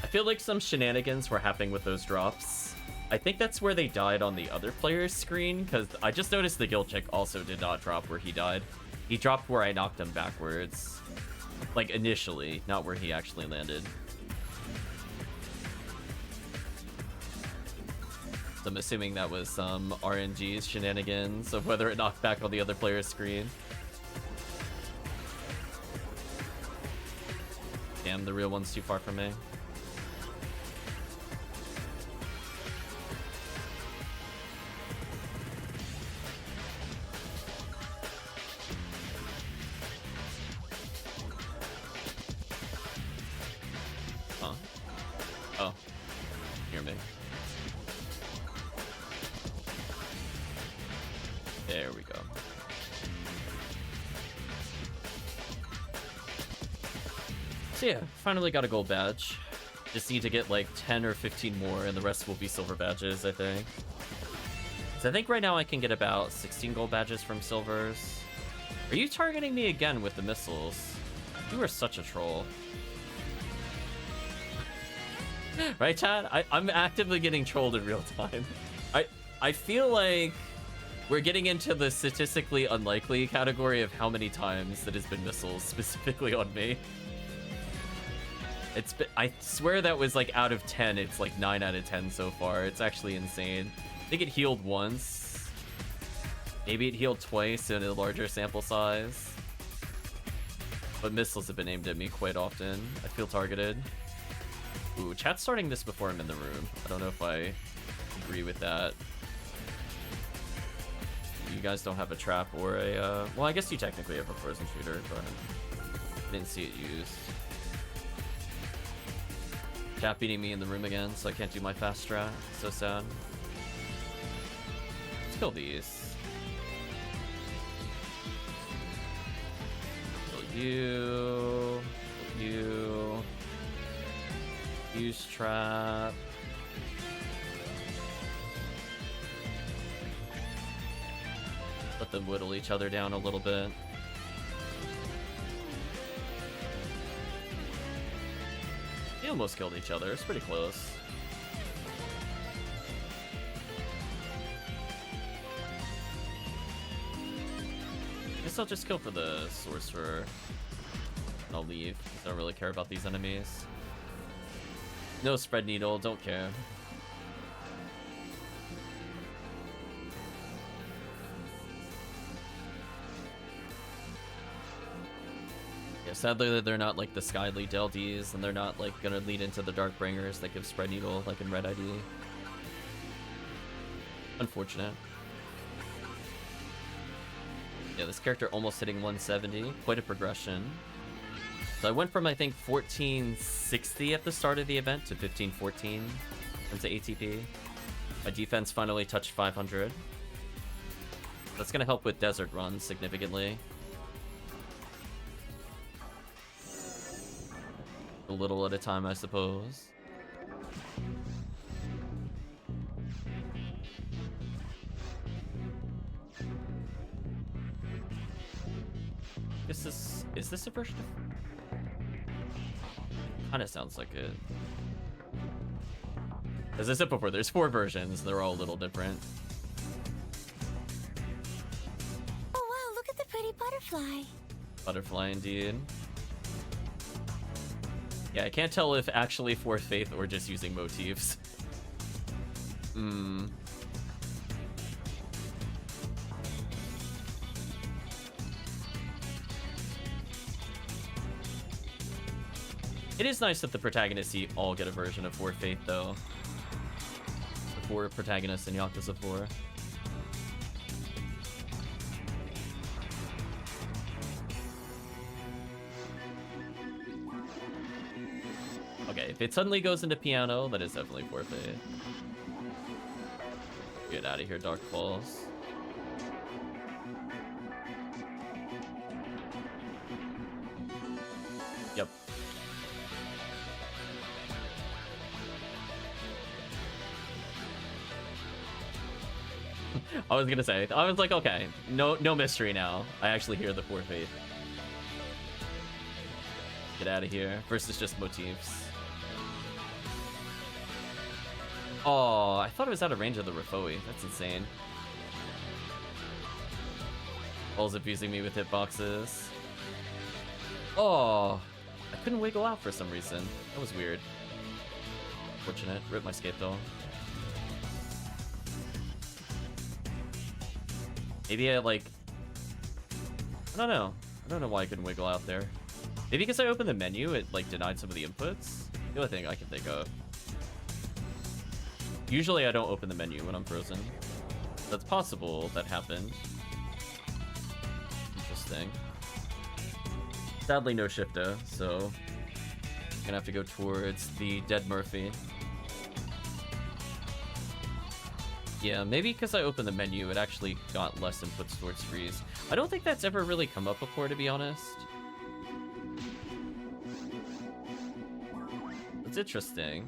I feel like some shenanigans were happening with those drops. I think that's where they died on the other player's screen, because I just noticed the guild check also did not drop where he died. He dropped where I knocked him backwards. Like, initially, not where he actually landed. So I'm assuming that was some RNG's shenanigans of whether it knocked back on the other player's screen. Damn, the real one's too far from me. Yeah, finally got a gold badge. Just need to get like 10 or 15 more and the rest will be silver badges, I think. So I think right now I can get about 16 gold badges from silvers. Are you targeting me again with the missiles? You are such a troll. Right, chat? I'm actively getting trolled in real time. I feel like we're getting into the statistically unlikely category of how many times that has been missiles specifically on me. It's been, I swear that was like out of 10, it's like 9 out of 10 so far. It's actually insane. I think it healed once. Maybe it healed twice in a larger sample size. But missiles have been aimed at me quite often. I feel targeted. Ooh, chat's starting this before I'm in the room. I don't know if I agree with that. You guys don't have a trap or a, well, I guess you technically have a frozen shooter, but I didn't see it used. Chat beating me in the room again, so I can't do my fast strat. So sad. Let's kill these. Kill You. Use trap. Let them whittle each other down a little bit. They almost killed each other. It's pretty close. Guess I'll just go for the sorcerer. And I'll leave. I don't really care about these enemies. No spread needle, don't care. Yeah, sadly they're not like the Skyly Deldies, and they're not like gonna lead into the Darkbringers that give spread needle like in Red ID. Unfortunate. Yeah, this character almost hitting 170. Quite a progression. So I went from, I think, 1460 at the start of the event to 1514 in terms of ATP. My defense finally touched 500. That's going to help with desert runs significantly. A little at a time, I suppose. Is this a version of... Kinda sounds like it. As I said before, there's 4 versions. They're all a little different. Oh wow, look at the pretty butterfly. Butterfly indeed. Yeah, I can't tell if actually Fourth Faith or just using motifs. It is nice that the protagonists all get a version of Fourth Faith, though. The 4 protagonists in Yakuza 4. Okay, if it suddenly goes into piano, that is definitely Fourth Faith. Get out of here, Dark Falls. Yep. I was gonna say, I was like, okay, no mystery now. I actually hear the Fourth Faith. Get out of here. Versus just motifs. Oh, I thought it was out of range of the Rafoi. That's insane. Ball's abusing me with hitboxes. Oh, I couldn't wiggle out for some reason. That was weird. Fortunate. Rip my scape though. Maybe I like... I don't know. I don't know why I couldn't wiggle out there. Maybe because I opened the menu, it like denied some of the inputs. The only thing I can think of. Usually I don't open the menu when I'm frozen. That's possible that happened. Interesting. Sadly no Shifta, so I'm gonna have to go towards the Dead Murphy. Yeah, maybe because I opened the menu, it actually got less inputs towards freeze. I don't think that's ever really come up before, to be honest. It's interesting.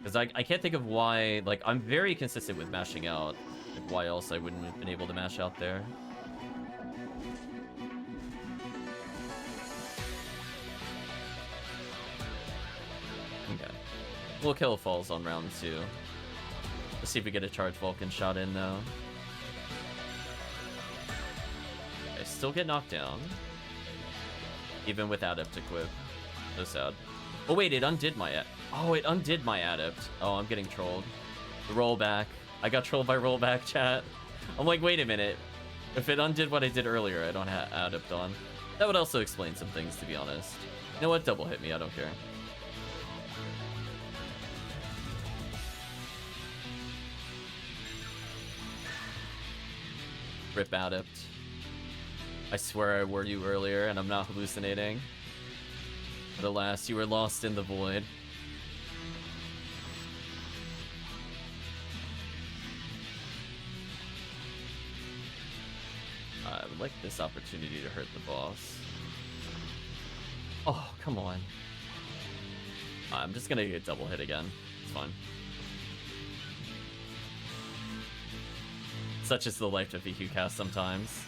Because I can't think of why, like, I'm very consistent with mashing out. Like, why else I wouldn't have been able to mash out there. Okay. We'll kill Falls on round 2. Let's see if we get a charge Vulcan shot in, though. I still get knocked down. Even with Adept equip. So sad. Oh wait, it undid my... Oh, it undid my Adept. Oh, I'm getting trolled. The Rollback. I got trolled by Rollback, chat. I'm like, wait a minute. If it undid what I did earlier, I don't have Adept on. That would also explain some things, to be honest. You know what? Double hit me. I don't care. Rip Adept. I swear I were you earlier, and I'm not hallucinating. But alas, you were lost in the void. I would like this opportunity to hurt the boss. Oh, come on. I'm just gonna get double hit again. It's fine. Such is the life of VQ cast sometimes.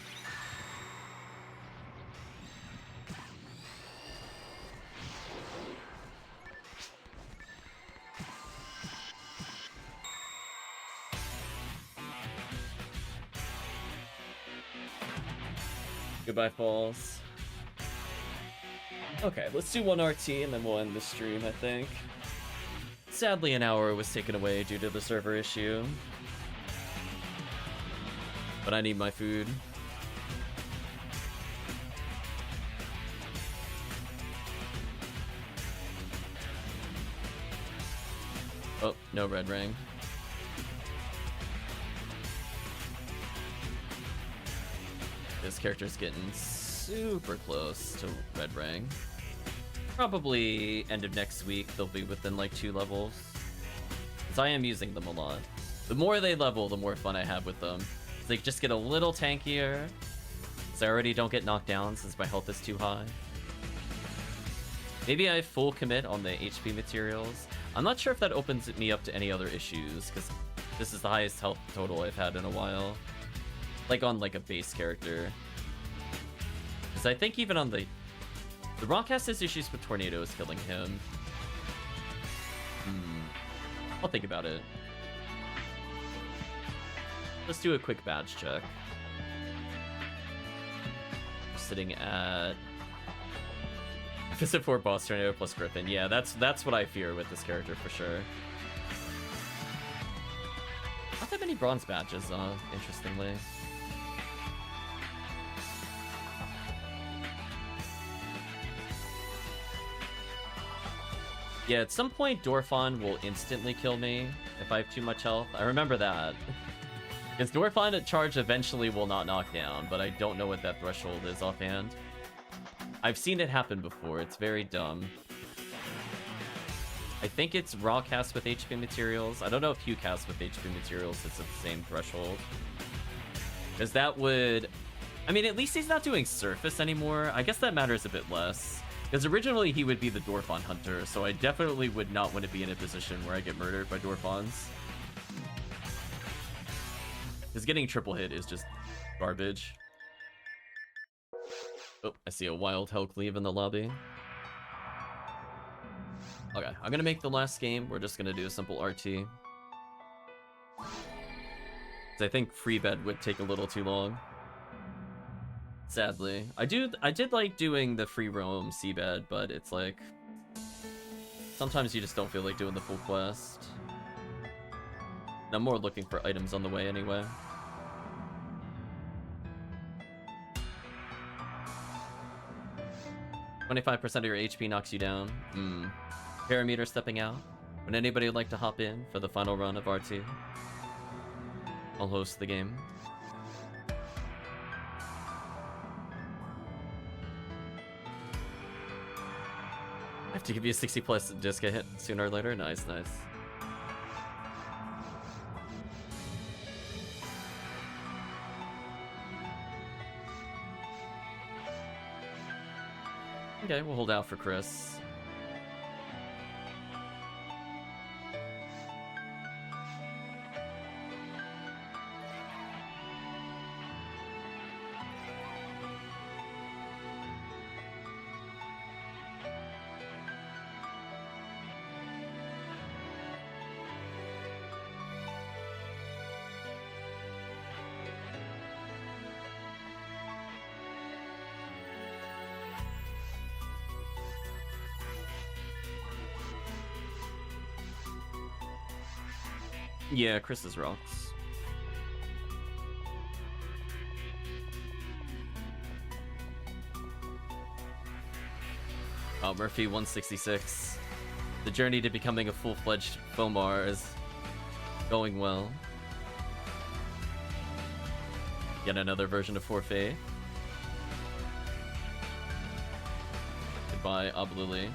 Goodbye, Falls. Okay, let's do one RT and then we'll end the stream, I think. Sadly, an hour was taken away due to the server issue. But I need my food. Oh, no red ring. This character's getting super close to red ring. Probably end of next week, they'll be within like 2 levels. Because I am using them a lot. The more they level, the more fun I have with them. They just get a little tankier. Because I already don't get knocked down since my health is too high. Maybe I full commit on the HP materials. I'm not sure if that opens me up to any other issues, because this is the highest health total I've had in a while. Like on like a base character. Because I think even on the Rockcast has issues with tornadoes killing him. I'll think about it. Let's do a quick badge check. We're sitting at Visit 4 boss tornado plus Griffin. Yeah, that's what I fear with this character for sure. Not that many bronze badges, interestingly. Yeah, at some point Dorfon will instantly kill me if I have too much health. I remember that. Because Dorfon at charge eventually will not knock down, but I don't know what that threshold is offhand. I've seen it happen before, it's very dumb. I think it's raw cast with HP materials. I don't know if Hugh cast with HP materials it's at the same threshold. Because that would... I mean, at least he's not doing surface anymore. I guess that matters a bit less. Because originally he would be the Dorfon hunter, so I definitely would not want to be in a position where I get murdered by Dorfons. Because getting triple hit is just garbage. Oh, I see a wild HellCleave in the lobby. Okay, I'm gonna make the last game. We're just gonna do a simple RT. Because I think free bed would take a little too long. Sadly. I did like doing the free roam seabed, but it's like... sometimes you just don't feel like doing the full quest. And I'm more looking for items on the way anyway. 25% of your HP knocks you down. Parameter stepping out. Would anybody like to hop in for the final run of RT? I'll host the game. I have to give you a 60 plus disc a hit sooner or later. Nice, nice. Okay, we'll hold out for Chris. Yeah, Chris's rocks. Oh, Murphy 166. The journey to becoming a full-fledged Fomar is going well. Yet another version of Forfeit. Goodbye, Obluli.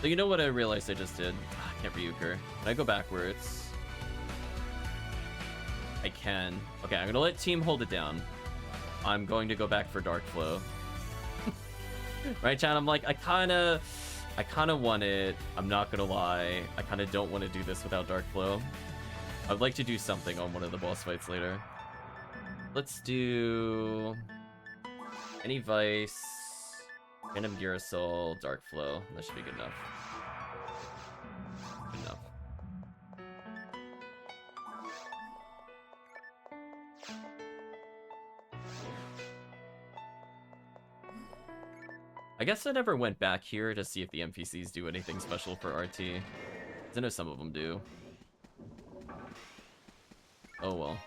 So you know what I realized I just did? I can't rebuke her. Can I go backwards? I can. Okay, I'm gonna let team hold it down. I'm going to go back for Dark Flow. Right, chat? I'm like, I kinda want it. I'm not gonna lie. I kinda don't want to do this without Dark Flow. I'd like to do something on one of the boss fights later. Let's do any Vice, Random Durasol, Dark Flow. That should be good enough. Good enough. I guess I never went back here to see if the NPCs do anything special for RT. 'Cause I know some of them do. Oh well.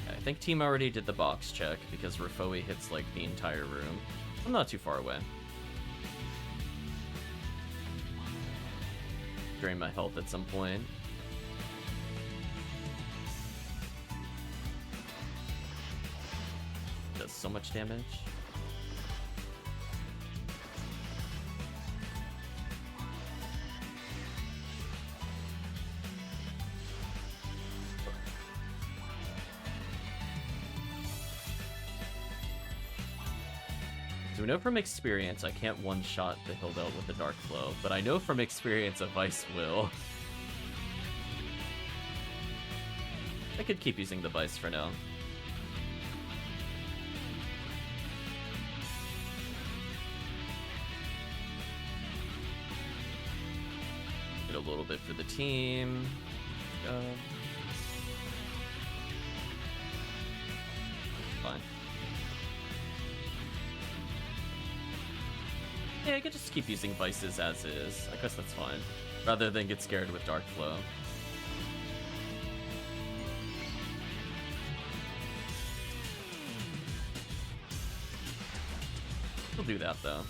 I think team already did the box check because Rafoi hits like the entire room. I'm not too far away. Drain my health at some point. Does so much damage. So we know from experience I can't one-shot the Hildelt with the Dark Flow, but I know from experience a Vice will. I could keep using the Vice for now. Get a little bit for the team. Fine. Yeah, I could just keep using Vices as is. I guess that's fine. Rather than get scared with Dark Flow. We'll do that, though.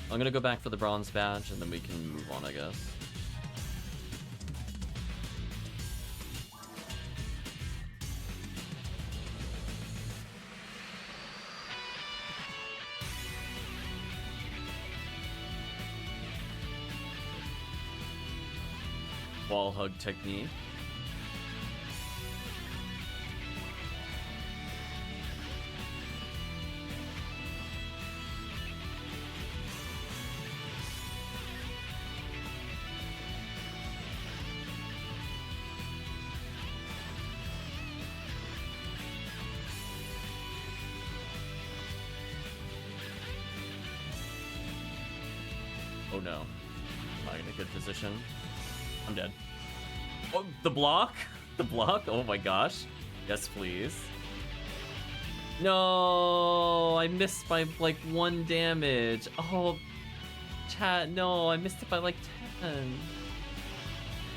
I'm gonna go back for the bronze badge, and then we can move on, I guess. Wall hug technique. Oh no. Not in a good position. I'm dead. Oh, the block? The block? Oh my gosh. Yes, please. No, I missed by like 1 damage. Oh, chat, no, I missed it by like 10.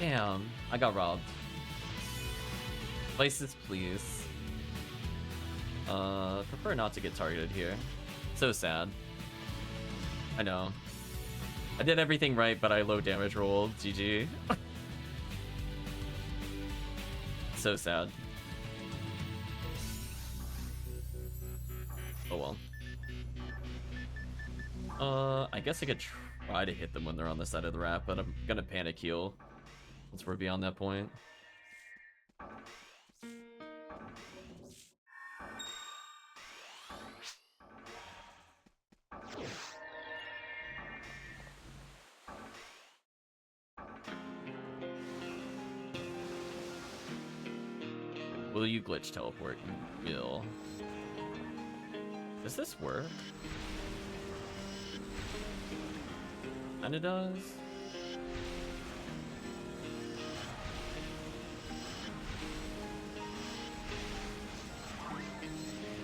Damn, I got robbed. Vices, please. Prefer not to get targeted here. So sad. I know. I did everything right, but I low damage rolled. GG. So sad. Oh well. I guess I could try to hit them when they're on the side of the ramp, but I'm gonna panic heal once we're beyond that point. Will you glitch teleport? You will. Does this work? Kinda does.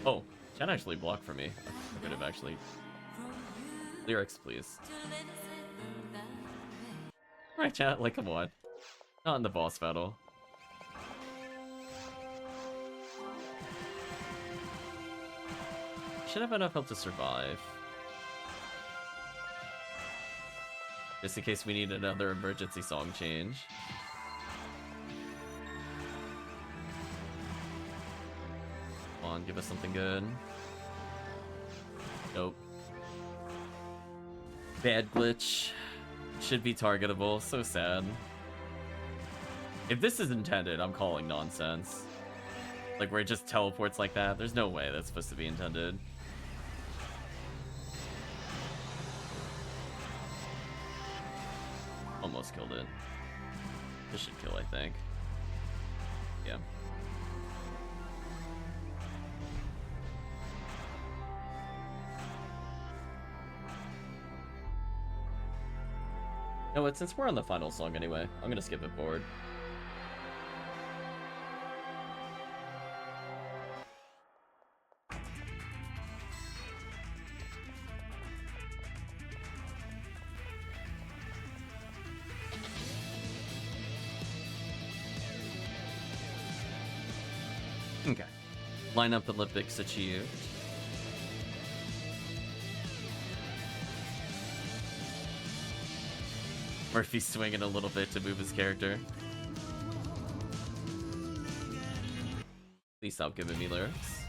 Oh, chat actually blocked for me. I could have actually. Lyrics, please. Right, chat? Like, come on. Not in the boss battle. Should have enough health to survive. Just in case we need another emergency song change. Come on, give us something good. Nope. Bad glitch. Should be targetable. So sad. If this is intended, I'm calling nonsense. Like, where it just teleports like that. There's no way that's supposed to be intended. Almost killed it. This should kill, I think. Yeah. You know what, since we're on the final song anyway, I'm gonna skip it forward. Okay. Lineup Olympics achieved. Murphy's swinging a little bit to move his character. Please stop giving me lyrics.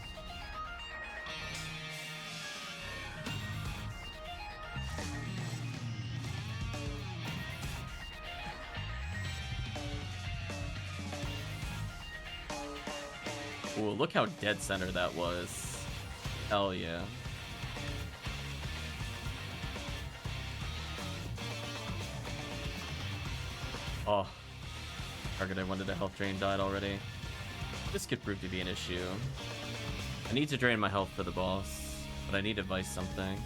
Ooh, look how dead center that was. Hell yeah. Oh. Target I wanted a health drain died already. This could prove to be an issue. I need to drain my health for the boss, but I need to vice something.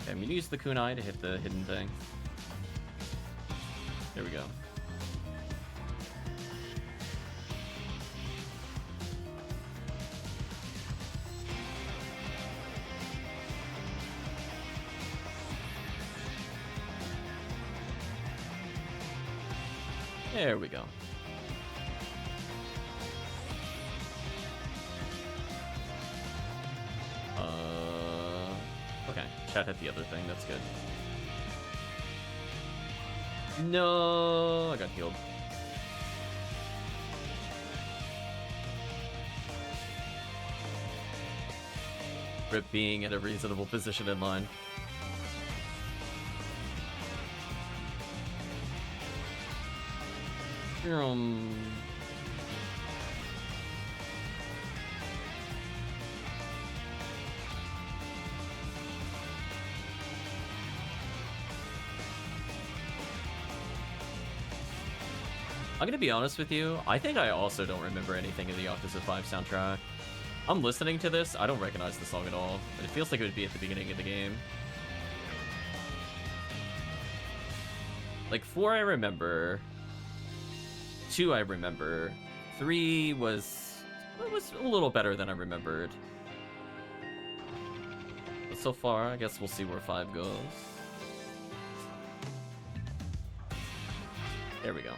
Okay, I'm gonna use the kunai to hit the hidden thing. There we go. There we go. Okay. Chat hit the other thing. That's good. No, I got healed. Rip being at a reasonable position in line. I'm gonna be honest with you, I think I also don't remember anything in the Yakuza 5 soundtrack. I'm listening to this, I don't recognize the song at all, but it feels like it would be at the beginning of the game. Like 4 I remember, 2 I remember, 3 was a little better than I remembered. But so far, I guess we'll see where 5 goes. There we go.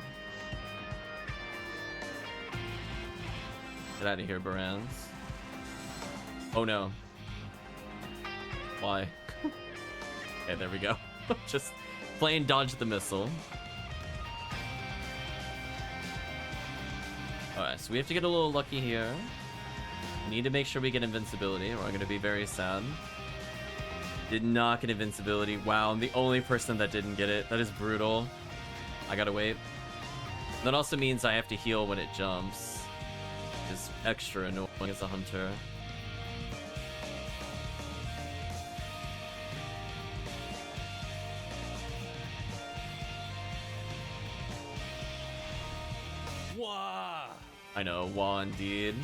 Get out of here, Barans. Oh no. Why? Okay, there we go. Just plain dodge the missile. Alright, so we have to get a little lucky here. We need to make sure we get invincibility, or I'm going to be very sad. Did not get invincibility. Wow, I'm the only person that didn't get it. That is brutal. I gotta wait. That also means I have to heal when it jumps. Which is extra annoying as a hunter. Wah! I know, wah indeed.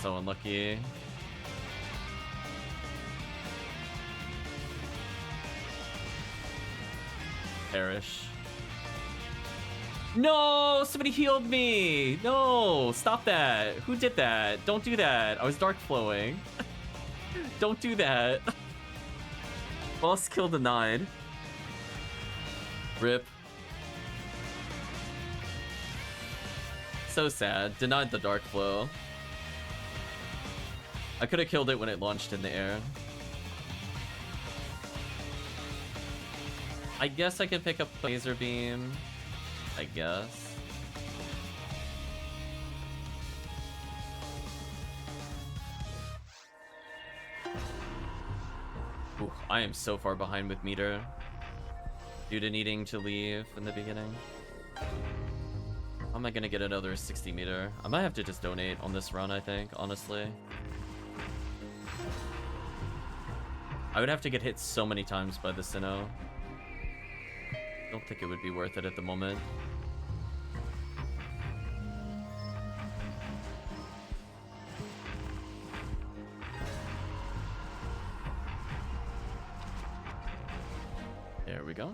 So unlucky. Perish. No! Somebody healed me! No! Stop that! Who did that? Don't do that! I was dark flowing. Don't do that. Boss kill denied. Rip. So sad. Denied the dark flow. I could have killed it when it launched in the air. I guess I could pick up the laser beam. I guess. Ooh, I am so far behind with meter due to needing to leave in the beginning. How am I gonna get another 60 meter? I might have to just donate on this run, I think, honestly. I would have to get hit so many times by the Sinnoh. Don't think it would be worth it at the moment. There we go.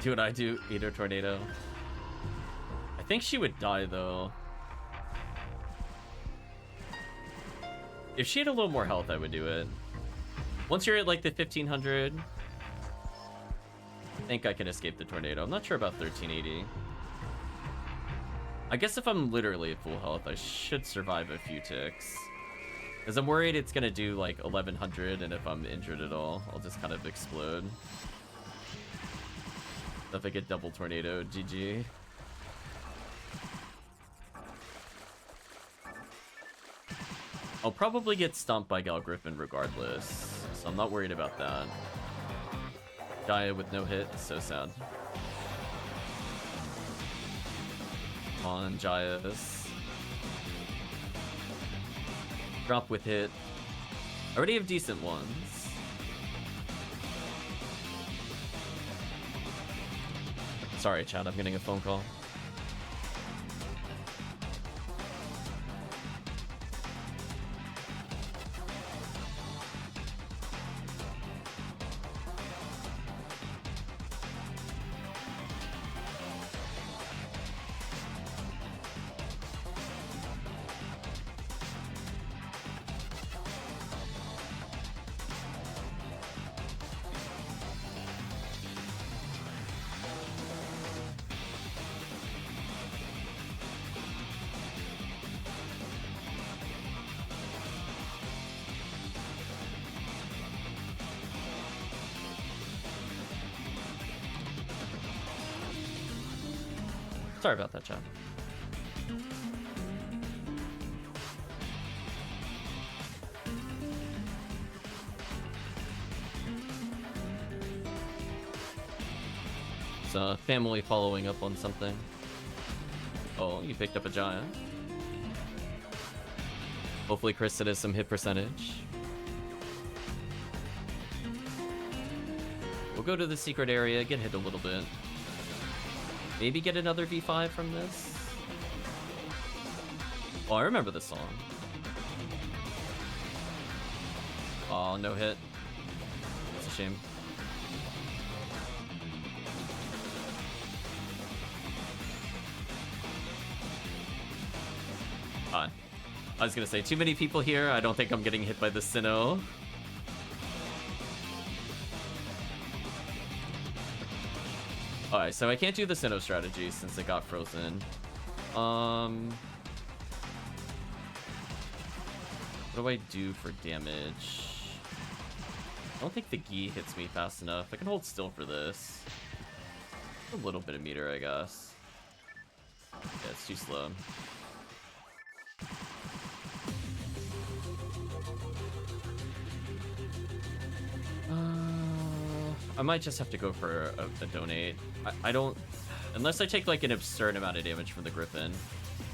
Do what I do, eat her tornado. I think she would die though. If she had a little more health, I would do it. Once you're at like the 1500, I think I can escape the tornado. I'm not sure about 1380. I guess if I'm literally at full health, I should survive a few ticks. Because I'm worried it's going to do like 1100, and if I'm injured at all, I'll just kind of explode. If I get double tornado, GG. I'll probably get stomped by Gal Griffin regardless, so I'm not worried about that. Gaia with no hit, so sad. Come on, Jaias. Drop with hit. I already have decent ones. Sorry, chat, I'm getting a phone call. Sorry about that, chat. It's a family following up on something. Oh, you picked up a giant. Hopefully Krista has some hit percentage. We'll go to the secret area, get hit a little bit. Maybe get another V5 from this? Oh, I remember this song. Oh, no hit. That's a shame. I was gonna say, too many people here. I don't think I'm getting hit by the Sinnoh. Alright, so I can't do the Sinnoh strategy since it got frozen. What do I do for damage? I don't think the Gi hits me fast enough. I can hold still for this. A little bit of meter, I guess. Yeah, it's too slow. I might just have to go for a donate. I don't... Unless I take like an absurd amount of damage from the Griffin,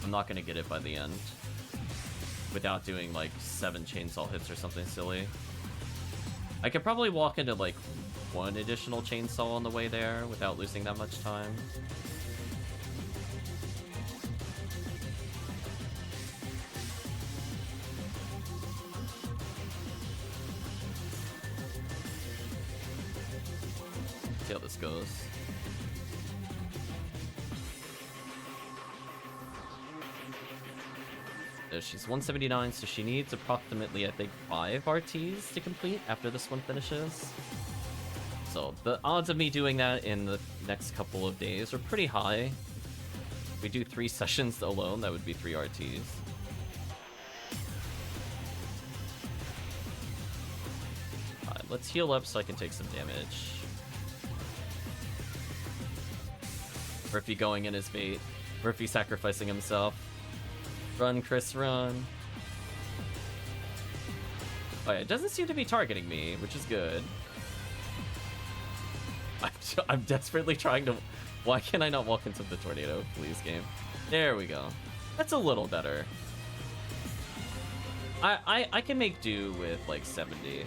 I'm not going to get it by the end. Without doing like 7 chainsaw hits or something silly. I could probably walk into like 1 additional chainsaw on the way there without losing that much time. See how this goes. There, she's 179, so she needs approximately, I think, 5 RTs to complete after this one finishes. So the odds of me doing that in the next couple of days are pretty high. If we do 3 sessions alone, that would be 3 RTs. Alright, let's heal up so I can take some damage. Murphy going in as bait. Murphy sacrificing himself. Run, Chris, run. Oh yeah, it doesn't seem to be targeting me, which is good. I'm desperately trying to... Why can I not walk into the tornado, please, game? There we go. That's a little better. I can make do with, like, 70.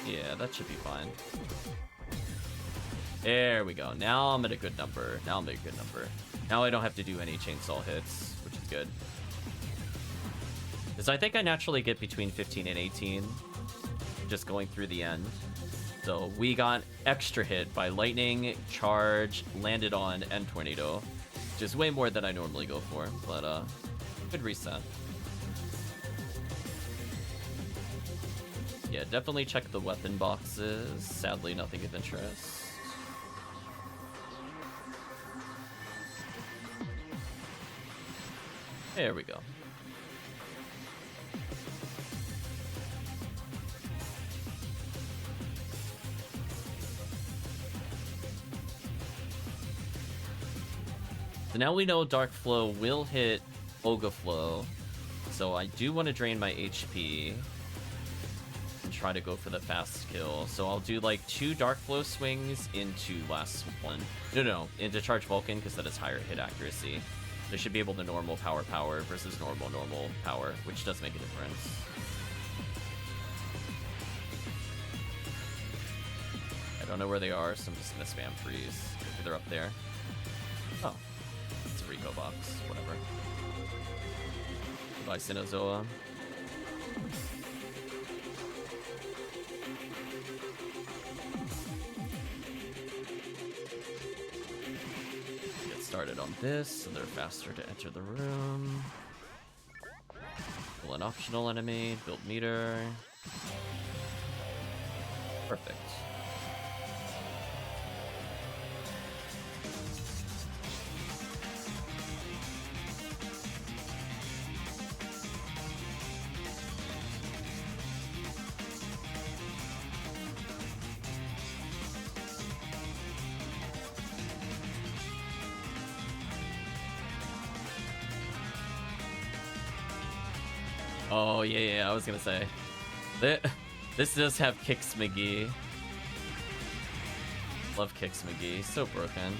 Yeah, that should be fine. There we go. Now I'm at a good number. Now I don't have to do any chainsaw hits, which is good. Because I think I naturally get between 15 and 18, just going through the end. So we got extra hit by lightning, charge, landed on, and tornado. Which is way more than I normally go for, but good reset. Yeah, definitely check the weapon boxes. Sadly, nothing of interest. There we go. So now we know Dark Flow will hit Oga Flow. So I do want to drain my HP and try to go for the fast kill. So I'll do like 2 Dark Flow swings into last one. No, into Charge Vulcan because that is higher hit accuracy. They should be able to normal power versus normal power, which does make a difference. I don't know where they are, so I'm just gonna spam freeze. Maybe they're up there. Oh. It's a Rico box, whatever. Goodbye, Sinozoa. Get started on this, so they're faster to enter the room. Pull an optional enemy, build meter. Perfect. Oh, yeah, I was gonna say. This does have Kicks McGee. Love Kicks McGee, so broken.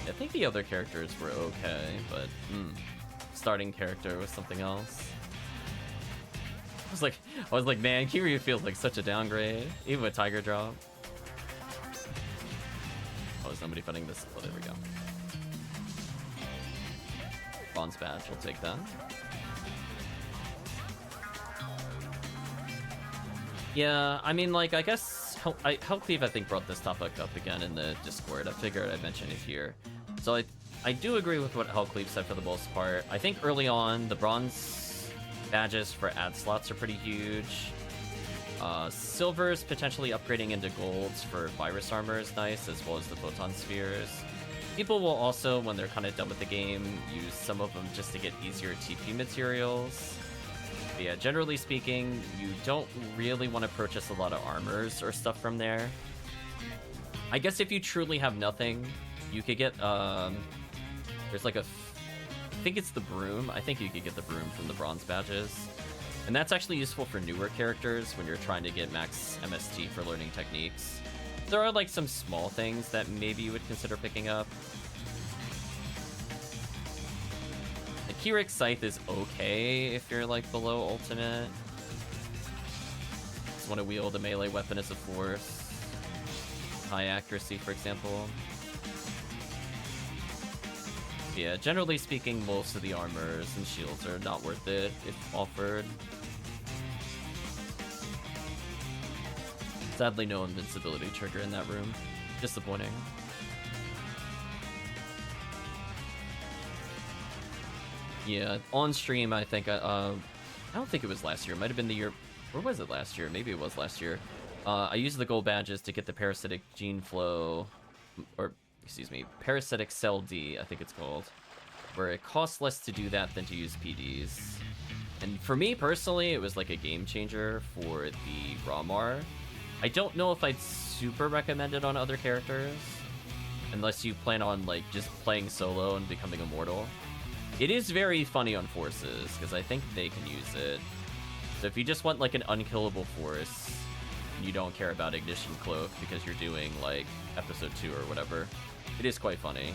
I think the other characters were okay, but starting character was something else. I was like, man, Kiryu feels like such a downgrade, even with Tiger Drop. Oh, is nobody fighting this? Oh, there we go. Bronze badge, we'll take that. Yeah, I mean, like, I guess HellCleave, I think, brought this topic up again in the Discord. I figured I'd mention it here. So I do agree with what HellCleave said for the most part. I think early on, the bronze badges for ad slots are pretty huge. Silvers potentially upgrading into golds for virus armor is nice, as well as the photon spheres. People will also, when they're kind of done with the game, use some of them just to get easier TP materials. But yeah, generally speaking, you don't really want to purchase a lot of armors or stuff from there. I guess if you truly have nothing, you could get, there's like a, I think it's the broom. I think you could get the broom from the bronze badges. And that's actually useful for newer characters when you're trying to get max MST for learning techniques. There are like some small things that maybe you would consider picking up. The Keurig Scythe is okay if you're like below ultimate. Just want to wield a melee weapon as a force. High accuracy, for example. Yeah, generally speaking, most of the armors and shields are not worth it if offered. Sadly, no invincibility trigger in that room. Disappointing. Yeah, on stream, I think, I don't think it was last year. It might have been the year, or was it last year? Maybe it was last year. I used the gold badges to get the parasitic gene flow, or excuse me, parasitic cell D, I think it's called. where it costs less to do that than to use PDs. And for me personally, it was like a game changer for the Ramar. I don't know if I'd super recommend it on other characters, unless you plan on like just playing solo and becoming immortal. It is very funny on forces, because I think they can use it. So if you just want like an unkillable force, and you don't care about Ignition Cloak because you're doing like episode 2 or whatever, it is quite funny.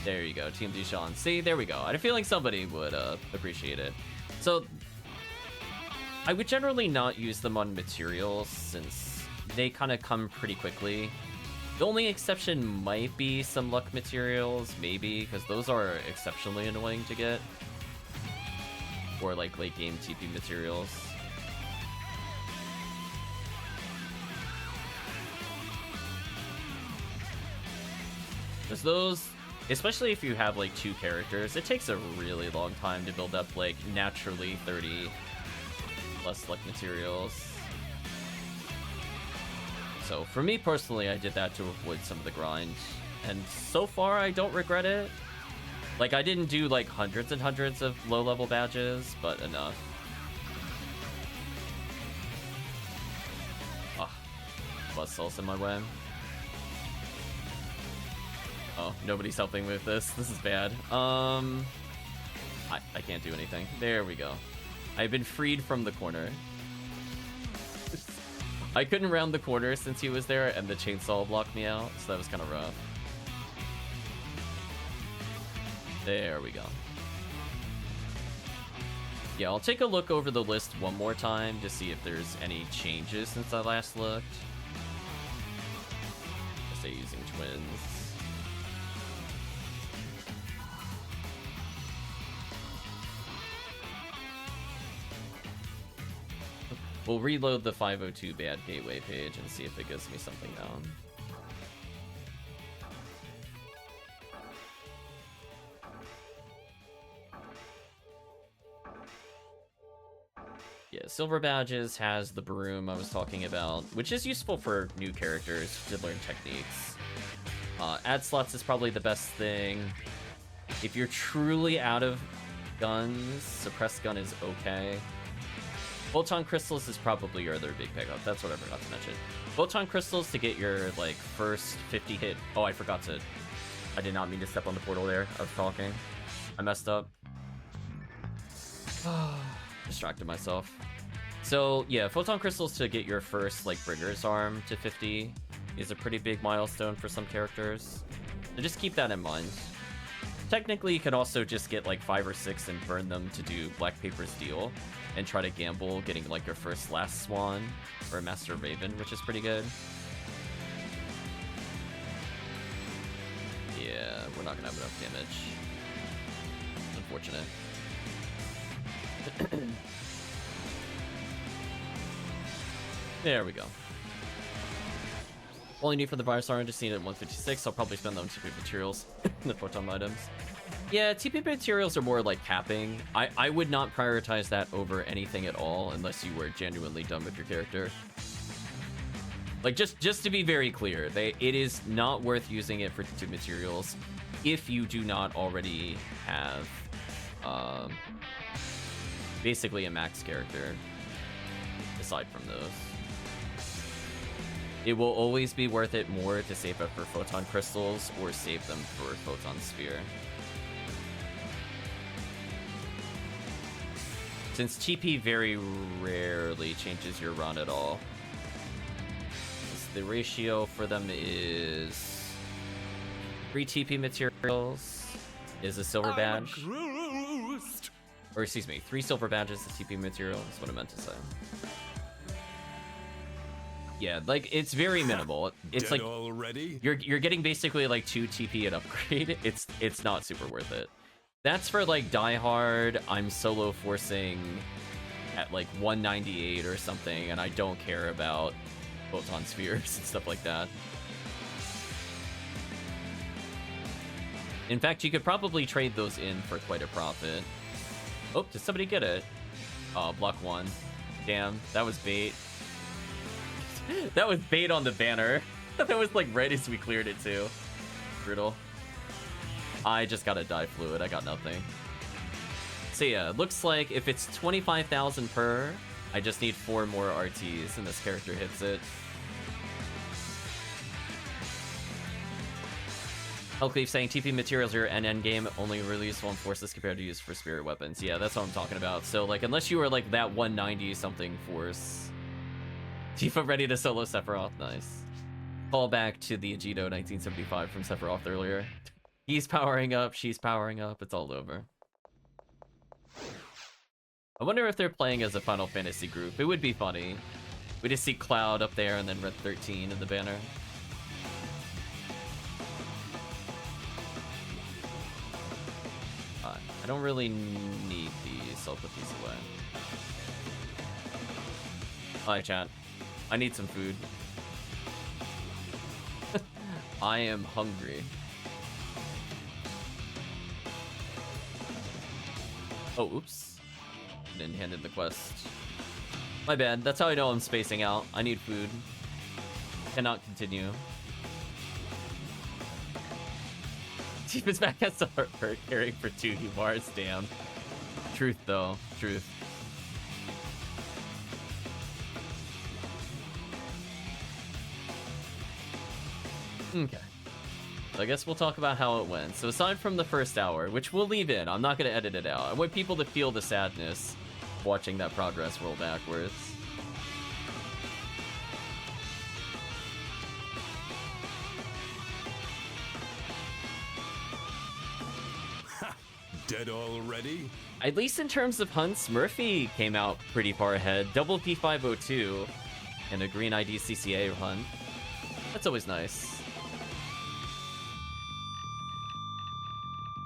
There you go, Team Deshawn. See, there we go. I had a feeling somebody would appreciate it. So I would generally not use them on materials since they kind of come pretty quickly. The only exception might be some luck materials, maybe, because those are exceptionally annoying to get. Or like late game TP materials. Because those, especially if you have like 2 characters, it takes a really long time to build up like naturally 30 plus luck materials. So for me personally, I did that to avoid some of the grind, and so far I don't regret it. Like, I didn't do like hundreds and hundreds of low level badges, but enough. Ah, Buzzsaul's in my way. Oh, nobody's helping with this. This is bad. I can't do anything. There we go. I've been freed from the corner. I couldn't round the corner since he was there, and the chainsaw blocked me out, so that was kind of rough. There we go. Yeah, I'll take a look over the list one more time to see if there's any changes since I last looked. I say using twins. We'll reload the 502 bad gateway page and see if it gives me something down. Yeah, Silver Badges has the broom I was talking about, which is useful for new characters to learn techniques. Ad slots is probably the best thing. If you're truly out of guns, suppressed gun is okay. Photon Crystals is probably your other big pickup. That's what I forgot to mention. Photon Crystals to get your like first 50 hit. Oh, I forgot to. I did not mean to step on the portal there. I was talking. I messed up. Distracted myself. So yeah, Photon Crystals to get your first like Bringer's Arm to 50 is a pretty big milestone for some characters. So just keep that in mind. Technically, you could also just get like 5 or 6 and burn them to do Black Paper's Deal and try to gamble getting like your first Last Swan or Master Raven, which is pretty good. Yeah, we're not gonna have enough damage. Unfortunate. There we go. All you need for the virus arm, just need it at 156. I'll probably spend that on TP materials, the photon items. Yeah, TP materials are more like capping. I would not prioritize that over anything at all unless you were genuinely done with your character. Like, just to be very clear, it is not worth using it for TP materials if you do not already have basically a max character aside from those. It will always be worth it more to save up for Photon Crystals or save them for Photon Sphere. Since TP very rarely changes your run at all. The ratio for them is 3 TP materials is a silver badge. Or excuse me, 3 silver badges is TP material, is what I meant to say. Yeah, like it's very minimal. It's like already? you're getting basically like 2 TP and upgrade. It's not super worth it. That's for like Die Hard. I'm solo forcing at like 198 or something, and I don't care about Photon Spheres and stuff like that. In fact, you could probably trade those in for quite a profit. Oh, did somebody get it? Oh, block 1. Damn, that was bait. That was bait on the banner. That was like right as we cleared it too. Brutal. I just got a die fluid. I got nothing. So yeah, it looks like if it's 25,000 per, I just need 4 more RTs and this character hits it. HellCleave saying TP materials are an endgame, only releasable on forces compared to use for spirit weapons. Yeah, that's what I'm talking about. So like, unless you were like that 190 something force. Tifa ready to solo Sephiroth, nice. Call back to the Agito 1975 from Sephiroth earlier. He's powering up, she's powering up, it's all over. I wonder if they're playing as a Final Fantasy group. It would be funny. We just see Cloud up there and then Red 13 in the banner. I don't really need these, so I'll put these away. Hi, chat. I need some food. I am hungry. Oh, oops. Didn't hand in the quest. My bad. That's how I know I'm spacing out. I need food. Cannot continue. Tifa's back has to hurt caring for 2 Humars. Damn. Truth, though. Truth. Okay. So I guess we'll talk about how it went. So aside from the first hour, which we'll leave in, I'm not going to edit it out. I want people to feel the sadness watching that progress roll backwards. Dead already? At least in terms of hunts, Murphy came out pretty far ahead. Double P502 and a green ID CCA hunt. That's always nice.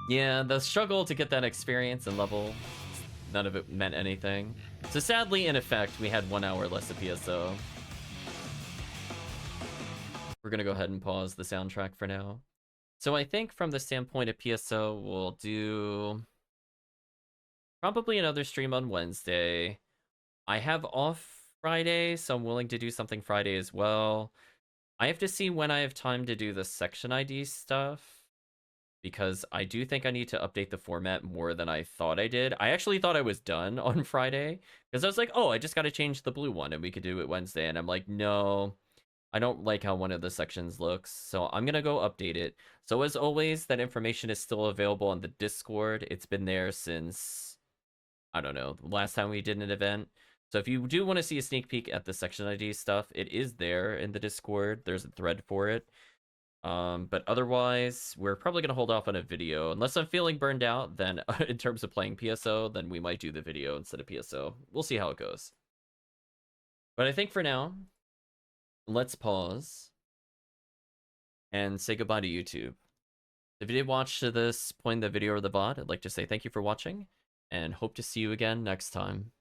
Yeah, the struggle to get that experience and level, none of it meant anything. So sadly, in effect, we had 1 hour less of PSO. We're gonna go ahead and pause the soundtrack for now. So I think from the standpoint of PSO, we'll do probably another stream on Wednesday. I have off Friday, so I'm willing to do something Friday as well. I have to see when I have time to do the section ID stuff, because I do think I need to update the format more than I thought I did. I actually thought I was done on Friday, because I was like, oh, I just got to change the blue one and we could do it Wednesday. And I'm like, no, I don't like how one of the sections looks, so I'm going to go update it. So as always, that information is still available on the Discord. It's been there since, I don't know, the last time we did an event. So if you do want to see a sneak peek at the section ID stuff, it is there in the Discord. There's a thread for it. But otherwise, we're probably going to hold off on a video. Unless I'm feeling burned out, then in terms of playing PSO, then we might do the video instead of PSO. We'll see how it goes. But I think for now, let's pause and say goodbye to YouTube. If you did watch to this point in the video or the VOD, I'd like to say thank you for watching and hope to see you again next time.